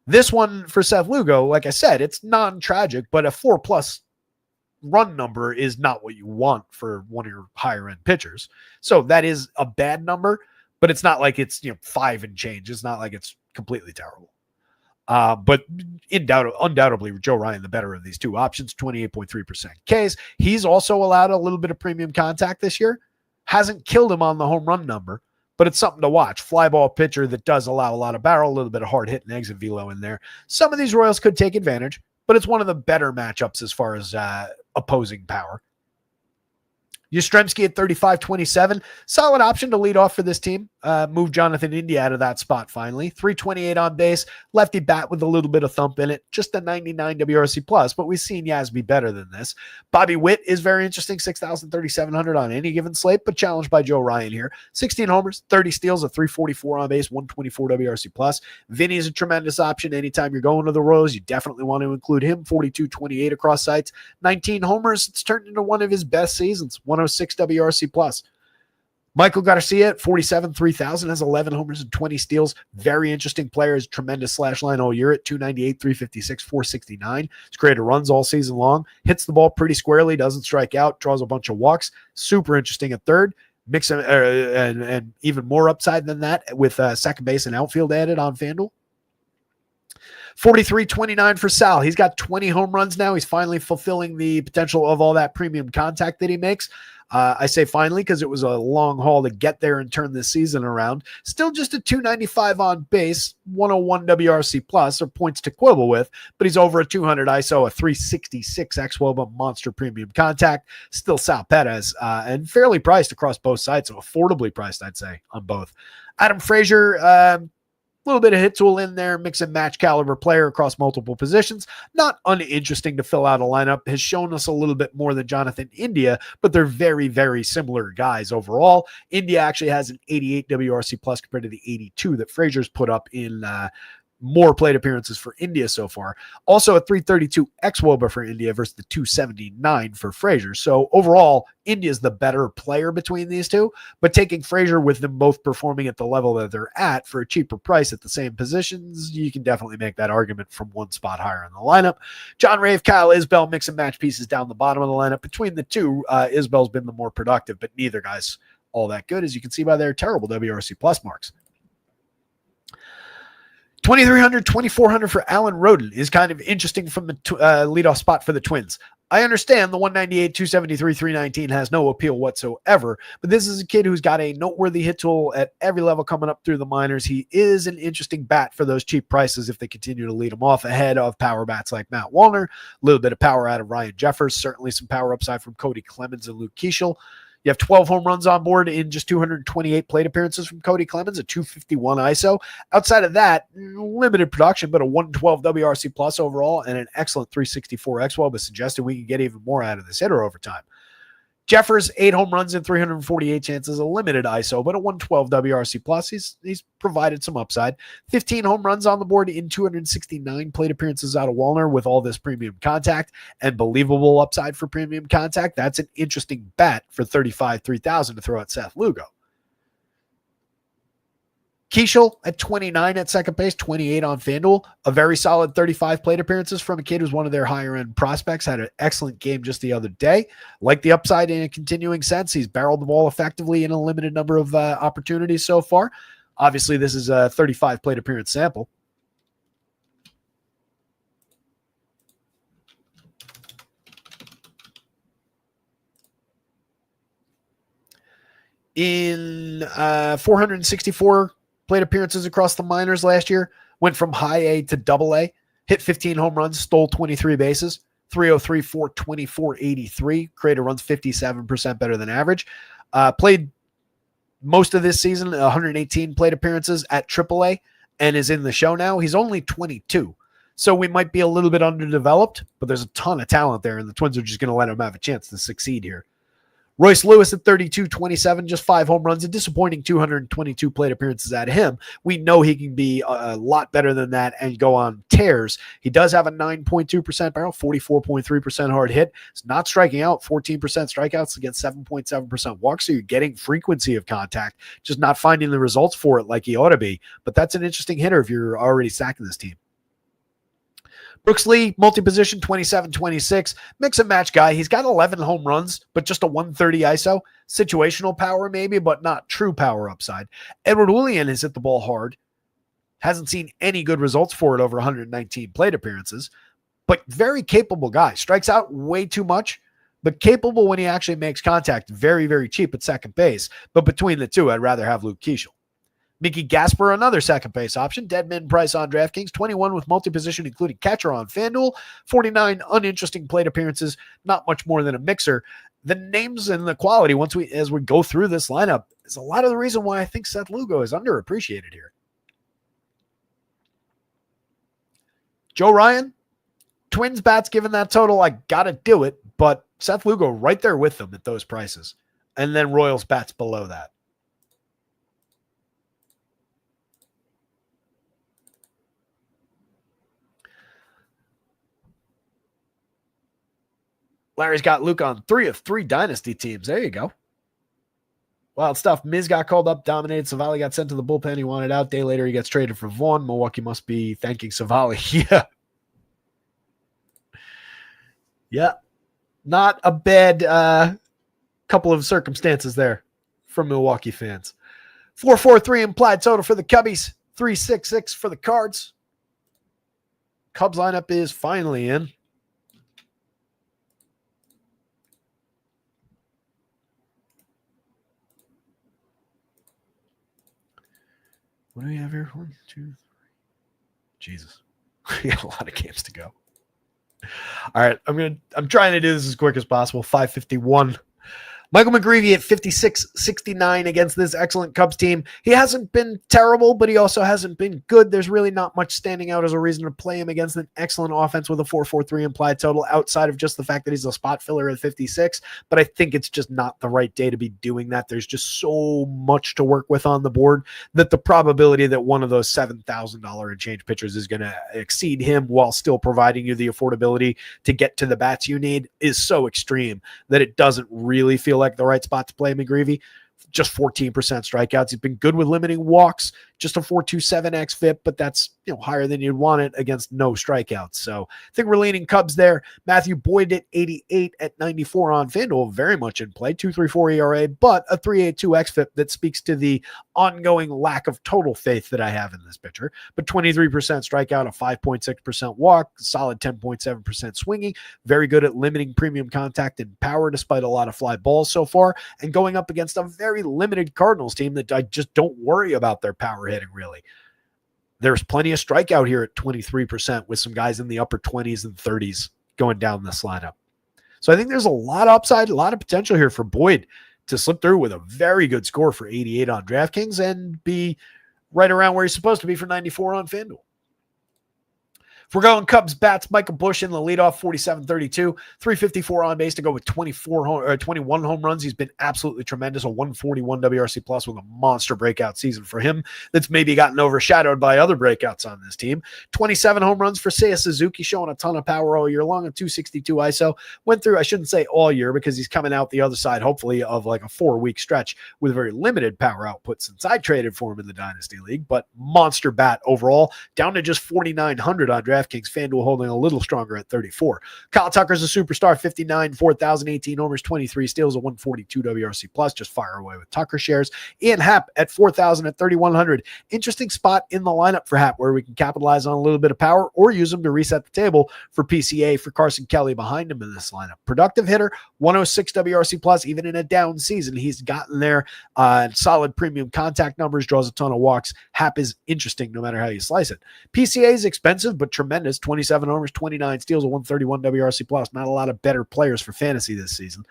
This one for Seth Lugo, like I said, it's non-tragic, but a 4+ run number is not what you want for one of your higher end pitchers. So that is a bad number, but it's not like it's 5 and change. It's not like it's completely terrible. But undoubtedly, Joe Ryan, the better of these two options, 28.3% Ks. He's also allowed a little bit of premium contact this year. Hasn't killed him on the home run number, but it's something to watch. Fly ball pitcher that does allow a lot of barrel, a little bit of hard hit and exit velo in there. Some of these Royals could take advantage, but it's one of the better matchups as far as opposing power. Yastrzemski at 35.27. Solid option to lead off for this team. Move Jonathan India out of that spot finally. 328 on base. Lefty bat with a little bit of thump in it. Just a 99 WRC plus, but we've seen Yaz be better than this. Bobby Witt is very interesting. 6,300 on any given slate, but challenged by Joe Ryan here. 16 homers, 30 steals, a 344 on base, 124 WRC plus. Vinny is a tremendous option. Anytime you're going to the Royals, you definitely want to include him. 42.28 across sites. 19 homers. It's turned into one of his best seasons. 106 WRC plus. Michael Garcia at 47,300 has 11 homers and 20 steals. Very interesting player. Is tremendous slash line all year at 298, 356, 469. He's created runs all season long. Hits the ball pretty squarely. Doesn't strike out. Draws a bunch of walks. Super interesting at third. Mix and even more upside than that with second base and outfield added on FanDuel. 43.29 for Sal. He's got 20 home runs now. He's finally fulfilling the potential of all that premium contact that he makes. I say finally because it was a long haul to get there and turn this season around. Still just a 295 on base, 101 WRC plus, or points to quibble with, but he's over a 200 ISO, a 366 xWOBA, a monster premium contact. Still Sal Perez, and fairly priced across both sides, so affordably priced, I'd say, on both. Adam Frazier, little bit of hit tool in there, mix and match caliber player across multiple positions. Not uninteresting to fill out a lineup. Has shown us a little bit more than Jonathan India, but they're very, very similar guys overall. India actually has an 88 WRC plus compared to the 82 that Frazier's put up in more plate appearances for India so far. Also a 332 xWOBA for India versus the 279 for Frazier. So overall, India's the better player between these two, but taking Frazier with them both performing at the level that they're at for a cheaper price at the same positions, you can definitely make that argument from one spot higher in the lineup. John Rave, Kyle Isbell, mix and match pieces down the bottom of the lineup. Between the two, Isbell's been the more productive, but neither guy's all that good, as you can see by their terrible WRC plus marks. 2,300, 2,400 for Alan Roden is kind of interesting from the leadoff spot for the Twins. I understand the 198, 273, 319 has no appeal whatsoever, but this is a kid who's got a noteworthy hit tool at every level coming up through the minors. He is an interesting bat for those cheap prices if they continue to lead him off ahead of power bats like Matt Wallner. A little bit of power out of Ryan Jeffers, certainly some power upside from Cody Clemens and Luke Keeschel. You have 12 home runs on board in just 228 plate appearances from Cody Clemens, a 251 ISO. Outside of that, limited production, but a 112 WRC plus overall and an excellent 364 xWOBA, suggesting we can get even more out of this hitter over time. Jeffers, 8 home runs in 348 chances, a limited ISO, but a 112 WRC plus. He's provided some upside. 15 home runs on the board in 269 plate appearances out of Wallner with all this premium contact and believable upside for premium contact. That's an interesting bet for 3,000 to throw at Seth Lugo. Keeschel at 29 at second base, 28 on FanDuel. A very solid 35 plate appearances from a kid who's one of their higher-end prospects. Had an excellent game just the other day. Like the upside in a continuing sense. He's barreled the ball effectively in a limited number of opportunities so far. Obviously, this is a 35 plate appearance sample. In 464 plate appearances across the minors last year, went from high A to double A, hit 15 home runs, stole 23 bases, 303, 420, 483, created runs 57% better than average. Played most of this season, 118 plate appearances at AAA, and is in the show now. He's only 22, so we might be a little bit underdeveloped, but there's a ton of talent there, and the Twins are just going to let him have a chance to succeed here. Royce Lewis at 32-27, just 5 home runs, a disappointing 222 plate appearances out of him. We know he can be a lot better than that and go on tears. He does have a 9.2% barrel, 44.3% hard hit. It's not striking out, 14% strikeouts against 7.7% walks, so you're getting frequency of contact, just not finding the results for it like he ought to be. But that's an interesting hitter if you're already stacking this team. Brooks Lee, multi-position, 27-26, mix and match guy. He's got 11 home runs, but just a 130 ISO. Situational power maybe, but not true power upside. Edward Willian has hit the ball hard. Hasn't seen any good results for it over 119 plate appearances, but very capable guy. Strikes out way too much, but capable when he actually makes contact. Very, very cheap at second base. But between the two, I'd rather have Luke Keeschel. Mickey Gasper, another second base option. Dead min price on DraftKings. 21 with multi-position, including catcher on FanDuel. 49 uninteresting plate appearances. Not much more than a mixer. The names and the quality, as we go through this lineup, is a lot of the reason why I think Seth Lugo is underappreciated here. Joe Ryan, Twins bats given that total, I got to do it, but Seth Lugo right there with them at those prices. And then Royals bats below that. Larry's got Luke on 3 of 3 dynasty teams. There you go. Wild stuff. Miz got called up, dominated. Savali got sent to the bullpen. He wanted out. Day later, he gets traded for Vaughn. Milwaukee must be thanking Savali. Yeah. Yeah. Not a bad couple of circumstances there from Milwaukee fans. 443 implied total for the Cubbies. 366 for the Cards. Cubs lineup is finally in. What do we have here? 1, 2, 3. Jesus. We got a lot of games to go. All right. I'm trying to do this as quick as possible. 551. Michael McGreevy at 56.69 against this excellent Cubs team. He hasn't been terrible, but he also hasn't been good. There's really not much standing out as a reason to play him against an excellent offense with a 4.43 implied total outside of just the fact that he's a spot filler at 56. But I think it's just not the right day to be doing that. There's just so much to work with on the board that the probability that one of those $7,000 and change pitchers is going to exceed him while still providing you the affordability to get to the bats you need is so extreme that it doesn't really feel like the right spot to play McGreevy. Just 14% strikeouts. He's been good with limiting walks, just a 4.27 xFIP, but that's higher than you'd want it against no strikeouts. So I think we're leaning Cubs there. Matthew Boyd at 88 at 94 on FanDuel, very much in play. 2.34 ERA, but a 3.82 xFIP that speaks to the ongoing lack of total faith that I have in this pitcher. But 23% strikeout, a 5.6% walk, solid 10.7% swinging, very good at limiting premium contact and power despite a lot of fly balls so far, and going up against a very limited Cardinals team that I just don't worry about their power hitting really. There's plenty of strikeout here at 23% with some guys in the upper 20s and 30s going down this lineup. So I think there's a lot of upside, a lot of potential here for Boyd to slip through with a very good score for 88 on DraftKings and be right around where he's supposed to be for 94 on FanDuel. If we're going Cubs bats, Michael Busch in the leadoff, 47-32, 354 on base to go with 21 home runs. He's been absolutely tremendous, a 141 WRC plus with a monster breakout season for him that's maybe gotten overshadowed by other breakouts on this team. 27 home runs for Seiya Suzuki, showing a ton of power all year long, a 262 ISO. Went through, I shouldn't say all year because he's coming out the other side, hopefully, of like a 4-week stretch with very limited power output since I traded for him in the Dynasty League, but monster bat overall, down to just 4,900 on DraftKings FanDuel, holding a little stronger at 34. Kyle Tucker's a superstar, 59, 4,018 homers, 23 steals, a 142 WRC plus. Just fire away with Tucker shares. Ian Happ at 4,000 at 3,100. Interesting spot in the lineup for Happ where we can capitalize on a little bit of power or use him to reset the table for PCA for Carson Kelly behind him in this lineup. Productive hitter, 106 WRC plus, even in a down season. He's gotten there. Solid premium contact numbers, draws a ton of walks. Happ is interesting no matter how you slice it. PCA is expensive, but tremendous. 27 homers, 29 steals, a 131 WRC plus. Not a lot of better players for fantasy this season.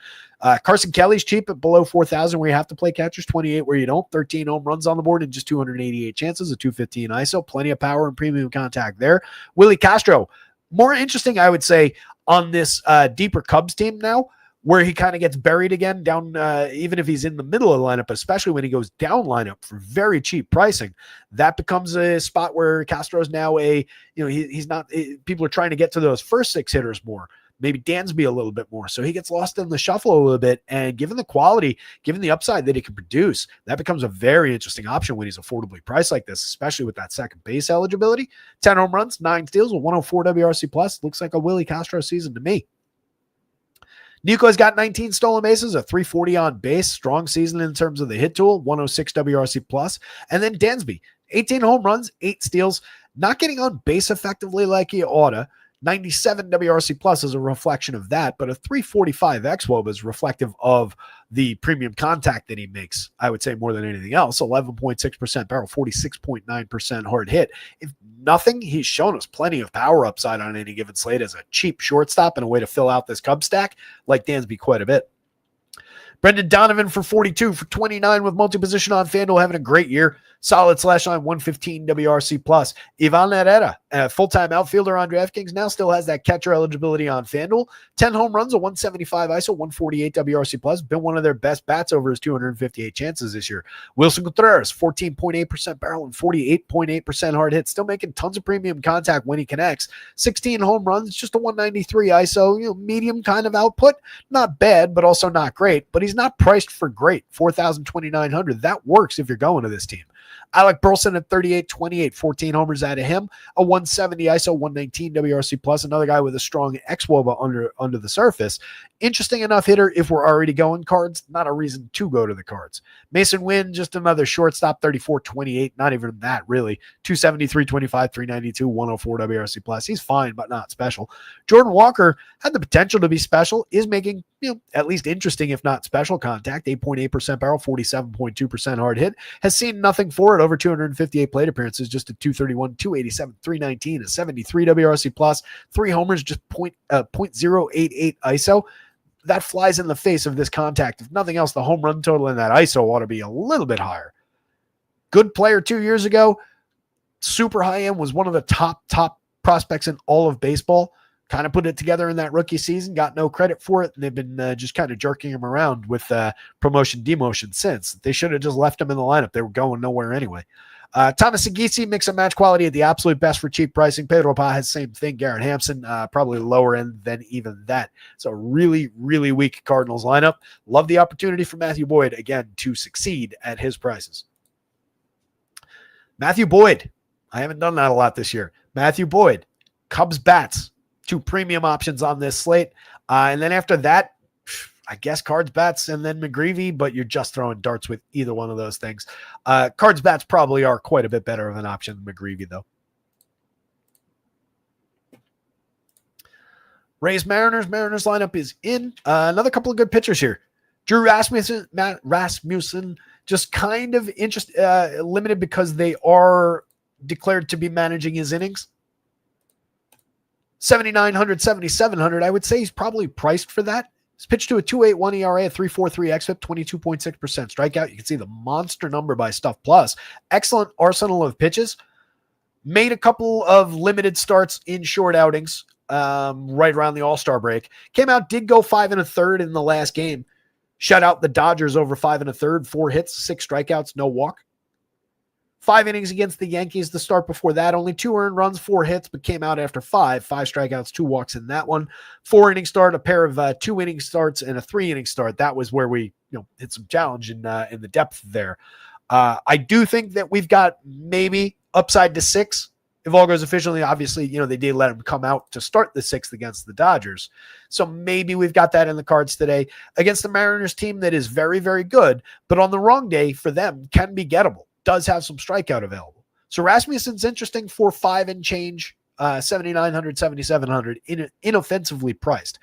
Carson Kelly's cheap at below 4,000 where you have to play catchers, 28 where you don't. 13 home runs on the board and just 288 chances, a 215 ISO. Plenty of power and premium contact there. Willie Castro, more interesting, I would say, on this deeper Cubs team now, where he kind of gets buried again down, even if he's in the middle of the lineup, especially when he goes down lineup for very cheap pricing. That becomes a spot where Castro's now he's not, people are trying to get to those first 6 hitters more, maybe Dansby a little bit more. So he gets lost in the shuffle a little bit. And given the quality, given the upside that he can produce, that becomes a very interesting option when he's affordably priced like this, especially with that second base eligibility. 10 home runs, 9 steals, a 104 WRC plus. Looks like a Willie Castro season to me. Nico's got 19 stolen bases, a 340 on base, strong season in terms of the hit tool, 106 WRC plus. And then Dansby, 18 home runs, 8 steals, not getting on base effectively like he oughta. 97 WRC plus is a reflection of that, but a 345 xWOB is reflective of the premium contact that he makes, I would say, more than anything else. 11.6% barrel, 46.9% hard hit. If nothing, he's shown us plenty of power upside on any given slate as a cheap shortstop and a way to fill out this Cub stack, like Dansby quite a bit. Brendan Donovan for 42 for 29 with multi-position on FanDuel, having a great year. Solid slash line, 115 WRC plus. Ivan Herrera, a full-time outfielder on DraftKings, now still has that catcher eligibility on FanDuel. 10 home runs, a 175 ISO, 148 WRC plus. Been one of their best bats over his 258 chances this year. Wilson Contreras, 14.8% barrel and 48.8% hard hit. Still making tons of premium contact when he connects. 16 home runs, just a 193 ISO, medium kind of output. Not bad, but also not great. But he's not priced for great. 4,200. That works if you're going to this team. Alec Burleson at 38-28, 14 homers out of him, a 170 ISO, 119 WRC plus, another guy with a strong xWOBA under the surface. Interesting enough hitter if we're already going cards, not a reason to go to the cards. Mason Wynn, just another shortstop, 34-28, not even that really. 273, 25, 392, 104 WRC plus. He's fine, but not special. Jordan Walker had the potential to be special, is making, at least interesting, if not special contact, 8.8% barrel, 47.2% hard hit, has seen nothing for it over 258 plate appearances, just a 231, 287, 319, a 73 WRC plus, 3 homers, just 0.088 ISO. That flies in the face of this contact. If nothing else, the home run total in that ISO ought to be a little bit higher. Good player 2 years ago, super high end, was one of the top prospects in all of baseball. Kind of put it together in that rookie season, got no credit for it, and they've been just kind of jerking him around with promotion, demotion since. They should have just left him in the lineup. They were going nowhere anyway. Thomas Segisi, mix and match quality at the absolute best for cheap pricing. Pedro Paz, same thing. Garrett Hampson, probably lower end than even that. So really, really weak Cardinals lineup. Love the opportunity for Matthew Boyd, again, to succeed at his prices. Matthew Boyd. I haven't done that a lot this year. Matthew Boyd, Cubs bats. 2 premium options on this slate. And then after that, I guess Cards bats and then McGreevy, but you're just throwing darts with either one of those things. Cards bats probably are quite a bit better of an option than McGreevy, though. Rays Mariners lineup is in. Another couple of good pitchers here. Drew Rasmussen, Matt Rasmussen, just kind of limited because they are declared to be managing his innings. 7,900, 7,700. I would say he's probably priced for that. He's pitched to a 2.81 ERA, a 3.43 xFIP, 22.6% strikeout. You can see the monster number by Stuff Plus. Excellent arsenal of pitches. Made a couple of limited starts in short outings right around the All-Star break. Came out, did go 5 1/3 in the last game. Shut out the Dodgers over 5 1/3, 4 hits, 6 strikeouts, no walk. 5 innings against the Yankees the start before that. Only 2 earned runs, 4 hits, but came out after 5 strikeouts, 2 walks in that one. 4-inning start, a pair of 2-inning starts, and a 3-inning start. That was where we hit some challenge in the depth there. I do think that we've got maybe upside to 6. If all goes efficiently, obviously, they did let him come out to start the 6th against the Dodgers. So maybe we've got that in the cards today against the Mariners team that is very, very good, but on the wrong day for them can be gettable. Does have some strikeout available. So Rasmussen's interesting for 5 and change, 7,900, 7,700, inoffensively priced.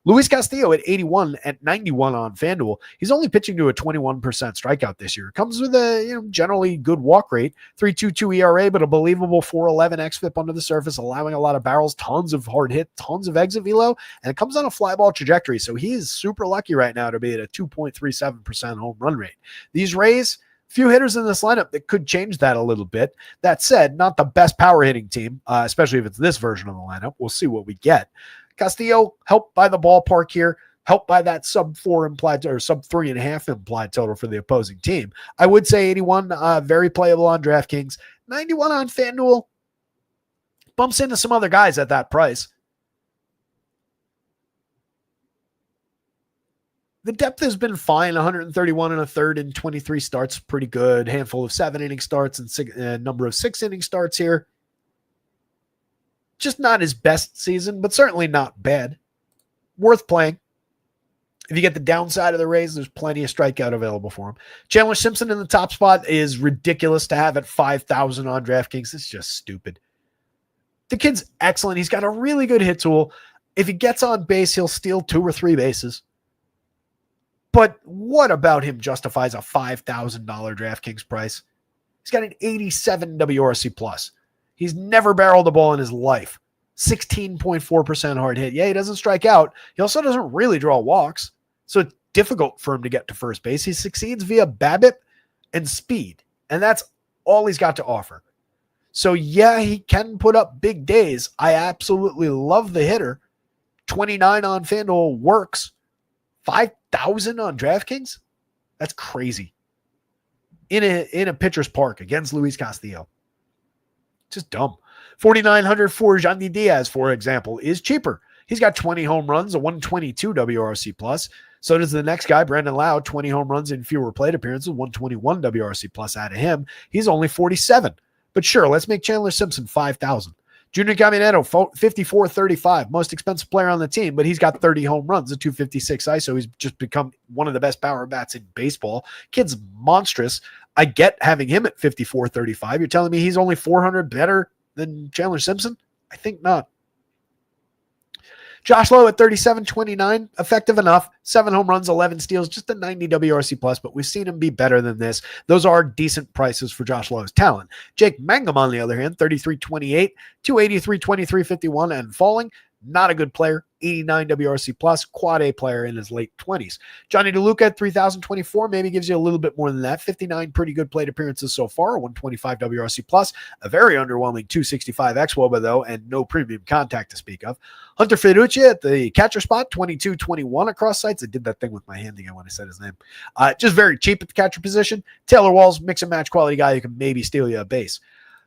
Luis Castillo at 81 at 91 on FanDuel. He's only pitching to a 21% strikeout this year. Comes with a generally good walk rate, 3.22 ERA, but a believable 4.11 xFIP under the surface, allowing a lot of barrels, tons of hard hit, tons of exit velo, and it comes on a fly ball trajectory. So he is super lucky right now to be at a 2.37% home run rate. These Rays, few hitters in this lineup that could change that a little bit. That said, not the best power hitting team, especially if it's this version of the lineup. We'll see what we get. Castillo, helped by the ballpark here, helped by that sub 4 implied or sub 3.5 implied total for the opposing team. I would say 81, very playable on DraftKings. 91 on FanDuel. Bumps into some other guys at that price. The depth has been fine. 131 1/3 in 23 starts. Pretty good. Handful of 7-inning starts and number of 6-inning starts here. Just not his best season, but certainly not bad. Worth playing. If you get the downside of the Rays, there's plenty of strikeout available for him. Chandler Simpson in the top spot is ridiculous to have at 5,000 on DraftKings. It's just stupid. The kid's excellent. He's got a really good hit tool. If he gets on base, he'll steal 2 or 3 bases. But what about him justifies a $5,000 DraftKings price? He's got an 87 WRC plus. He's never barreled a ball in his life. 16.4% hard hit. Yeah, he doesn't strike out. He also doesn't really draw walks. So it's difficult for him to get to first base. He succeeds via BABIP and speed. And that's all he's got to offer. So yeah, he can put up big days. I absolutely love the hitter. 29 on FanDuel works. 5,000 on DraftKings? That's crazy. In a pitcher's park against Luis Castillo. Just dumb. 4,900 for Yandy Diaz, for example, is cheaper. He's got 20 home runs, a 122 WRC plus. So does the next guy, Brandon Lau, 20 home runs in fewer plate appearances, 121 WRC plus out of him. He's only 47. But sure, let's make Chandler Simpson 5,000. Junior Caminero, 54-35, most expensive player on the team, but he's got 30 home runs, a 256 ISO. He's just become one of the best power bats in baseball. Kid's monstrous. I get having him at 54-35. You're telling me he's only 400 better than Chandler Simpson? I think not. Josh Lowe at 37-29, effective enough. 7 home runs, 11 steals, just a 90 WRC plus, but we've seen him be better than this. Those are decent prices for Josh Lowe's talent. Jake Mangum, on the other hand, 33-28, 283, 23-51, and falling. Not a good player. 89 WRC plus, quad A player in his late 20s. Johnny DeLuca at 3,024 maybe gives you a little bit more than that. 59 pretty good plate appearances so far, 125 WRC plus, a very underwhelming 265 xWOBA though, and no premium contact to speak of. Hunter Fiducia at the catcher spot, 22-21 across sites. I did that thing with my hand again when I said his name. Just very cheap at the catcher position. Taylor Walls, mix and match quality guy who can maybe steal you a base.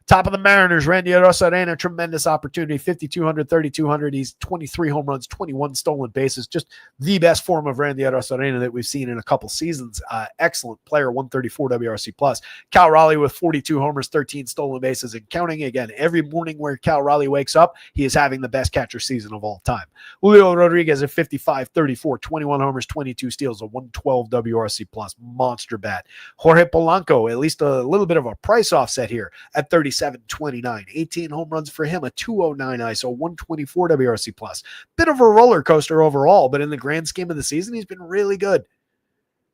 Top of the Mariners, Randy Arozarena, tremendous opportunity, 5,200, 3,200. He's 23 home runs, 21 stolen bases. Just the best form of Randy Arozarena that we've seen in a couple seasons. Excellent player, 134 WRC plus. Cal Raleigh with 42 homers, 13 stolen bases, and counting. Again, every morning where Cal Raleigh wakes up, he is having the best catcher season of all time. Julio Rodriguez at 55, 34, 21 homers, 22 steals, a 112 WRC plus, monster bat. Jorge Polanco, at least a little bit of a price offset here at 37-29, 18 home runs for him, a 209 ISO, 124 WRC plus. Bit of a roller coaster overall, but in the grand scheme of the season, he's been really good.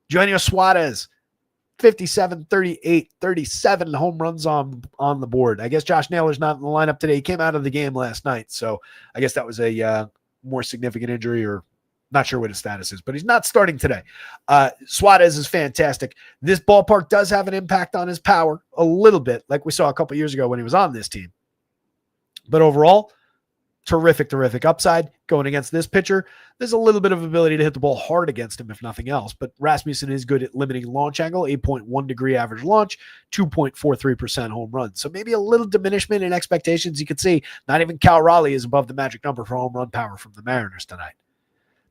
Eugenio Suarez, 57, 38, 37 home runs on the board. I guess Josh Naylor's not in the lineup today. He came out of the game last night, so I guess that was a more significant injury, or not sure what his status is, but he's not starting today. Suarez is fantastic. This ballpark does have an impact on his power a little bit, like we saw a couple years ago when he was on this team. But overall, terrific upside going against this pitcher. There's a little bit of ability to hit the ball hard against him, if nothing else. But Rasmussen is good at limiting launch angle, 8.1 degree average launch, 2.43% home run. So maybe a little diminishment in expectations. You could see not even Cal Raleigh is above the magic number for home run power from the Mariners tonight.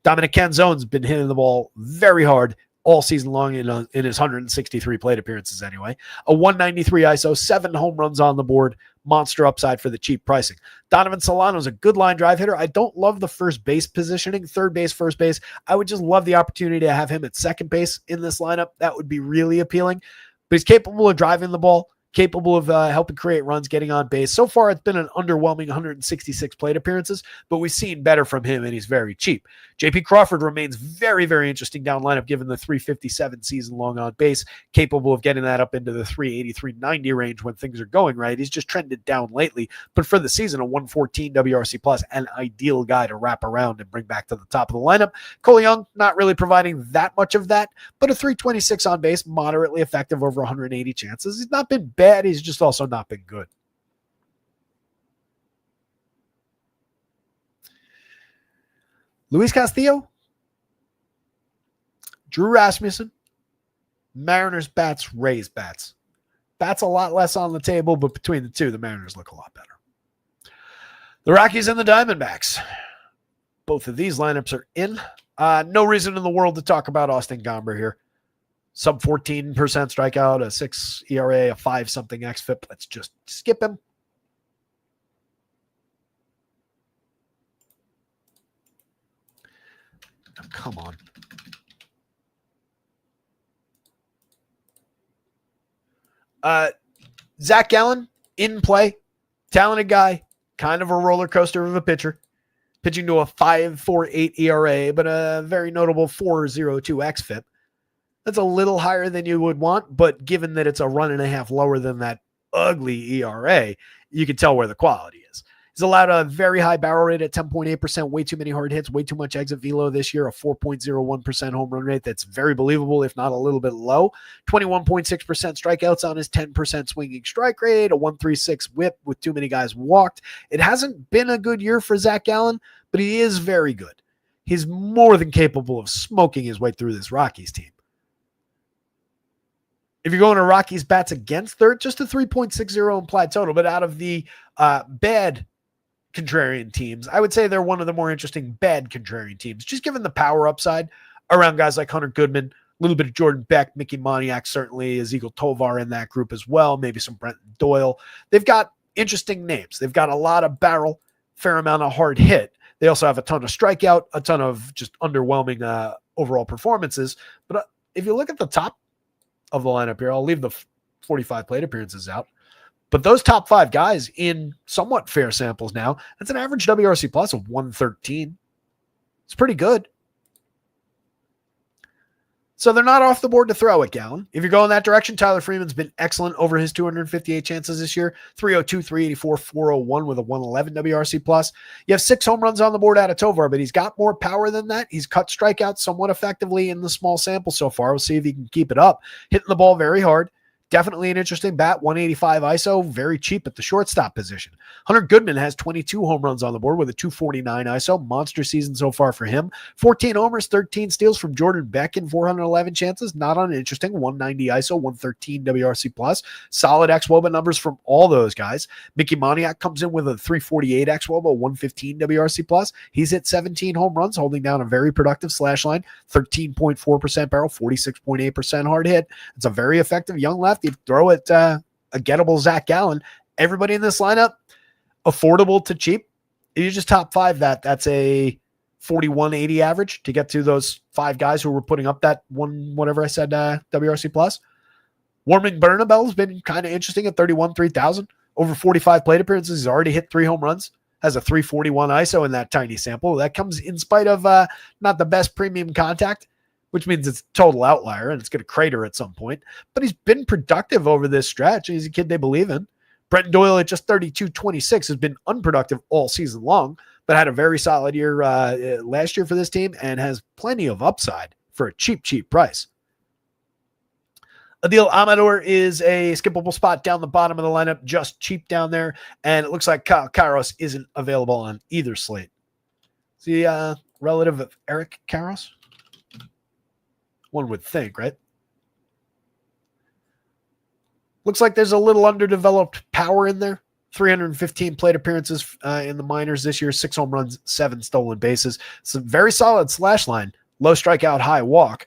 Dominic Canzone's been hitting the ball very hard all season long in his 163 plate appearances anyway. A 193 ISO, 7 home runs on the board, monster upside for the cheap pricing. Donovan Solano's a good line drive hitter. I don't love the first base positioning, third base, first base. I would just love the opportunity to have him at second base in this lineup. That would be really appealing. But he's capable of driving the ball, capable of helping create runs, getting on base. So far, it's been an underwhelming 166 plate appearances, but we've seen better from him, and he's very cheap. J.P. Crawford remains very, very interesting down lineup, given the 357 season long on base, capable of getting that up into the 380, 390 range when things are going right. He's just trended down lately, but for the season, a 114 WRC plus, an ideal guy to wrap around and bring back to the top of the lineup. Cole Young, not really providing that much of that, but a 326 on base, moderately effective over 180 chances. He's not been bad. He's just also not been good. Luis Castillo, Drew Rasmussen, Mariners bats, Rays bats. Bats a lot less on the table, but between the two, the Mariners look a lot better. The Rockies and the Diamondbacks. Both of these lineups are in. No reason in the world to talk about Austin Gomber here. Sub 14% strikeout, a 6 ERA, a 5-something xFIP. Let's just skip him. Oh, come on. Zach Gallen in play, talented guy, kind of a roller coaster of a pitcher, pitching to a 5.48 ERA, but a very notable 4.02 xFIP. That's a little higher than you would want, but given that it's a run and a half lower than that ugly ERA, you can tell where the quality is. He's allowed a very high barrel rate at 10.8%, way too many hard hits, way too much exit velo this year, a 4.01% home run rate. That's very believable, if not a little bit low. 21.6% strikeouts on his 10% swinging strike rate, a 1.36 whip with too many guys walked. It hasn't been a good year for Zach Gallen, but he is very good. He's more than capable of smoking his way through this Rockies team. If you're going to Rockies bats against third, just a 3.60 implied total, but out of the bad contrarian teams, I would say they're one of the more interesting bad contrarian teams, just given the power upside around guys like Hunter Goodman, a little bit of Jordan Beck, Mickey Moniak, certainly Ezekiel Tovar in that group as well, maybe some Brent Doyle. They've got interesting names. They've got a lot of barrel, fair amount of hard hit. They also have a ton of strikeout, a ton of just underwhelming overall performances. But if you look at the top of the lineup here, I'll leave the 45 plate appearances out. But those top five guys in somewhat fair samples now, that's an average WRC plus of 113. It's pretty good. So they're not off the board to throw at Gallen. If you're going that direction, Tyler Freeman's been excellent over his 258 chances this year. 302, 384, 401 with a 111 WRC plus. You have 6 home runs on the board out of Tovar, but he's got more power than that. He's cut strikeouts somewhat effectively in the small sample so far. We'll see if he can keep it up. Hitting the ball very hard. Definitely an interesting bat, 185 ISO, very cheap at the shortstop position. Hunter Goodman has 22 home runs on the board with a 249 ISO. Monster season so far for him. 14 homers, 13 steals from Jordan Beck in 411 chances. Not uninteresting, 190 ISO, 113 WRC plus. Solid xWOBA numbers from all those guys. Mickey Moniak comes in with a 348 xWOBA, 115 WRC plus. He's hit 17 home runs, holding down a very productive slash line, 13.4% barrel, 46.8% hard hit. It's a very effective young left. You throw it a gettable Zach Gallen. Everybody in this lineup, affordable to cheap. If you just top five that's a 41.80 average to get to those 5 guys who were putting up that one, whatever I said, WRC plus. Warming Bernabel's been kind of interesting at 3,000. Over 45 plate appearances. He's already hit 3 home runs. Has a 341 ISO in that tiny sample. That comes in spite of not the best premium contact, which means it's a total outlier and it's going to crater at some point. But he's been productive over this stretch. He's a kid they believe in. Brent Doyle at just 32.26 has been unproductive all season long, but had a very solid year last year for this team and has plenty of upside for a cheap price. Adil Amador is a skippable spot down the bottom of the lineup, just cheap down there. And it looks like Kyle Kairos isn't available on either slate. Is he a relative of Eric Kairos? One would think, right? Looks like there's a little underdeveloped power in there. 315 plate appearances in the minors this year, 6 home runs, 7 stolen bases. Some very solid slash line, low strikeout, high walk.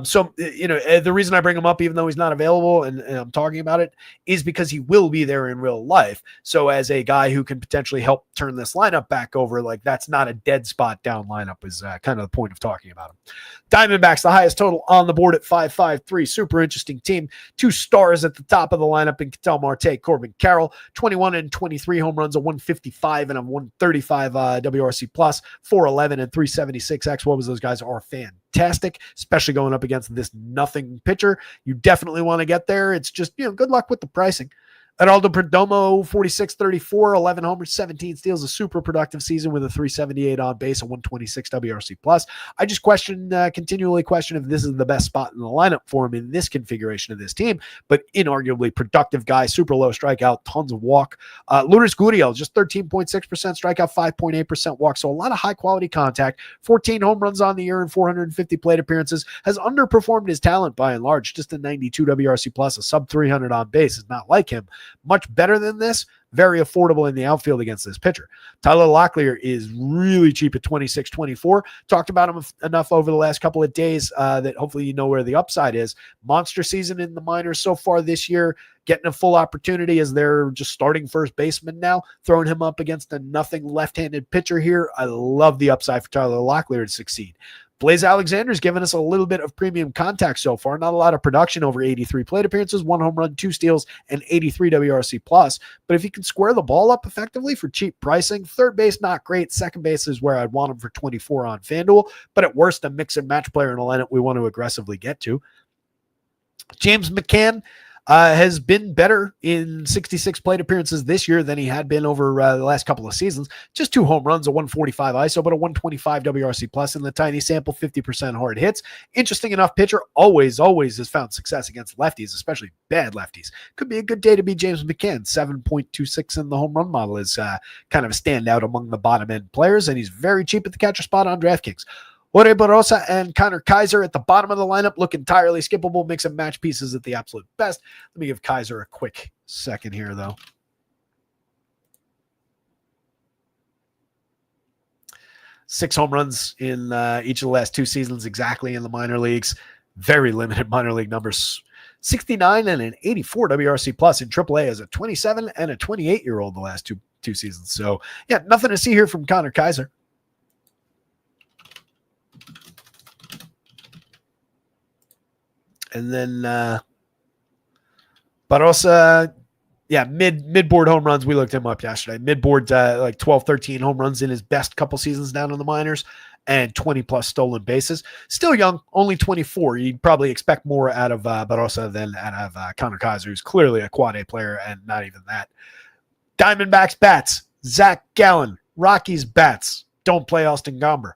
So, the reason I bring him up, even though he's not available and I'm talking about it, is because he will be there in real life. So as a guy who can potentially help turn this lineup back over, like that's not a dead spot down lineup is kind of the point of talking about him. Diamondbacks, the highest total on the board at 553. Super interesting team. 2 stars at the top of the lineup in Ketel Marte, Corbin Carroll, 21 and 23 home runs, a 155 and a 135 WRC plus, 411 and 376 xWOBA. Those guys are fantastic, especially going up against this nothing pitcher. You definitely want to get there. It's just, good luck with the pricing. Geraldo Perdomo, 46-34, 11 homers, 17 steals, a super productive season with a 378 on base, a 126 WRC plus. I just continually question if this is the best spot in the lineup for him in this configuration of this team, but inarguably productive guy, super low strikeout, tons of walk. Lourdes Gurriel, just 13.6% strikeout, 5.8% walk, so a lot of high quality contact, 14 home runs on the year and 450 plate appearances, has underperformed his talent by and large, just a 92 WRC plus, a sub 300 on base is not like him. Much better than this, very affordable in the outfield against this pitcher. Tyler Locklear is really cheap at 26-24. Talked about him enough over the last couple of days that hopefully you know where the upside is. Monster season in the minors so far this year, getting a full opportunity as they're just starting first baseman now, throwing him up against a nothing left-handed pitcher here. I love the upside for Tyler Locklear to succeed. Blaze Alexander's given us a little bit of premium contact so far. Not a lot of production over 83 plate appearances, 1 home run, 2 steals, and 83 WRC plus. But if he can square the ball up effectively for cheap pricing, third base, not great. Second base is where I'd want him for 24 on FanDuel. But at worst, a mix and match player in a lineup we want to aggressively get to. James McCann has been better in 66 plate appearances this year than he had been over the last couple of seasons. Just 2 home runs, a 145 ISO, but a 125 WRC plus in the tiny sample, 50% hard hits. Interesting enough pitcher, always has found success against lefties, especially bad lefties. Could be a good day to be James McCann. 7.26 in the home run model is kind of a standout among the bottom end players, and he's very cheap at the catcher spot on DraftKings. Jorge Barosa and Connor Kaiser at the bottom of the lineup look entirely skippable. Mix and match pieces at the absolute best. Let me give Kaiser a quick second here, though. Six home runs in each of the last 2 seasons exactly in the minor leagues. Very limited minor league numbers. 69 and an 84 WRC plus in AAA as a 27 and a 28-year-old the last two seasons. So, yeah, nothing to see here from Connor Kaiser. And then Barosa, mid-board home runs. We looked him up yesterday. Mid-board, like 12, 13 home runs in his best couple seasons down in the minors and 20-plus stolen bases. Still young, only 24. You'd probably expect more out of Barosa than out of Connor Kaiser, who's clearly a quad A player and not even that. Diamondbacks bats, Zach Gallen. Rockies bats, don't play Austin Gomber.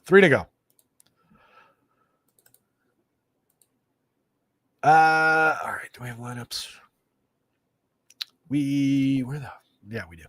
3 to go. All right. Do we have lineups? We do.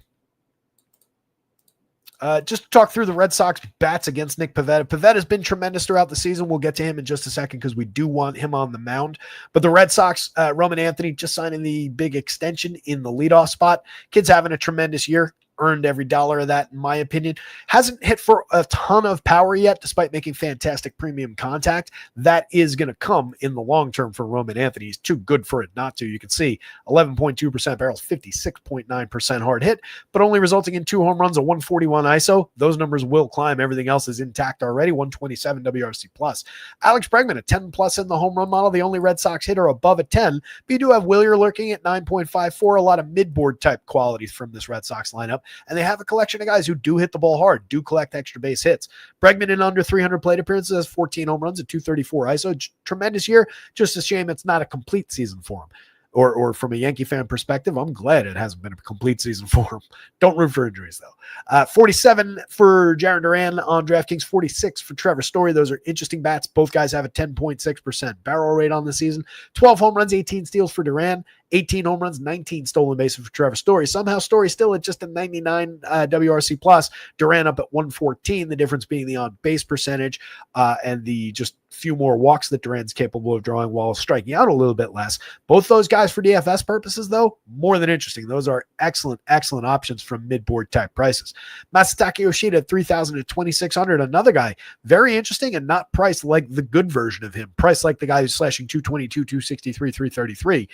Just to talk through the Red Sox bats against Nick Pivetta. Pivetta has been tremendous throughout the season. We'll get to him in just a second because we do want him on the mound. But the Red Sox, Roman Anthony just signing the big extension in the leadoff spot. Kid's having a tremendous year. Earned every dollar of that, in my opinion. Hasn't hit for a ton of power yet, despite making fantastic premium contact. That is going to come in the long term for Roman Anthony. He's too good for it not to. You can see 11.2% barrels, 56.9% hard hit, but only resulting in 2 home runs, a 141 ISO. Those numbers will climb. Everything else is intact already. 127 WRC plus. Alex Bregman, a 10 plus in the home run model. The only Red Sox hitter above a 10. But you do have Willier lurking at 9.54. A lot of mid-board type qualities from this Red Sox lineup. And they have a collection of guys who do hit the ball hard, do collect extra base hits. Bregman in under 300 plate appearances has 14 home runs at 234 ISO. Tremendous year. Just a shame it's not a complete season for him. Or from a Yankee fan perspective, I'm glad it hasn't been a complete season for him. Don't root for injuries, though. 47 for Jarren Duran on DraftKings, 46 for Trevor Story. Those are interesting bats. Both guys have a 10.6% barrel rate on the season. 12 home runs, 18 steals for Duran. 18 home runs, 19 stolen bases for Trevor Story. Somehow Story still at just a 99 WRC plus. Duran up at 114. The difference being the on-base percentage and the just few more walks that Duran's capable of drawing while striking out a little bit less. Both those guys for DFS purposes, though, more than interesting. Those are excellent options from mid-board type prices. Masataka Yoshida at 3,000 to 2,600. Another guy, very interesting and not priced like the good version of him. Priced like the guy who's slashing 222, 263, 333.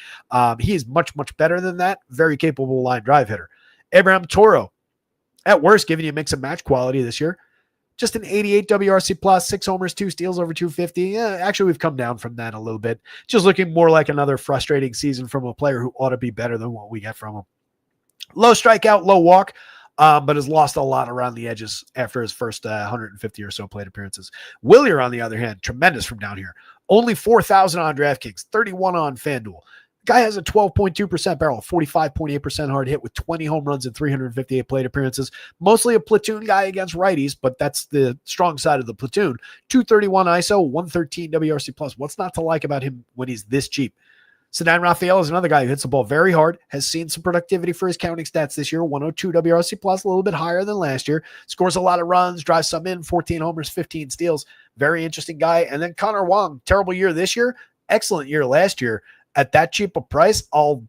He is much better than that. Very capable line drive hitter. Abraham Toro, at worst, giving you a mix and match quality this year. Just an 88 WRC plus, 6 homers, 2 steals over 250. Yeah, actually, we've come down from that a little bit. Just looking more like another frustrating season from a player who ought to be better than what we get from him. Low strikeout, low walk, but has lost a lot around the edges after his first 150 or so plate appearances. Willier, on the other hand, tremendous from down here. Only 4,000 on DraftKings, 31 on FanDuel. Guy has a 12.2% barrel, 45.8% hard hit with 20 home runs and 358 plate appearances. Mostly a platoon guy against righties, but that's the strong side of the platoon. 231 ISO, 113 WRC plus. What's not to like about him when he's this cheap? Ceddanne Rafael is another guy who hits the ball very hard, has seen some productivity for his counting stats this year, 102 WRC plus, a little bit higher than last year. Scores a lot of runs, drives some in, 14 homers, 15 steals. Very interesting guy. And then Connor Wong, terrible year this year, excellent year last year. At that cheap a price, I'll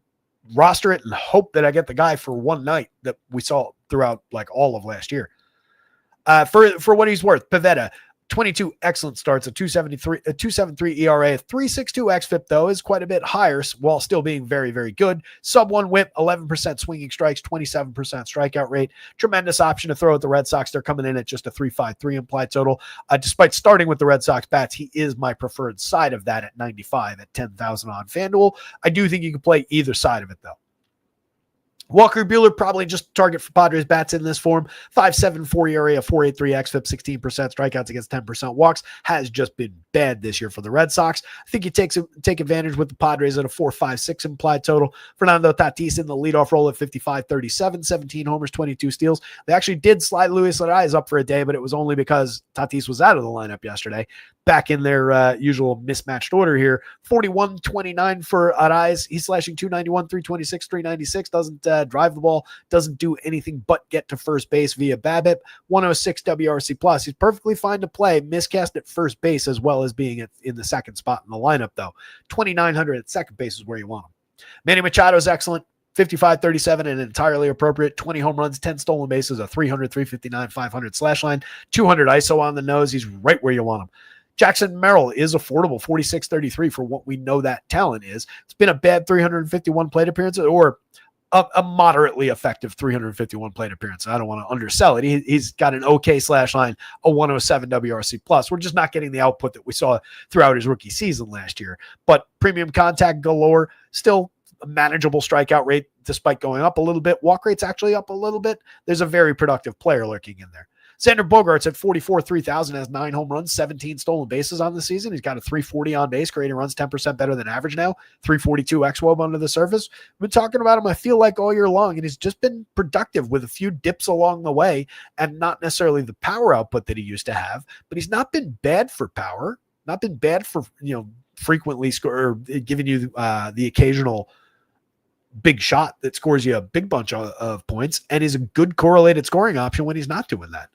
roster it and hope that I get the guy for one night that we saw throughout like all of last year. For what he's worth, Pivetta, 22 excellent starts, a 2.73 ERA, a 3.62 xFIP though is quite a bit higher while still being very, very good. Sub 1 whip, 11% swinging strikes, 27% strikeout rate. Tremendous option to throw at the Red Sox. They're coming in at just a 3.53 implied total. Despite starting with the Red Sox bats, he is my preferred side of that at 95 at 10,000 on FanDuel. I do think you can play either side of it though. Walker Buehler, probably just target for Padres bats in this form. 5.74 ERA, a 4.83 xFIP, 16% strikeouts against 10% walks. Has just been bad this year for the Red Sox. I think he take advantage with the Padres at a 4.56 implied total. Fernando Tatis in the leadoff role at 55.37, 17 homers, 22 steals. They actually did slide Luis Arraez up for a day, but it was only because Tatis was out of the lineup yesterday. Back in their usual mismatched order here. 41-29 for Arraez. He's slashing 291, 326, 396. Doesn't drive the ball. Doesn't do anything but get to first base via BABIP. 106 WRC plus. He's perfectly fine to play. Miscast at first base as well as being in the second spot in the lineup, though. 2,900 at second base is where you want him. Manny Machado is excellent. 55-37 and entirely appropriate. 20 home runs, 10 stolen bases, a 300, 359, 500 slash line, 200 ISO on the nose. He's right where you want him. Jackson Merrill is affordable, 46.33 for what we know that talent is. It's been a bad 351 plate appearance or a moderately effective 351 plate appearance. I don't want to undersell it. He's got an okay slash line, a 107 WRC plus. We're just not getting the output that we saw throughout his rookie season last year. But premium contact galore, still a manageable strikeout rate despite going up a little bit. Walk rate's actually up a little bit. There's a very productive player lurking in there. Xander Bogaerts at 44, 3,000 has 9 home runs, 17 stolen bases on the season. He's got a 340 on base, creating runs 10% better than average now. 342 xWOB under the surface. We've been talking about him, I feel like, all year long, and he's just been productive with a few dips along the way and not necessarily the power output that he used to have, but he's not been bad for power, not been bad for, frequently giving you the occasional big shot that scores you a big bunch of points, and is a good correlated scoring option when he's not doing that.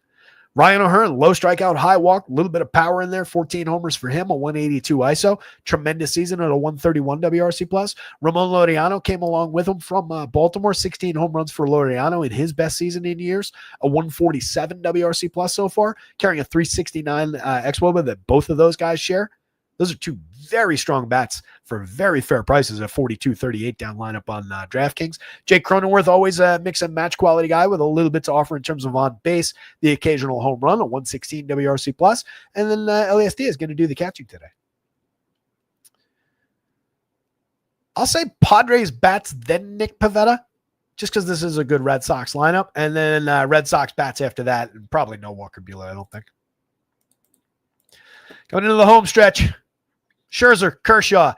Ryan O'Hearn, low strikeout, high walk, a little bit of power in there, 14 homers for him, a 182 ISO, tremendous season at a 131 WRC plus. Ramon Laureano came along with him from Baltimore, 16 home runs for Laureano in his best season in years, a 147 WRC plus so far, carrying a 369 xWOBA that both of those guys share. Those are two very strong bats for very fair prices at 42.38 down lineup on DraftKings. Jake Cronenworth, always a mix and match quality guy with a little bit to offer in terms of on base, the occasional home run, a 116 WRC plus, and then Elias Diaz is going to do the catching today. I'll say Padres bats, then Nick Pivetta, just because this is a good Red Sox lineup, and then Red Sox bats after that, and probably no Walker Buehler, I don't think. Going into the home stretch, Scherzer, Kershaw.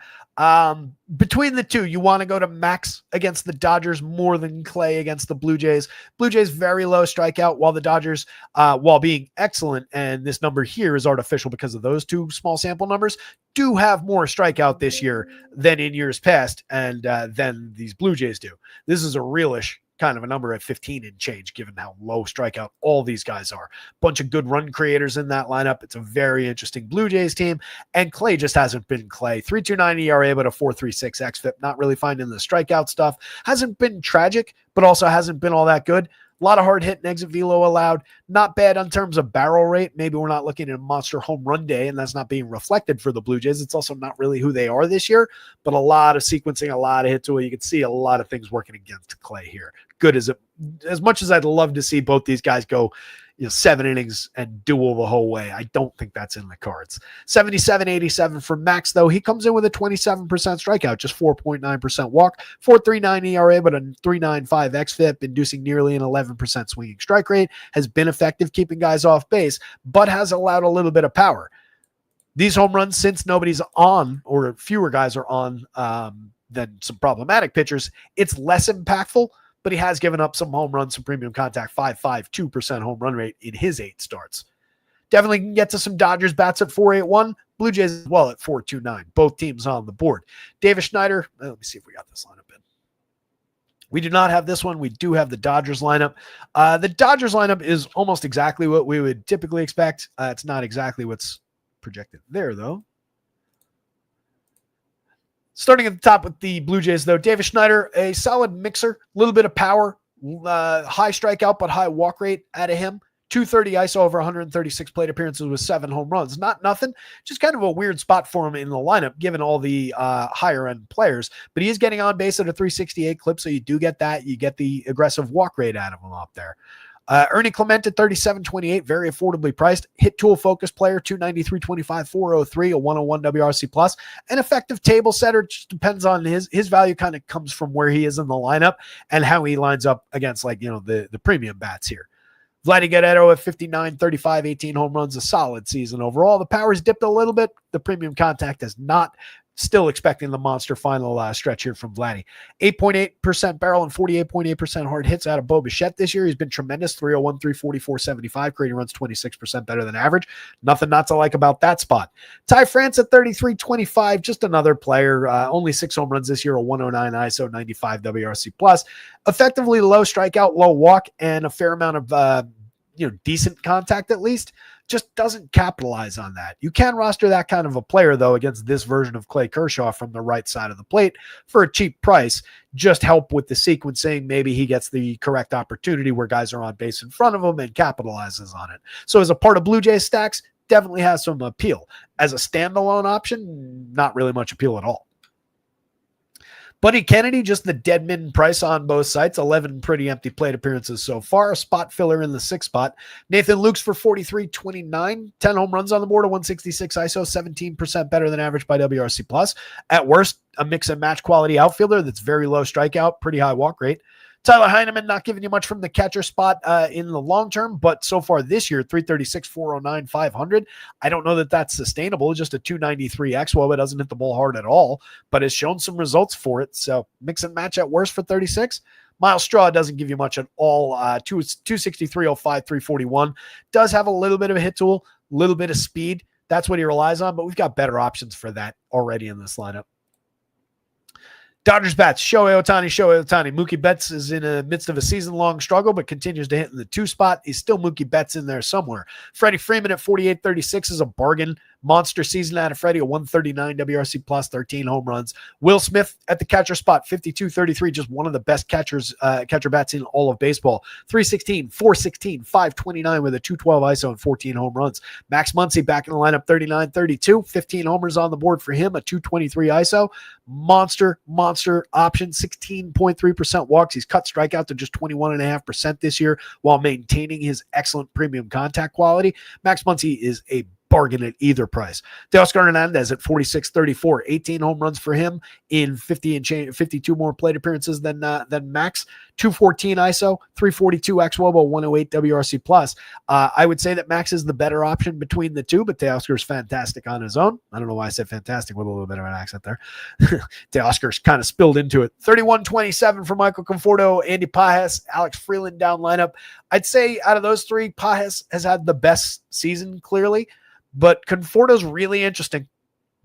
Between the two, you want to go to Max against the Dodgers more than Clay against the Blue Jays. Blue Jays very low strikeout, while the Dodgers, while being excellent, and this number here is artificial because of those two small sample numbers, do have more strikeout this year than in years past, and than these Blue Jays do. This is a realish kind of a number at 15 and change, given how low strikeout all these guys are. Bunch of good run creators in that lineup. It's a very interesting Blue Jays team, and Clay just hasn't been Clay. 3.29 ERA, but a 4.36 xFIP. Not really finding the strikeout stuff. Hasn't been tragic, but also hasn't been all that good. A lot of hard hit and exit velo allowed. Not bad in terms of barrel rate. Maybe we're not looking at a monster home run day, and that's not being reflected for the Blue Jays. It's also not really who they are this year, but a lot of sequencing, a lot of hit tool. You can see a lot of things working against Clay here. Good as much as I'd love to see both these guys go, 7 innings and duel the whole way. I don't think that's in the cards. 77-87 for Max, though. He comes in with a 27% strikeout, just 4.9% walk, 4.39 ERA, but a 3.95 xFIP, inducing nearly an 11% swinging strike rate. Has been effective keeping guys off base, but has allowed a little bit of power. These home runs, since nobody's on, or fewer guys are on than some problematic pitchers, it's less impactful, but he has given up some home runs, some premium contact, 5.52% home run rate in his 8 starts. Definitely can get to some Dodgers bats at 4.81, Blue Jays as well at 4.29. Both teams on the board. Davis Schneider, let me see if we got this lineup in. We do not have this one. We do have the Dodgers lineup. The Dodgers lineup is almost exactly what we would typically expect. It's not exactly what's projected there, though. Starting at the top with the Blue Jays, though, Davis Schneider, a solid mixer, a little bit of power, high strikeout, but high walk rate out of him. 230 ISO over 136 plate appearances with 7 home runs. Not nothing, just kind of a weird spot for him in the lineup, given all the higher end players. But he is getting on base at a 368 clip, so you do get that. You get the aggressive walk rate out of him up there. Ernie Clement at 37.28, very affordably priced. Hit tool focus player, 293.25, 403, a 101 WRC plus. An effective table setter, just depends on his value, kind of comes from where he is in the lineup and how he lines up against, like, the premium bats here. Vladdy Guerrero at 59, 35, 18 home runs, a solid season overall. The power's dipped a little bit. The premium contact has not. Still expecting the monster final stretch here from Vladdy. 8.8% barrel and 48.8% hard hits out of Bo Bichette this year. He's been tremendous. 301, 344, 75. Creating runs 26% better than average. Nothing not to like about that spot. Ty France at 33.25. Just another player. Only 6 home runs this year. A 109 ISO, 95 WRC plus. Effectively low strikeout, low walk, and a fair amount of decent contact at least. Just doesn't capitalize on that. You can roster that kind of a player, though, against this version of Clay Kershaw from the right side of the plate for a cheap price. Just help with the sequencing. Maybe he gets the correct opportunity where guys are on base in front of him and capitalizes on it. So as a part of Blue Jays stacks, definitely has some appeal. As a standalone option, not really much appeal at all. Buddy Kennedy, just the dead min price on both sites. 11 pretty empty plate appearances so far. A spot filler in the 6th spot. Nathan Lukes for 43.29. 10 home runs on the board. A 166 ISO. 17% better than average by WRC plus. At worst, a mix and match quality outfielder that's very low strikeout. Pretty high walk rate. Tyler Heineman not giving you much from the catcher spot in the long term, but so far this year, 336, 409, 500. I don't know that that's sustainable. Just a 293 xWOBA. It doesn't hit the ball hard at all, but has shown some results for it. So mix and match at worst for 36. Miles Straw doesn't give you much at all. 263, 05, 341. Does have a little bit of a hit tool, a little bit of speed. That's what he relies on, but we've got better options for that already in this lineup. Dodgers bats, Shohei Ohtani. Mookie Betts is in the midst of a season-long struggle, but continues to hit in the 2 spot. He's still Mookie Betts in there somewhere. Freddie Freeman at 48.36 is a bargain. Monster season out of Freddie, a 139 WRC plus, 13 home runs. Will Smith at the catcher spot, 52.33, just one of the best catcher bats in all of baseball. 316, 416, 529 with a 212 ISO and 14 home runs. Max Muncy back in the lineup, 39.32, 15 homers on the board for him, a 223 ISO. Monster option, 16.3% walks. He's cut strikeout to just 21.5% this year while maintaining his excellent premium contact quality. Max Muncy is a bargain at either price. Teoscar Hernandez at 46.34, 18 home runs for him in 52 more plate appearances than Max. 214 ISO, 342 xWOBA, 108 WRC plus. I would say that Max is the better option between the two, but Teoscar's fantastic on his own. I don't know why I said fantastic with a little bit of an accent there. Teoscar's kind of spilled into it. 31.27 for Michael Conforto, Andy Pages, Alex Freeland down lineup. I'd say out of those 3, Pages has had the best season clearly, but Conforto's really interesting.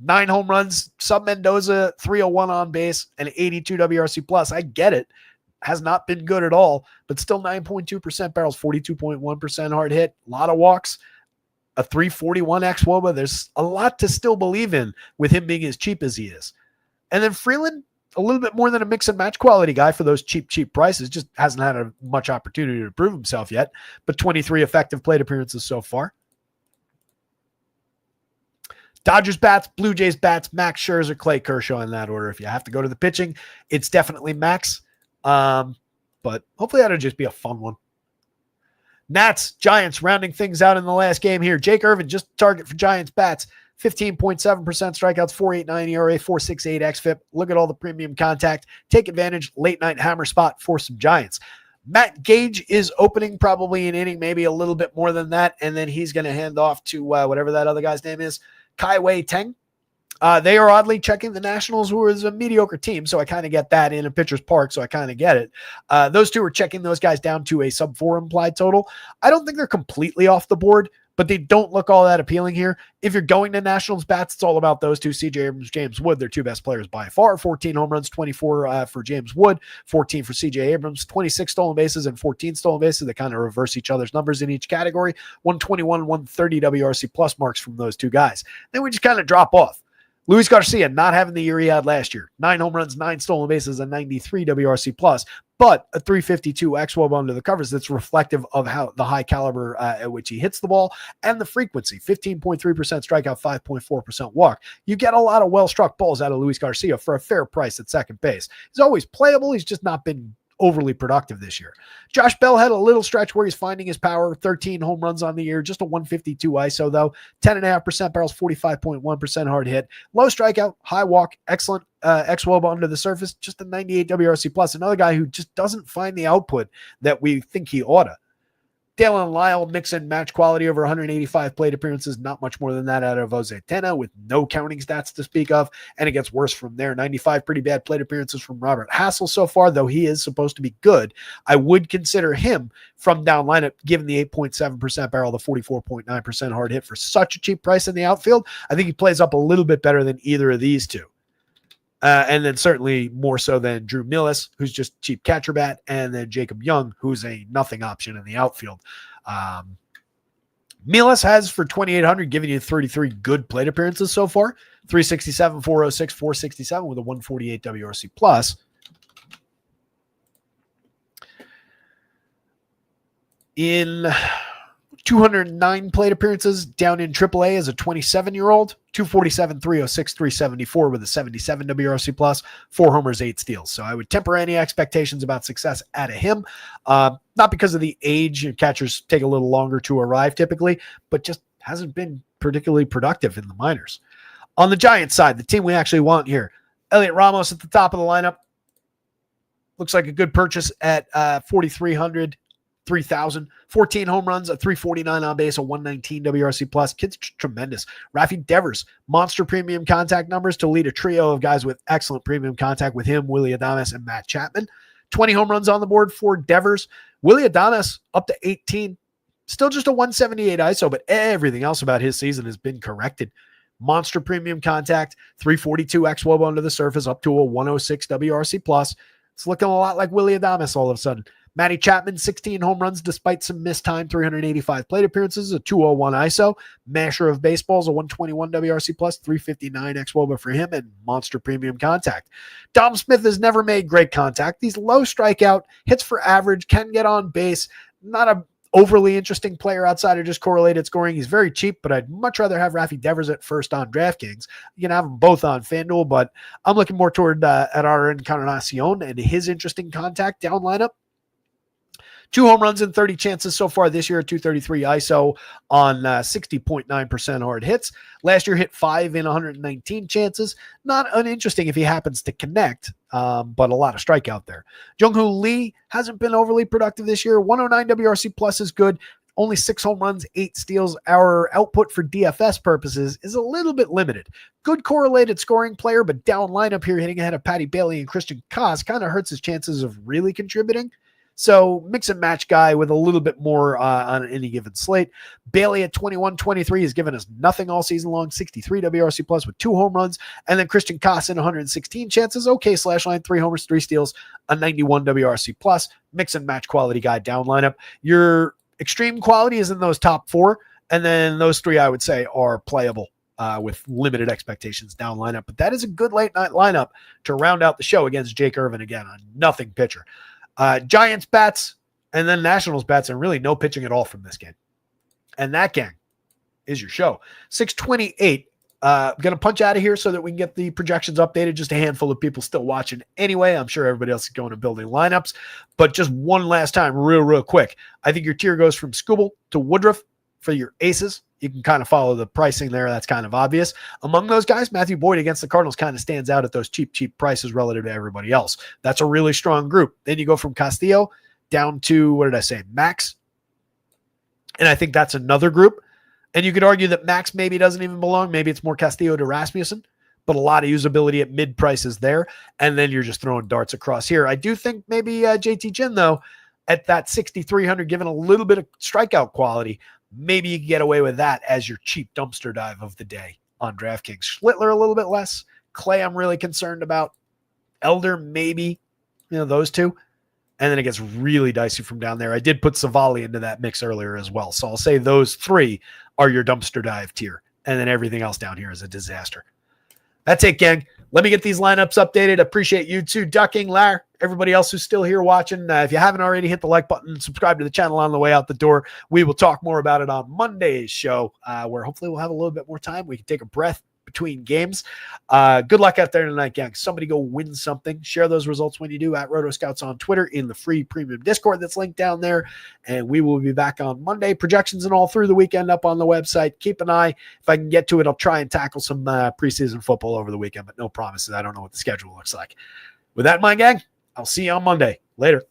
9 home runs, sub Mendoza, 301 on base, and 82 WRC plus. I get it. Has not been good at all, but still 9.2% barrels, 42.1% hard hit, a lot of walks, a 341 xWOBA. There's a lot to still believe in with him being as cheap as he is. And then Freeland, a little bit more than a mix and match quality guy for those cheap prices. Just hasn't had much opportunity to prove himself yet, but 23 effective plate appearances so far. Dodgers bats, Blue Jays bats, Max Scherzer, Clay Kershaw in that order. If you have to go to the pitching, it's definitely Max. But hopefully that'll just be a fun one. Nats, Giants rounding things out in the last game here. Jake Irvin, just target for Giants bats. 15.7% strikeouts, 4.89 ERA, 4.68 xFIP. Look at all the premium contact. Take advantage, late night hammer spot for some Giants. Matt Gage is opening probably an inning, maybe a little bit more than that, and then he's going to hand off to whatever that other guy's name is, Kai Wei Teng. They are oddly checking the Nationals, who is a mediocre team, so I kind of get that in a pitcher's park, so I kind of get it. Those two are checking those guys down to a sub-4 implied total. I don't think they're completely off the board, but they don't look all that appealing here. If you're going to Nationals bats, it's all about those two, CJ Abrams, James Wood. They're 2 best players by far. 14 home runs, 24 for James Wood, 14 for CJ Abrams, 26 stolen bases and 14 stolen bases. They kind of reverse each other's numbers in each category. 121, 130 WRC plus marks from those two guys. Then we just kind of drop off. Luis Garcia not having the year he had last year. 9 home runs, 9 stolen bases, a 93 WRC plus, but a 352 xWOB under the covers that's reflective of how the high caliber at which he hits the ball and the frequency. 15.3% strikeout, 5.4% walk. You get a lot of well-struck balls out of Luis Garcia for a fair price at second base. He's always playable. He's just not been overly productive this year. Josh Bell had a little stretch where he's finding his power. 13 home runs on the year, just a 152 ISO though. 10.5% barrels, 45.1% hard hit. Low strikeout, high walk, excellent xWOB under the surface, just a 98 WRC plus. Another guy who just doesn't find the output that we think he oughta. Dalen Lyle, mix and match quality over 185 plate appearances, not much more than that out of Jose Tena with no counting stats to speak of, and it gets worse from there. 95 pretty bad plate appearances from Robert Hassel so far, though he is supposed to be good. I would consider him from down lineup, given the 8.7% barrel, the 44.9% hard hit for such a cheap price in the outfield. I think he plays up a little bit better than either of these two. And then certainly more so than Drew Millis, who's just cheap catcher bat, and then Jacob Young, who's a nothing option in the outfield. Millis has for 2,800 given you 33 good plate appearances so far. 367, 406, 467 with a 148 WRC plus. In 209 plate appearances down in AAA as a 27-year-old, 247, 306, 374 with a 77 WRC plus, 4 homers, 8 steals. So I would temper any expectations about success out of him. Not because of the age, catchers take a little longer to arrive typically, but just hasn't been particularly productive in the minors. On the Giants side, the team we actually want here, Elliot Ramos at the top of the lineup. Looks like a good purchase at 4,300. 3,000, 14 home runs, a 349 on base, a 119 WRC plus. Kid's tremendous. Rafi Devers, monster premium contact numbers to lead a trio of guys with excellent premium contact with him, Willy Adames, and Matt Chapman. 20 home runs on the board for Devers. Willy Adames up to 18. Still just a 178 ISO, but everything else about his season has been corrected. Monster premium contact, 342 xWOB under the surface, up to a 106 WRC plus. It's looking a lot like Willy Adames all of a sudden. Matty Chapman, 16 home runs despite some missed time, 385 plate appearances, a 201 ISO. Masher of baseballs, a 121 WRC plus, 359 xWOBA for him, and monster premium contact. Dom Smith has never made great contact. He's low strikeout, hits for average, can get on base. Not a overly interesting player outside of just correlated scoring. He's very cheap, but I'd much rather have Rafi Devers at first on DraftKings. You can have them both on FanDuel, but I'm looking more toward at our Encarnacion and his interesting contact down lineup. 2 home runs and 30 chances so far this year, 233 ISO on 60.9% hard hits. Last year hit 5 in 119 chances. Not uninteresting if he happens to connect, but a lot of strikeout there. Jung-Hoo Lee hasn't been overly productive this year. 109 WRC plus is good. Only 6 home runs, 8 steals. Our output for DFS purposes is a little bit limited. Good correlated scoring player, but down lineup here hitting ahead of Patty Bailey and Christian Koss kind of hurts his chances of really contributing. So mix and match guy with a little bit more on any given slate. Bailey at 21-23 has given us nothing all season long. 63 WRC plus with 2 home runs. And then Christian Koss in 116 chances. Okay, slash line, 3 homers, 3 steals, a 91 WRC plus. Mix and match quality guy down lineup. Your extreme quality is in those top 4. And then those 3, I would say, are playable with limited expectations down lineup. But that is a good late night lineup to round out the show against Jake Irvin again, a nothing pitcher. Giants bats and then Nationals bats, and really no pitching at all from this game. And that, gang, is your show. 6:28. Going to punch out of here so that we can get the projections updated. Just a handful of people still watching anyway. I'm sure everybody else is going to building lineups. But just one last time, real quick. I think your tier goes from Skubal to Woodruff for your aces. You can kind of follow the pricing there. That's kind of obvious. Among those guys, Matthew Boyd against the Cardinals kind of stands out at those cheap prices relative to everybody else. That's a really strong group. Then you go from Castillo down to, what did I say, Max. And I think that's another group. And you could argue that Max maybe doesn't even belong. Maybe it's more Castillo to Rasmussen, but a lot of usability at mid prices there. And then you're just throwing darts across here. I do think maybe JT Chin, though, at that 6,300, given a little bit of strikeout quality, maybe you can get away with that as your cheap dumpster dive of the day on DraftKings. Schlittler a little bit less. Clay I'm really concerned about. Elder maybe, those 2. And then it gets really dicey from down there. I did put Savali into that mix earlier as well. So I'll say those 3 are your dumpster dive tier. And then everything else down here is a disaster. That's it, gang. Let me get these lineups updated. Appreciate you too, Ducking, Lar, everybody else who's still here watching. If you haven't already, hit the like button, subscribe to the channel on the way out the door. We will talk more about it on Monday's show, where hopefully we'll have a little bit more time. We can take a breath between games. Good luck out there tonight, gang. Somebody go win something. Share those results when you do at rotoscouts on Twitter in the free premium Discord that's linked down there. And we will be back on Monday. Projections and all through the weekend up on the website. Keep an eye. If I can get to it, I'll try and tackle some preseason football over the weekend, but no promises. I don't know what the schedule looks like. With that in mind, gang, I'll see you on Monday. Later.